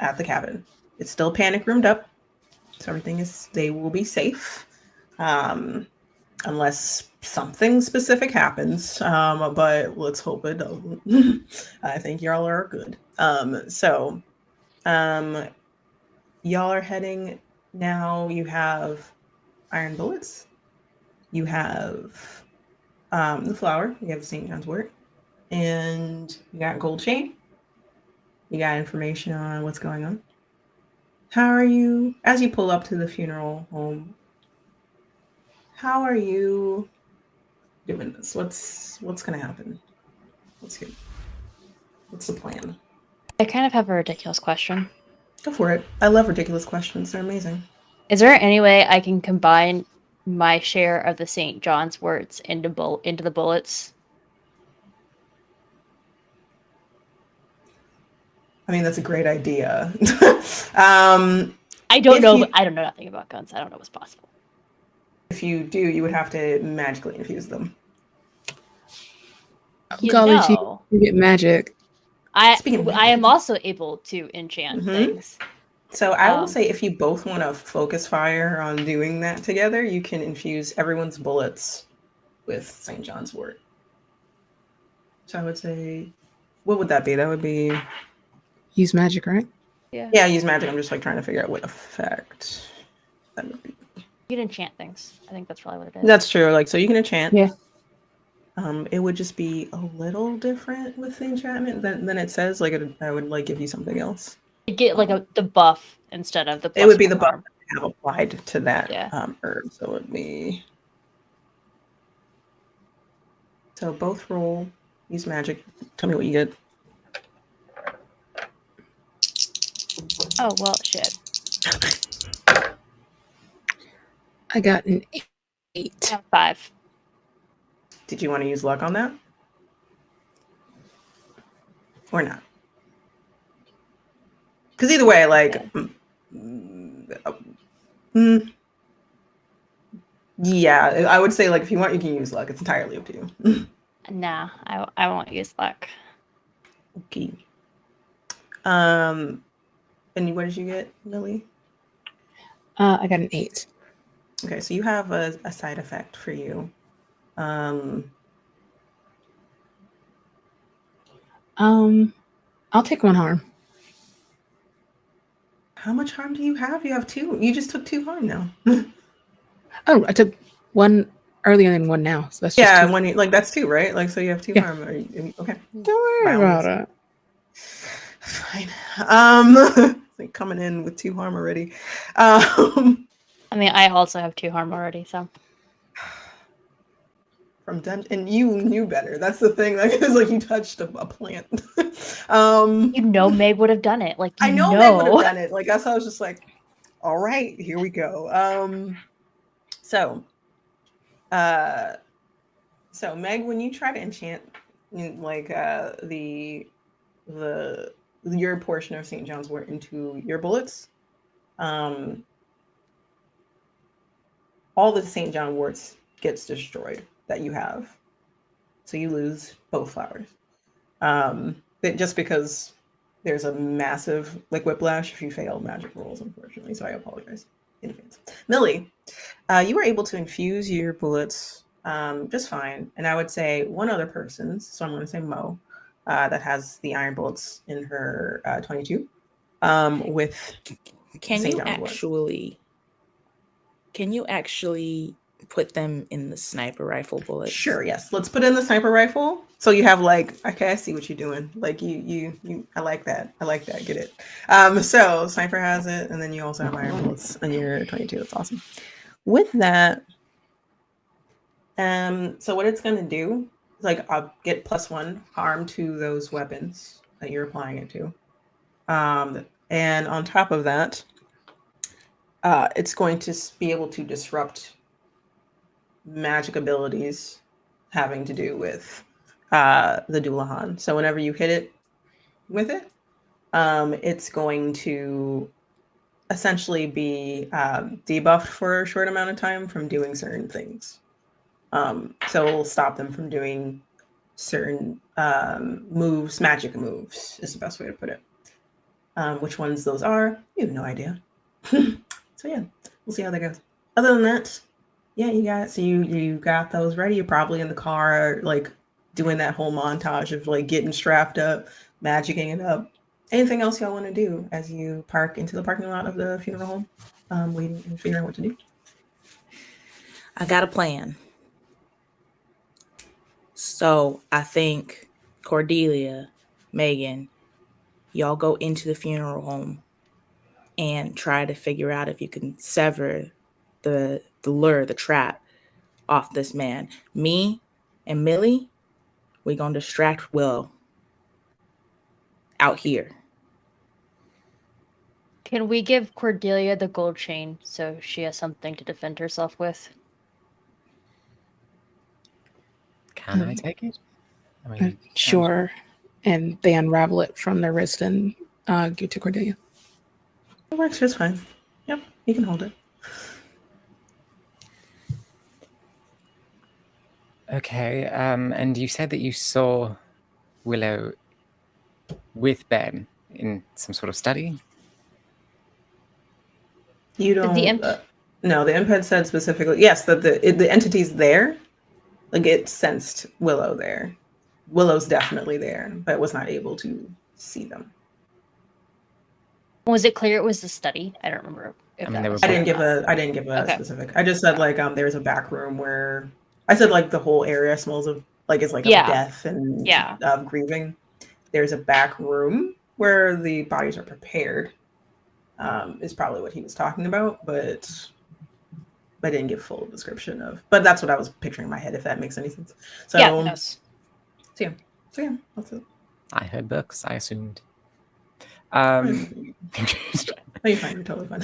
A: at the cabin. It's still panic roomed up, so they will be safe, unless something specific happens. But let's hope it doesn't. I think y'all are good. Y'all are heading now. You have iron bullets. You have the flower. You have the St. John's wort, and you got gold chain. You got information on what's going on. How are you, as you pull up to the funeral home, how are you doing this? What's going to happen? What's the plan?
C: I kind of have a ridiculous question.
A: Go for it. I love ridiculous questions. They're amazing.
C: Is there any way I can combine my share of the St. John's worts into the bullets?
A: I mean, that's a great idea.
C: I don't know. I don't know nothing about guns. I don't know what's possible.
A: If you do, you would have to magically infuse them.
C: You
E: get magic.
A: Magic.
C: I am also able to enchant things.
A: So I will say, if you both want to focus fire on doing that together, you can infuse everyone's bullets with St. John's wort. So I would say, what would that be? That would be
E: use magic, right?
C: Yeah,
A: use magic. I'm just like trying to figure out what effect that would be.
C: You can enchant things. I think that's probably what it is.
A: That's true. Like, so you can enchant.
E: Yeah.
A: It would just be a little different with the enchantment than it says. Like, I would like give you something else.
C: You get like the buff instead of the.
A: It would be the buff that I have applied to that herb. So it would be. So both roll. Use magic. Tell me what you get.
C: Oh well, shit.
E: I got an 8.
C: 5.
A: Did you want to use luck on that? Or not? Because either way, like, yeah, I would say, like, if you want, you can use luck. It's entirely up to you.
C: Nah, I won't use luck.
A: Okay. And what did you get, Lily?
E: I got an 8.
A: Okay, so you have a side effect for you.
E: I'll take 1 harm.
A: How much harm do you have? You have 2. You just took 2 harm now.
E: Oh, I took 1 earlier and 1 now. So that's just 2.
A: When like that's 2, right? Like, so you have 2 harm. Okay.
E: Don't worry about it.
A: Fine. Like coming in with 2 harm already.
C: I mean, I also have 2 harm already, so.
A: From dungeon, and you knew better. That's the thing. Like, it's like you touched a plant.
C: Meg would have done it. Like,
A: I know Meg would have done it. Like, that's how I was just like, all right, here we go. So Meg, when you try to enchant, like, your portion of St. John's wort into your bullets, all the St. John worts gets destroyed that you have. So you lose both flowers. Just because there's a massive, like, whiplash if you fail magic rolls, unfortunately. So I apologize in advance. Millie, you were able to infuse your bullets just fine. And I would say one other person's, so I'm going to say Mo, that has the iron bullets in her 22 with
B: Can
A: St.
B: you
A: John's wort.
B: Can you actually put them in the sniper rifle bullets?
A: Sure, yes. Let's put in the sniper rifle. So you have, like, okay, I see what you're doing. Like, you I like that. Get it. So sniper has it, and then you also have iron bullets in your 22. That's awesome. With that, so what it's gonna do like get +1 harm to those weapons that you're applying it to. And on top of that, it's going to be able to disrupt magic abilities having to do with the Dullahan. So whenever you hit it with it, it's going to essentially be debuffed for a short amount of time from doing certain things. So it will stop them from doing certain moves, magic moves is the best way to put it. Which ones those are, you have no idea. So yeah, we'll see how that goes. Other than that, yeah, you got those ready. You're probably in the car, like doing that whole montage of like getting strapped up, magicking it up. Anything else y'all want to do as you park into the parking lot of the funeral home, waiting and figuring out what to do?
B: I got a plan. So I think Cordelia, Megan, y'all go into the funeral home and try to figure out if you can sever the lure, the trap off this man. Me and Millie, we gonna distract Will out here.
C: Can we give Cordelia the gold chain so she has something to defend herself with?
D: Can I take it? I mean,
E: Sure. And they unravel it from their wrist and give it to Cordelia.
A: It works just fine. Yep, you can hold it.
D: Okay, and you said that you saw Willow with Ben in some sort of study?
A: You
C: Did the
A: don't. No, the imp had said specifically yes that the entity's there. Like it sensed Willow there. Willow's definitely there, but was not able to see them.
C: Was it clear it was the study? I don't remember.
D: I mean, they were
A: I didn't give a
C: Okay.
A: specific. I just said like there's a back room where I said like the whole area smells of like it's like of death and of grieving. There's a back room where the bodies are prepared. Is probably what he was talking about, but I didn't give full description of. But that's what I was picturing in my head, if that makes any sense. So
C: yeah, yes.
A: So yeah, that's it.
D: I heard books, I assumed.
A: Oh, you're fine. You're totally fine.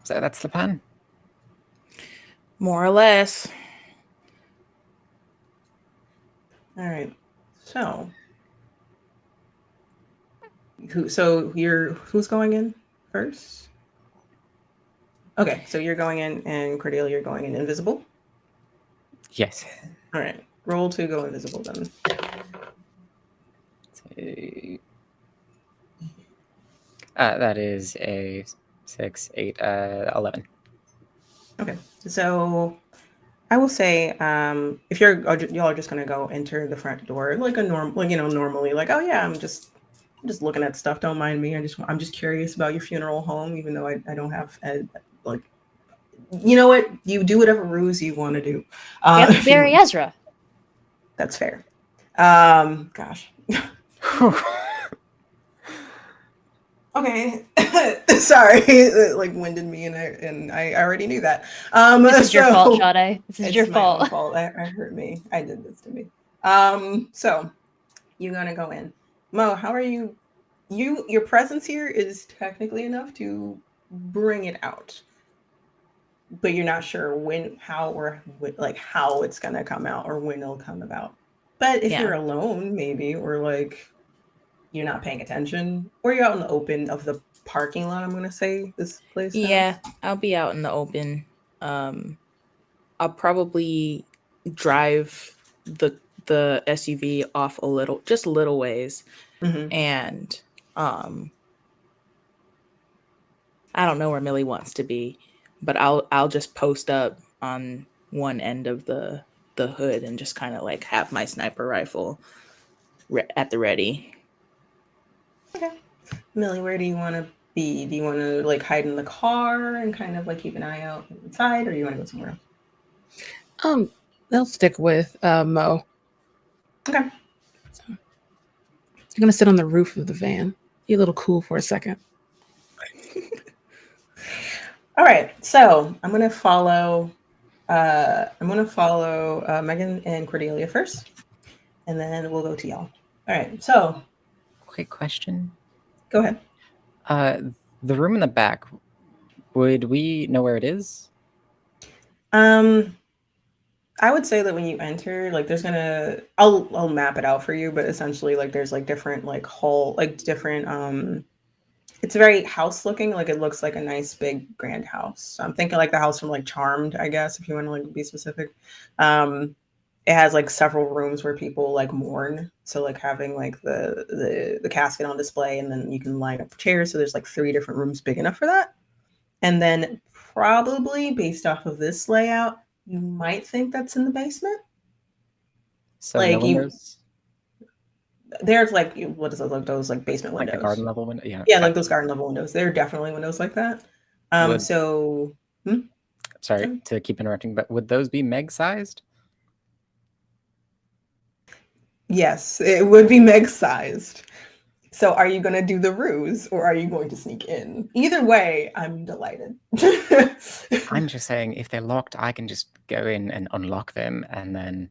D: So that's the plan?
B: More or less.
A: All right. So who's going in first? Okay, so you're going in, and Cordelia, you're going in invisible.
D: Yes.
A: All right. Roll to go invisible then.
D: That is a 6, 8, 11.
A: Okay. So I will say, if y'all are just gonna go enter the front door like a normally, like, oh yeah, I'm just looking at stuff. Don't mind me. I'm just curious about your funeral home, even though I don't have like, you know what? You do whatever ruse you want to do.
C: You have to bury Ezra.
A: That's fair. Gosh. Okay. Sorry. It, like winded me and I already knew that.
C: This is your fault, Sade. This is your fault.
A: Fault. I hurt me. I did this to me. So you're gonna go in. Mo, how are you? Your presence here is technically enough to bring it out. But you're not sure when, how, or like how it's gonna come out or when it'll come about. But if you're alone, maybe, or like you're not paying attention, or you're out in the open of the parking lot, I'm gonna say this place.
B: Yeah, I'll be out in the open. I'll probably drive the SUV off just a little ways, and I don't know where Millie wants to be, but I'll just post up on one end of the hood and just kind of like have my sniper rifle at the ready.
A: Okay. Millie, where do you want to be? Do you want to like hide in the car and kind of like keep an eye out inside, or do you want to go somewhere else?
E: They'll stick with Mo.
A: Okay.
E: So, you're gonna sit on the roof of the van. Be a little cool for a second.
A: All right, so I'm gonna follow. Megan and Cordelia first, and then we'll go to y'all. All right, so
D: Quick question.
A: go ahead.
D: The room in the back, would we know where it is?
A: I would say that when you enter, like there's gonna I'll map it out for you, but essentially like there's like different like different it's very house looking, like it looks like a nice big grand house. So I'm thinking like the house from like Charmed, I guess, if you want to like be specific. It has like several rooms where people like mourn. So like having like the casket on display, and then you can line up chairs. So there's like 3 different rooms big enough for that. And then probably based off of this layout, you might think that's in the basement.
D: So
A: Like
D: no windows?
A: There's like what is it, like those like basement
D: Like
A: windows?
D: the garden level window?
A: Yeah, like those garden level windows. There are definitely windows like that. So
D: sorry to keep interrupting, but would those be Meg sized?
A: Yes, it would be Meg sized. So are you going to do the ruse or are you going to sneak in? Either way, I'm delighted.
D: I'm just saying, if they're locked, I can just go in and unlock them, and then.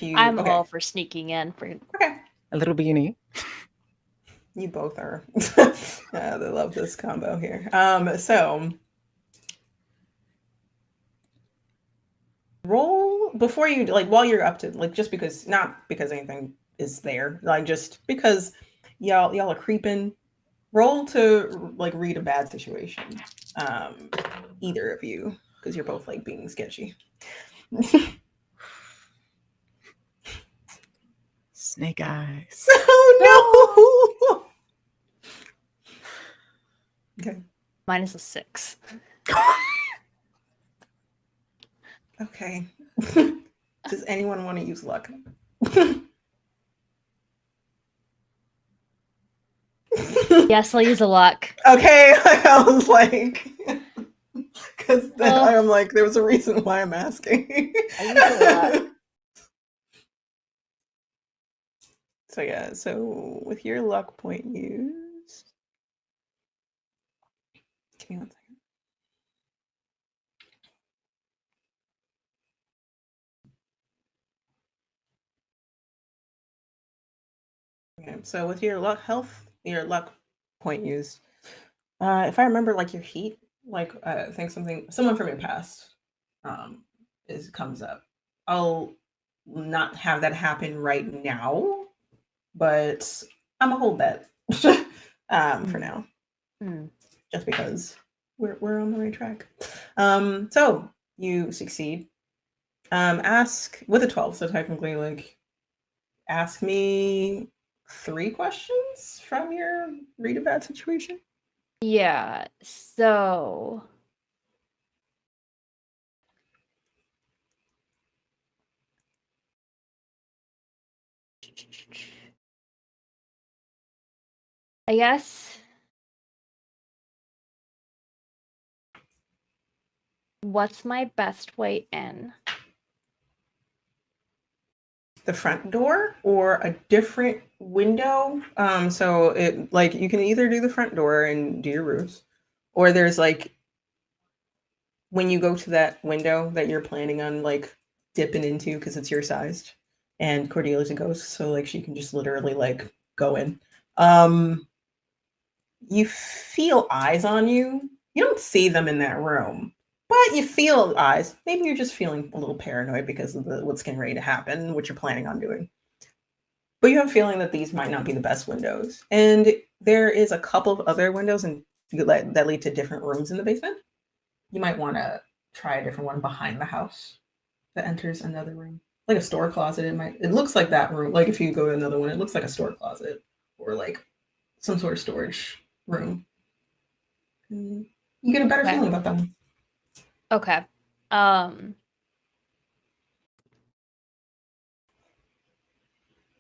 C: I'm all for sneaking in.
A: Okay.
D: A little beanie.
A: You both are. Yeah, they love this combo here. So roll before you like while you're up to like just because not because anything is there, like just because y'all are creeping. Roll to like read a bad situation. Either of you, because you're both like being sketchy.
D: Snake eyes.
A: Oh no. Okay.
C: Mine is a 6.
A: Okay. Does anyone want to use luck?
C: Yes, I'll use a luck.
A: Okay, I was like, because
C: Well,
A: I'm like, there was a reason why I'm asking.
C: I use a luck.
A: So yeah, so with your luck point used, give me 1 second. Okay, so with your your luck point used, if I remember, like your heat, like I think someone from your past, comes up. I'll not have that happen right now, but I'm gonna hold that for now, just because we're on the right track. So you succeed. Ask with a 12, so technically, like, ask me 3 questions from your read a bad situation.
C: Yeah, so I guess what's my best way in?
A: The front door or a different window. So it like you can either do the front door and do your roofs, or there's like when you go to that window that you're planning on like dipping into because it's your sized, and Cordelia's a ghost, so like she can just literally like go in. You feel eyes on you. You don't see them in that room, but you feel eyes. Maybe you're just feeling a little paranoid because of what's getting ready to happen, what you're planning on doing. But you have a feeling that these might not be the best windows. And there is a couple of other windows that lead to different rooms in the basement. You might want to try a different one behind the house that enters another room. Like a store closet. It looks like that room. Like if you go to another one, it looks like a store closet or like some sort of storage room. And you get a better feeling about that one.
C: Okay.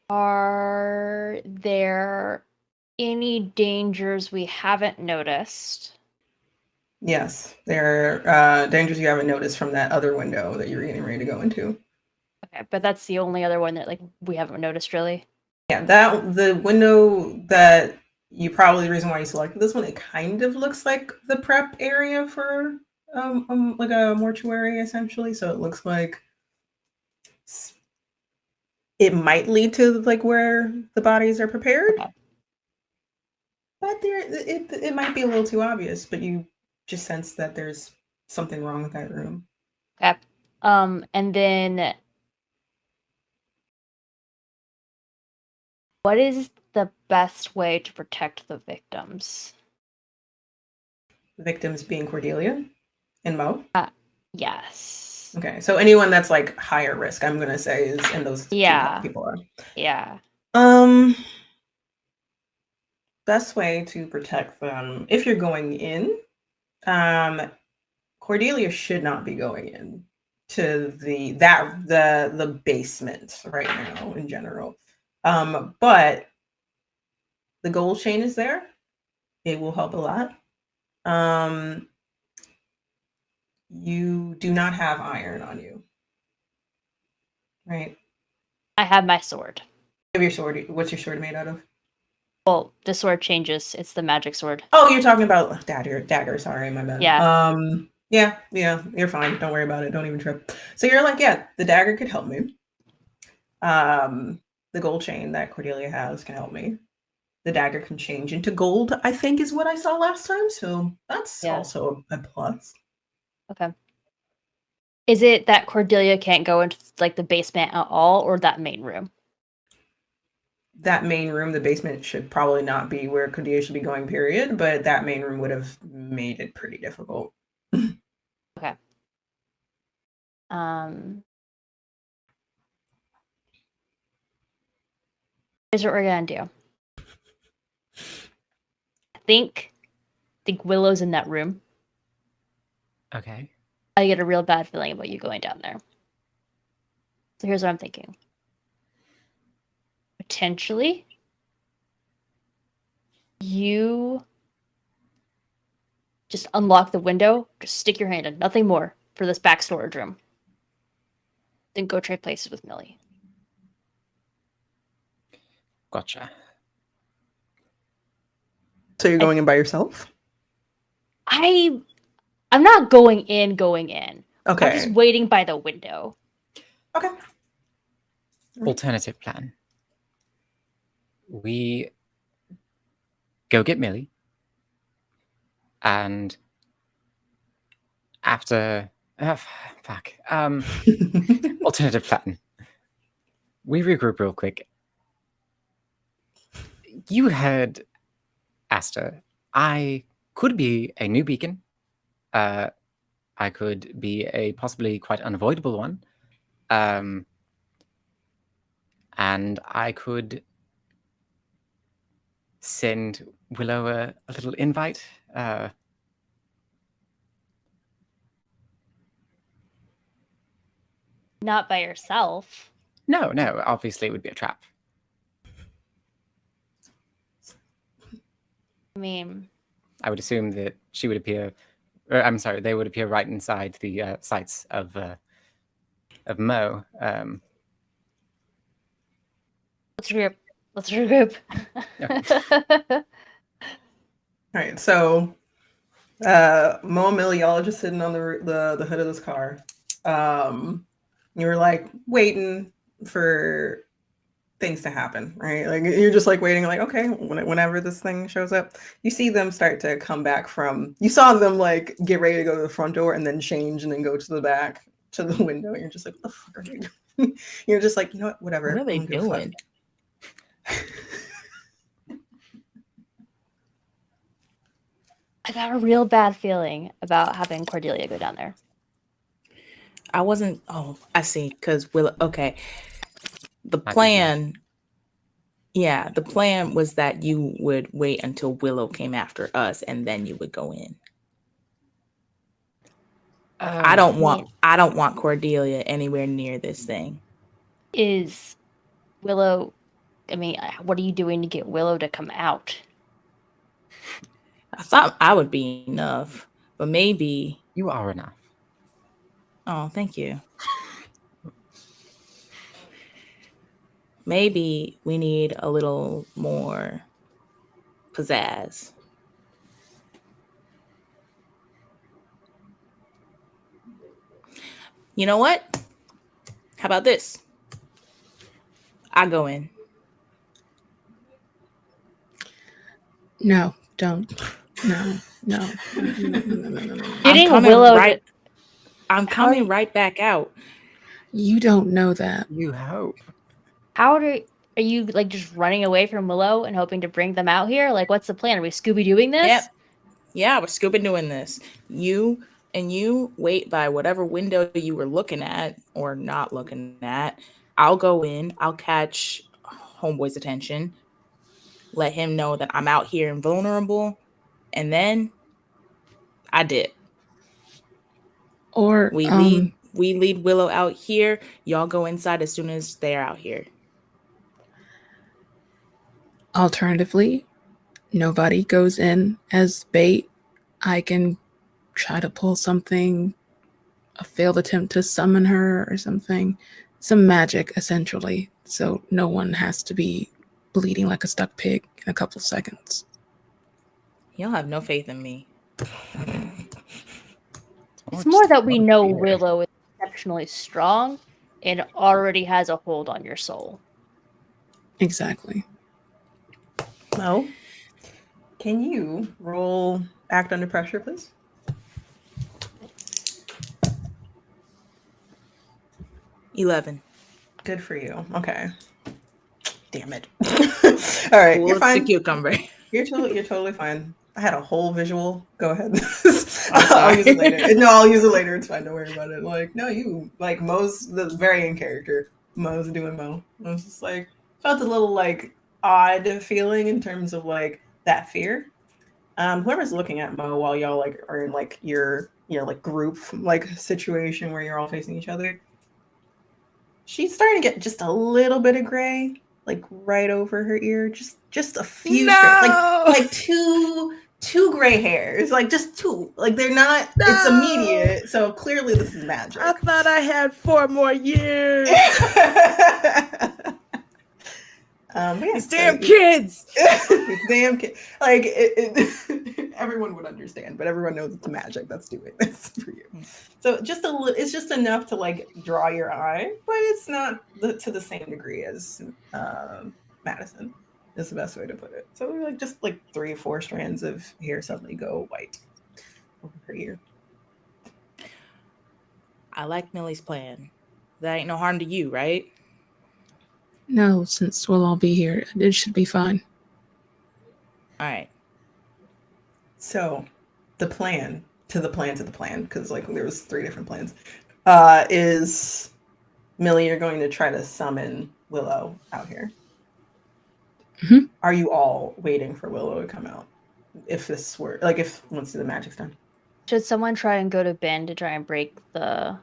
C: Are there any dangers we haven't noticed?
A: Yes, there are dangers you haven't noticed from that other window that you're getting ready to go into.
C: Okay, but that's the only other one that like we haven't noticed really.
A: Yeah, the window that the reason why you selected this one, it kind of looks like the prep area for like a mortuary essentially. So it looks like it might lead to like where the bodies are prepared.
C: Okay.
A: But it might be a little too obvious, but you just sense that there's something wrong with that room.
C: Okay. And then what is the best way to protect the victims?
A: The victims being Cordelia and Mo.
C: Yes.
A: Okay, so anyone that's like higher risk, I'm gonna say, is and those
C: Yeah.
A: two people are.
C: Yeah.
A: Best way to protect them if you're going in, Cordelia should not be going in to the basement right now in general. But the gold chain is there. It will help a lot. You do not have iron on you, right?
C: I have my sword.
A: You have your sword. What's your sword made out of?
C: Well, the sword changes. It's the magic sword.
A: Oh, you're talking about dagger. Sorry, my bad.
C: Yeah.
A: Yeah, you're fine. Don't worry about it. Don't even trip. So you're like, yeah, the dagger could help me. The gold chain that Cordelia has can help me. The dagger can change into gold, I think is what I saw last time. So that's
C: Yeah.
A: also a plus.
C: Okay. Is it that Cordelia can't go into like the basement at all, or that main room?
A: That main room, the basement should probably not be where Cordelia should be going, period. But that main room would have made it pretty difficult.
C: Okay. Here's what we're gonna do. I think Willow's in that room.
D: Okay.
C: I get a real bad feeling about you going down there. So here's what I'm thinking. Potentially, you just unlock the window, just stick your hand in, nothing more, for this back storage room. Then go trade places with Millie.
D: Gotcha.
A: So you're going in by yourself?
C: I'm not going in.
A: Okay.
C: I'm just waiting by the window.
A: Okay.
D: Alternative plan. We go get Millie, and after alternative plan. We regroup real quick. You heard Asta. I could be a new beacon. I could be a possibly quite unavoidable one. And I could send Willow a little invite.
C: Not by yourself.
D: No, obviously it would be a trap.
C: I mean,
D: I would assume that she would appear, or I'm sorry, they would appear right inside the sights of Mo.
C: let's regroup.
A: All right, so Mo and Millie, y'all are just sitting on the hood of this car. You were like waiting for things to happen, right? Like you're just like waiting, like okay, whenever this thing shows up, you see them start to come back from. You saw them like get ready to go to the front door and then change and then go to the back to the window. And you're just like, what the fuck are they doing? You're just like, you know what, whatever.
B: What are they
A: I don't give a fuck.
B: doing?
C: I got a real bad feeling about having Cordelia go down there.
B: I wasn't. Oh, I see. Because Willow. Okay. The
D: Might be
B: plan. Yeah, the plan was that you would wait until Willow came after us, and then you would go in. I don't want Cordelia anywhere near this thing.
C: Is Willow? I mean, what are you doing to get Willow to come out?
B: I thought I would be enough, but maybe
D: You are enough.
B: Oh, thank you. Maybe we need a little more pizzazz. You know what? How about this? I go in.
E: No, don't. No.
C: Getting
B: coming
C: Willow
B: right.
C: to,
B: I'm
C: How
B: coming
C: you-
B: right back out.
E: You don't know that.
D: You hope.
C: are you like just running away from Willow and hoping to bring them out here? Like, what's the plan? Are we Scooby doing this?
B: Yep. Yeah, we're Scuba doing this. You wait by whatever window you were looking at or not looking at. I'll go in. I'll catch Homeboy's attention. Let him know that I'm out here and vulnerable. And then I did.
E: Or
B: We lead Willow out here. Y'all go inside as soon as they're out here.
E: alternatively, nobody goes in as bait. I can try to pull something, a failed attempt to summon her or something. Some magic, essentially. So no one has to be bleeding like a stuck pig in a couple seconds.
B: Y'all have no faith in me.
C: It's more that we know Willow is exceptionally strong and already has a hold on your soul.
E: Exactly.
A: Mo, can you roll act under pressure, please?
B: $11.
A: Good for you. Okay. Damn it. All right,
B: Cool,
A: you're
B: it's
A: fine.
B: the cucumber.
A: You're totally fine. I had a whole visual. Go ahead.
B: I'm
A: I'll use it
B: sorry.
A: later. No, I'll use it later. It's fine. Don't worry about it. Like, no, you like Mo's the very in character. Mo's doing Mo. I was just like felt a little like odd feeling in terms of like that fear. Whoever's looking at Mo while y'all like are in like your like group like situation where you're all facing each other, she's starting to get just a little bit of gray, like right over her ear, just a few strands, like two gray hairs, like just two, like they're not.
B: No.
A: It's immediate, so clearly this is magic.
B: I thought I had 4 more years.
A: But yeah,
B: These damn kids.
A: These damn kids. Like everyone would understand, but everyone knows it's magic that's doing this for you. So just it's just enough to like draw your eye, but it's not to the same degree as Madison. Is the best way to put it. So like just like 3 or 4 strands of hair suddenly go white over her ear.
B: I like Millie's plan. That ain't no harm to you, right?
E: No, since we'll all be here, it should be fine.
B: All right.
A: So the plan, because like there was 3 different plans, is Millie, you're going to try to summon Willow out here.
E: Mhm.
A: Are you all waiting for Willow to come out? If this were like if once the magic's done.
C: Should someone try and go to Ben to try and break the...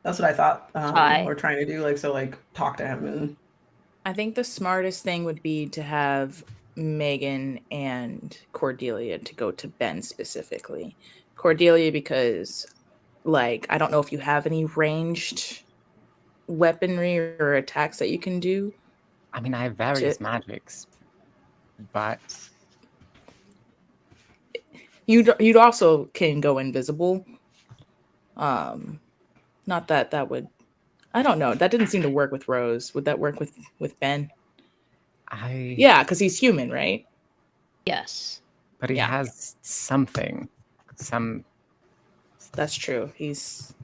A: That's what I thought
C: Hi.
A: we're trying to do. Like so, like talk to him and
B: I think the smartest thing would be to have Megan and Cordelia to go to Ben specifically. Cordelia, because like I don't know if you have any ranged weaponry or attacks that you can do.
D: I mean, I have various magics, but
B: You'd also can go invisible. Not that would. I don't know. That didn't seem to work with Rose. Would that work with Ben? Yeah, because he's human, right?
C: Yes.
D: But he has something.
B: That's true. He's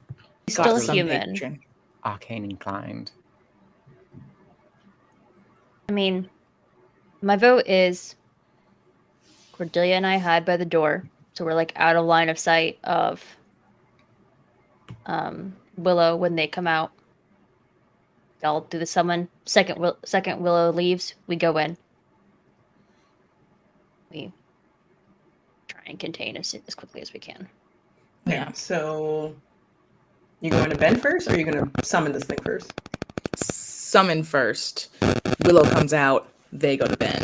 C: still
B: some
C: human.
B: patron.
D: Arcane inclined.
C: I mean, my vote is Cordelia and I hide by the door, so we're like out of line of sight of Willow when they come out. I'll do the summon. Second Willow leaves, we go in. We try and contain as quickly as we can.
A: yeah. So you going to Ben first, or are you going to summon this thing first?
B: Summon first. Willow comes out. They go to Ben.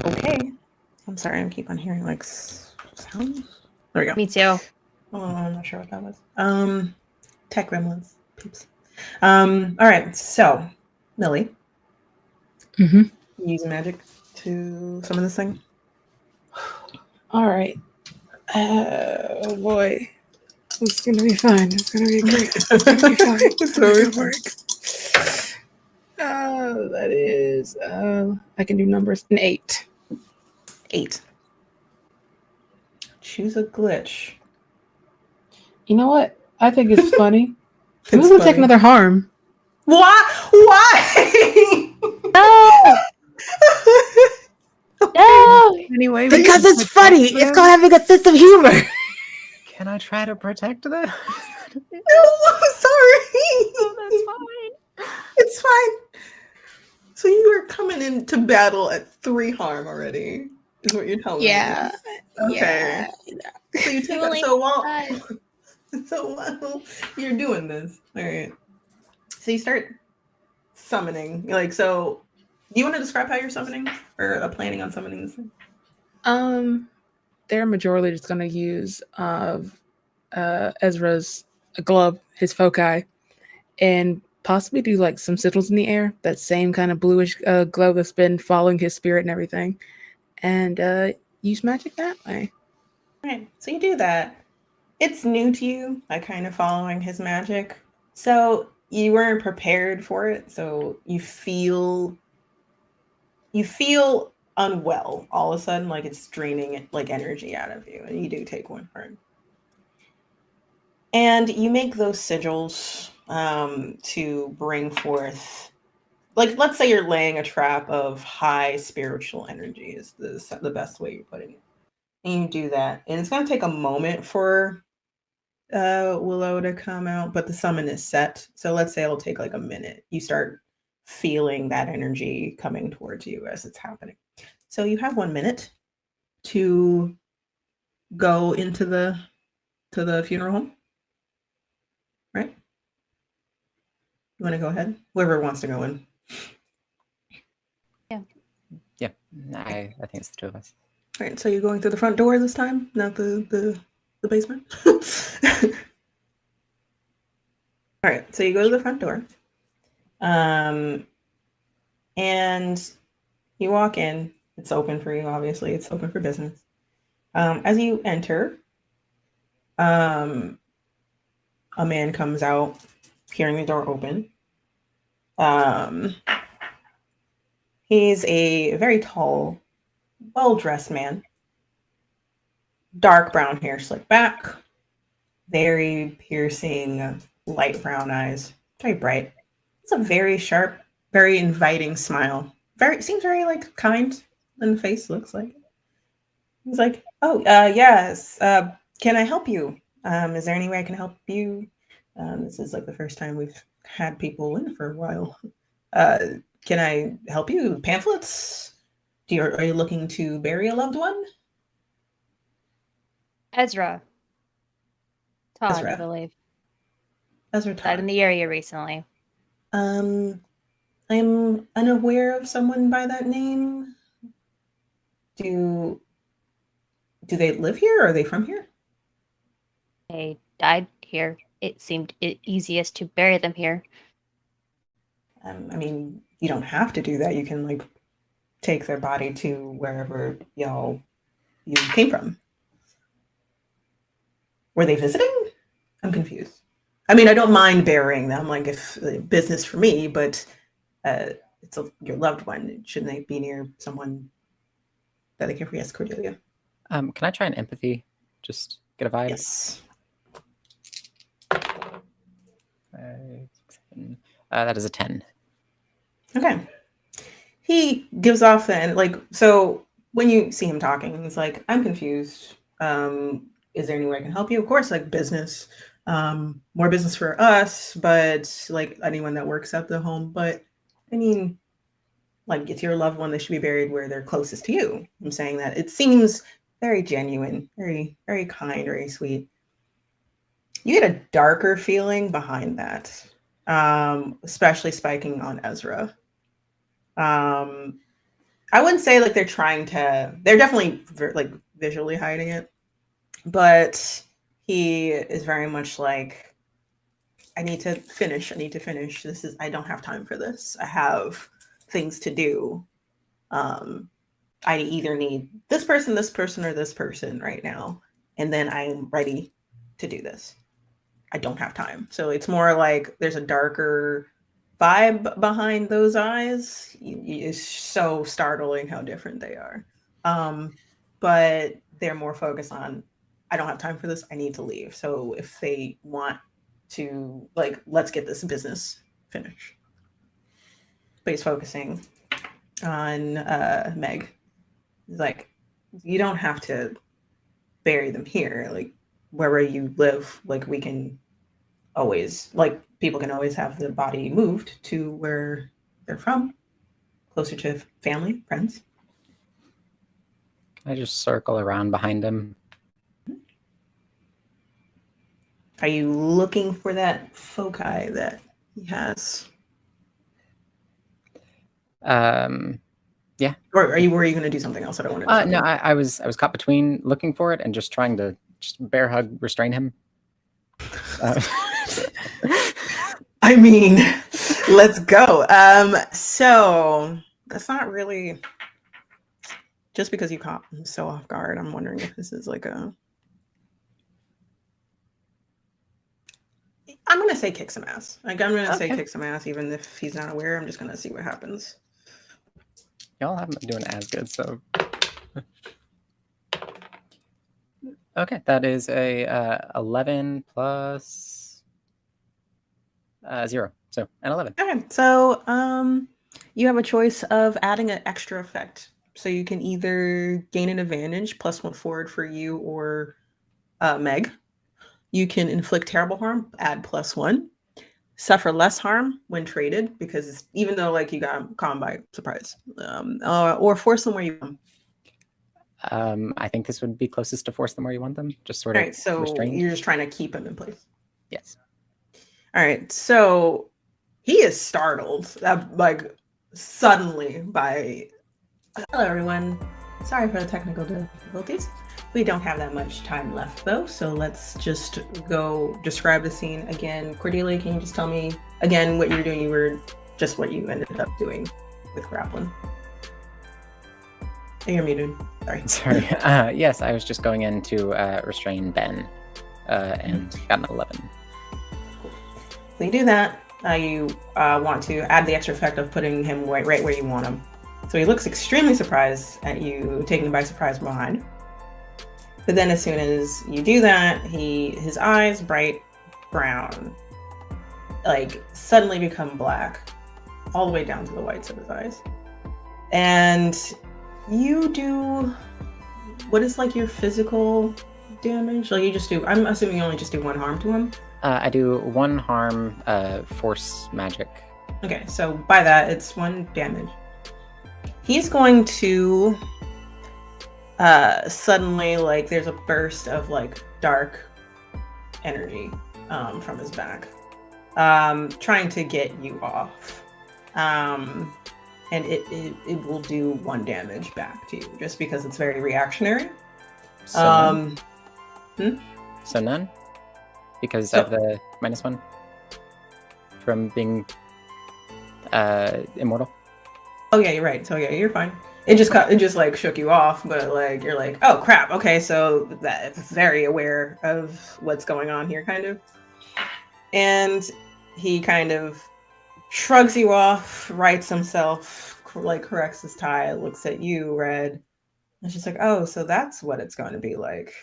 A: Okay. I'm sorry. I keep on hearing like sounds. There we go.
C: Me too.
A: Oh, I'm not sure what that was. Tech gremlins. Peeps. All right. So, Millie,
E: Mm-hmm.
A: Use magic to summon this thing.
E: All right. Oh boy. It's going to be fun. It's going to be great. It's going to be fine. It's going to work. That is, I can do numbers. An 8.
A: 8. Choose a glitch.
E: You know what? I think it's funny.
A: It's
E: I'm going to take
A: funny.
E: another harm.
A: Why? Why?
C: No! No!
D: Anyway,
E: Because it's funny. It's called having a sense of humor.
D: Can I try to protect them?
A: No, sorry.
B: Oh, that's fine.
A: It's fine. So you are coming into battle at 3 harm already, is what you're telling me.
E: Yeah.
A: Okay.
E: Yeah.
A: So you take
C: Only
A: so while
C: 5.
A: so while you're doing this, all right. So you start summoning. Like, so do you want to describe how you're summoning or planning on summoning this thing?
E: They're majorly just going to use Ezra's glove, his foci, and possibly do like some sigils in the air. That same kind of bluish glow that's been following his spirit and everything, and use magic that way.
A: All right. So you do that. It's new to you, like kind of following his magic. So you weren't prepared for it. So you feel unwell all of a sudden, like it's draining like energy out of you, and you do take 1 harm. And you make those sigils to bring forth, like, let's say you're laying a trap of high spiritual energy is the best way you're putting it. And you do that, and it's going to take a moment for Willow to come out, but the summon is set. So let's say it'll take like a minute. You start feeling that energy coming towards you as it's happening. So you have 1 minute to go into the funeral home. Right? You want to go ahead? Whoever wants to go in.
D: Yeah, I think it's the 2 of us.
A: All right, so you're going through the front door this time, not the basement. All right, so you go to the front door, and you walk in. It's open for you, obviously. It's open for business. As you enter, a man comes out, hearing the door open. He's a very tall, well-dressed man. Dark brown hair slicked back, very piercing, light brown eyes, very bright. It's a very sharp, very inviting smile. Seems very like kind, and the face looks like. He's like, "Oh, yes. Can I help you? Is there any way I can help you? This is like the first time we've had people in for a while. Can I help you? Pamphlets? Are you looking to bury a loved one?"
C: Ezra Todd, I
A: Ezra.
C: believe.
A: Ezra
C: Died in
A: Todd.
C: the area recently.
A: I'm unaware of someone by that name. Do they live here? Or are they from here?
C: They died here. It seemed easiest to bury them here.
A: I mean, you don't have to do that. You can like take their body to wherever you came from. Were they visiting? I'm confused. I mean, I don't mind burying them, like if business for me, but it's your loved one. Shouldn't they be near someone that they care for? Yes, Cordelia.
D: Can I try an empathy? Just get a vibe?
A: Yes.
D: 5, 6, 7. That is a 10.
A: Okay. He gives off then, like, so when you see him talking, he's like, "I'm confused. Is there any way I can help you?" Of course, like business, more business for us, but like anyone that works at the home. But I mean, like, it's your loved one, they should be buried where they're closest to you. I'm saying that it seems very genuine, very, very kind, very sweet. You get a darker feeling behind that, especially spiking on Ezra. I wouldn't say like they're definitely like visually hiding it, but he is very much like, I need to finish. I don't have time for this. I have things to do. I either need this person, or this person right now, and then I'm ready to do this. I don't have time. So it's more like there's a darker vibe behind those eyes. It's so startling how different they are. But they're more focused on, I don't have time for this. I need to leave. So if they want to, like, let's get this business finished. But he's focusing on Meg. He's like, you don't have to bury them here. Like, wherever you live, like, we can always, like, people can always have the body moved to where they're from, closer to family, friends.
D: I just circle around behind him.
A: Are you looking for that foci that he has?
D: Yeah.
A: Or were you going to do something else? I don't want to.
D: No, I was caught between looking for it and just trying to bear hug restrain him.
A: I mean, let's go. So that's not really, just because you caught him so off guard. I'm wondering if this is like I'm going to say kick some ass. Like, I'm going to say kick some ass, even if he's not aware. I'm just going to see what happens.
D: Y'all haven't been doing as good, so. Okay, that is a 11 plus 0, so an 11.
A: Okay, so you have a choice of adding an extra effect. So you can either gain an advantage, +1 forward for you or Meg. You can inflict terrible harm, add +1. Suffer less harm when traded, because even though, like, you got caught by surprise, or force them where you want.
D: I think this would be closest to force them where you want them, just sort of.
A: Right, so
D: restrained.
A: you're just trying to keep them in place.
D: Yes.
A: All right, so he is startled, like, suddenly by. Hello, everyone. Sorry for the technical difficulties. We don't have that much time left, though, so let's just go describe the scene again. Cordelia, can you just tell me again what you were doing? You were just what you ended up doing with grappling. Oh, you're muted. Sorry.
D: Yes, I was just going in to restrain Ben, and got an 11.
A: Cool. So you do that. You want to add the extra effect of putting him right where you want him. So he looks extremely surprised at you, taken by surprise from behind. But then as soon as you do that, his eyes, bright brown, like, suddenly become black, all the way down to the whites of his eyes. And you do, what is, like, your physical damage? Like, you just do, I'm assuming you only just do 1 harm to him?
D: I do 1 harm, force magic.
A: Okay, so by that, it's 1 damage. He's going to suddenly, like, there's a burst of, like, dark energy from his back, trying to get you off, and it will do 1 damage back to you, just because it's very reactionary.
D: So so none, because of the -1 from being immortal.
A: Oh yeah, you're right. So yeah, you're fine. It just like shook you off, but, like, you're like, oh crap, okay, so that's very aware of what's going on here, kind of. And he kind of shrugs you off, rights himself, like, corrects his tie, looks at you, Red. And she's like, oh, so that's what it's going to be like.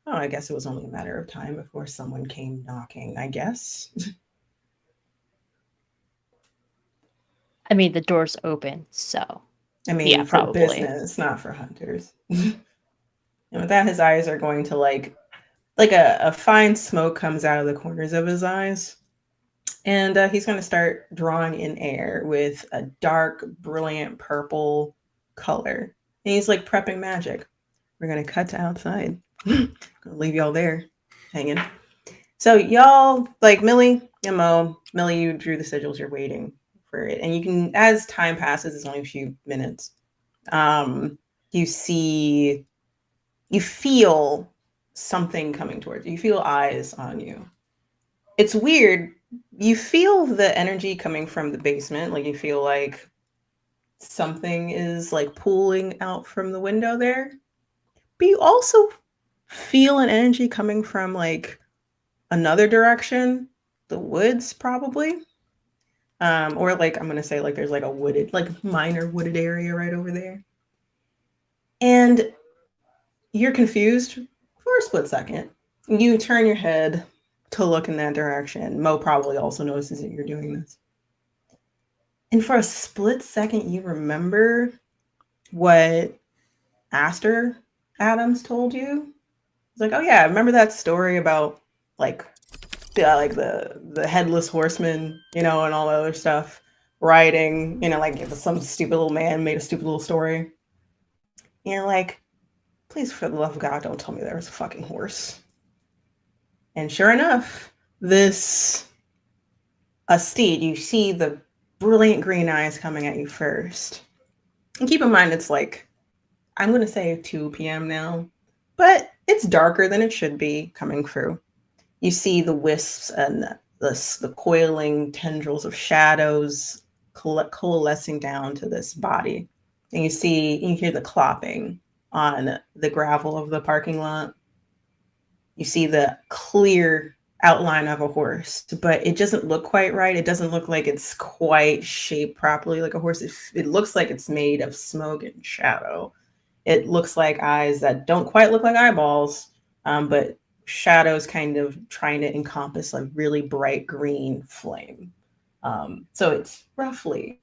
A: Oh, I guess it was only a matter of time before someone came knocking, I guess.
C: I mean, the door's open, so.
A: I mean,
C: Yeah,
A: for
C: probably.
A: business, not for hunters. And with that, his eyes are going to, like a fine smoke comes out of the corners of his eyes. And he's going to start drawing in air with a dark, brilliant purple color. And he's, like, prepping magic. We're going to cut to outside. Gonna leave y'all there hanging. So y'all, like, Millie and Mo, Millie, you drew the sigils, you're waiting for it. And you can, as time passes, it's only a few minutes, you feel something coming towards you. You feel eyes on you. It's weird. You feel the energy coming from the basement. Like, you feel like something is like pulling out from the window there. But you also feel an energy coming from like another direction, the woods probably. Or like I'm gonna say like there's like a wooded, like minor wooded area right over there. And you're confused for a split second. You turn your head to look in that direction. Mo probably also notices that you're doing this. And for a split second, you remember what Aster Adams told you. It's like, oh yeah, remember that story about like the headless horseman, you know, and all that other stuff, riding, you know, like some stupid little man made a stupid little story. And you're like, please, for the love of God, don't tell me there was a fucking horse. And sure enough, a steed, you see the brilliant green eyes coming at you first. And keep in mind, it's like, I'm going to say 2 p.m. now, but it's darker than it should be coming through. You see the wisps and the coiling tendrils of shadows coalescing down to this body. And you hear the clopping on the gravel of the parking lot. You see the clear outline of a horse, but it doesn't look quite right. It doesn't look like it's quite shaped properly like a horse. It looks like it's made of smoke and shadow. It looks like eyes that don't quite look like eyeballs, but shadows kind of trying to encompass a really bright green flame. So it's roughly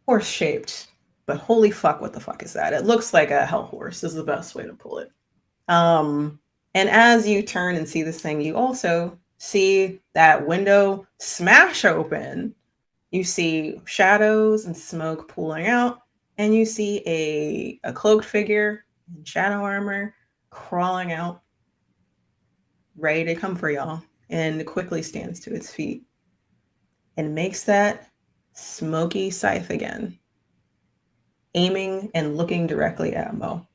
A: horse shaped, but holy fuck, what the fuck is that? It looks like a hell horse is the best way to pull it. And as you turn and see this thing, you also see that window smash open. You see shadows and smoke pooling out, and you see a cloaked figure in shadow armor crawling out, ready to come for y'all, and quickly stands to its feet and makes that smoky scythe again, aiming and looking directly at Mo.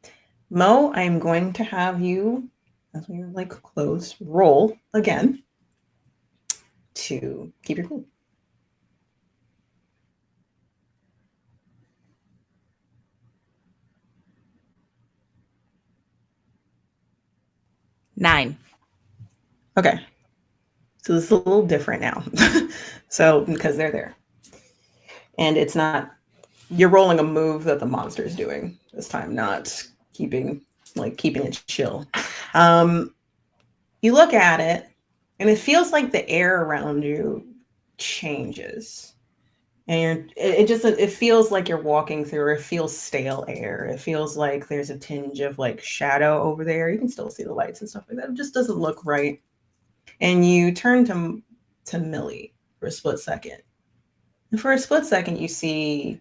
A: Mo, I'm going to have you, as we like close, roll again to keep your cool.
B: Nine.
A: Okay. So this is a little different now. So, because they're there. And it's not, you're rolling a move that the monster is doing this time, not keeping it chill. You look at it, and it feels like the air around you changes. And it feels like you're walking through, it feels stale air. It feels like there's a tinge of like shadow over there. You can still see the lights and stuff like that. It just doesn't look right. And you turn to Millie for a split second. And for a split second, you see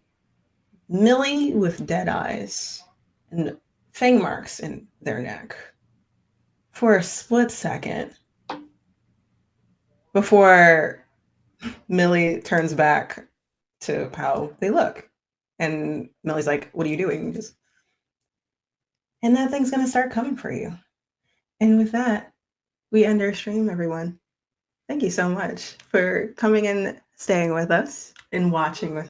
A: Millie with dead eyes and fang marks in their neck. For a split second, before Millie turns back to how they look. And Millie's like, what are you doing? And that thing's going to start coming for you. And with that, we end our stream, everyone. Thank you so much for coming and staying with us and watching with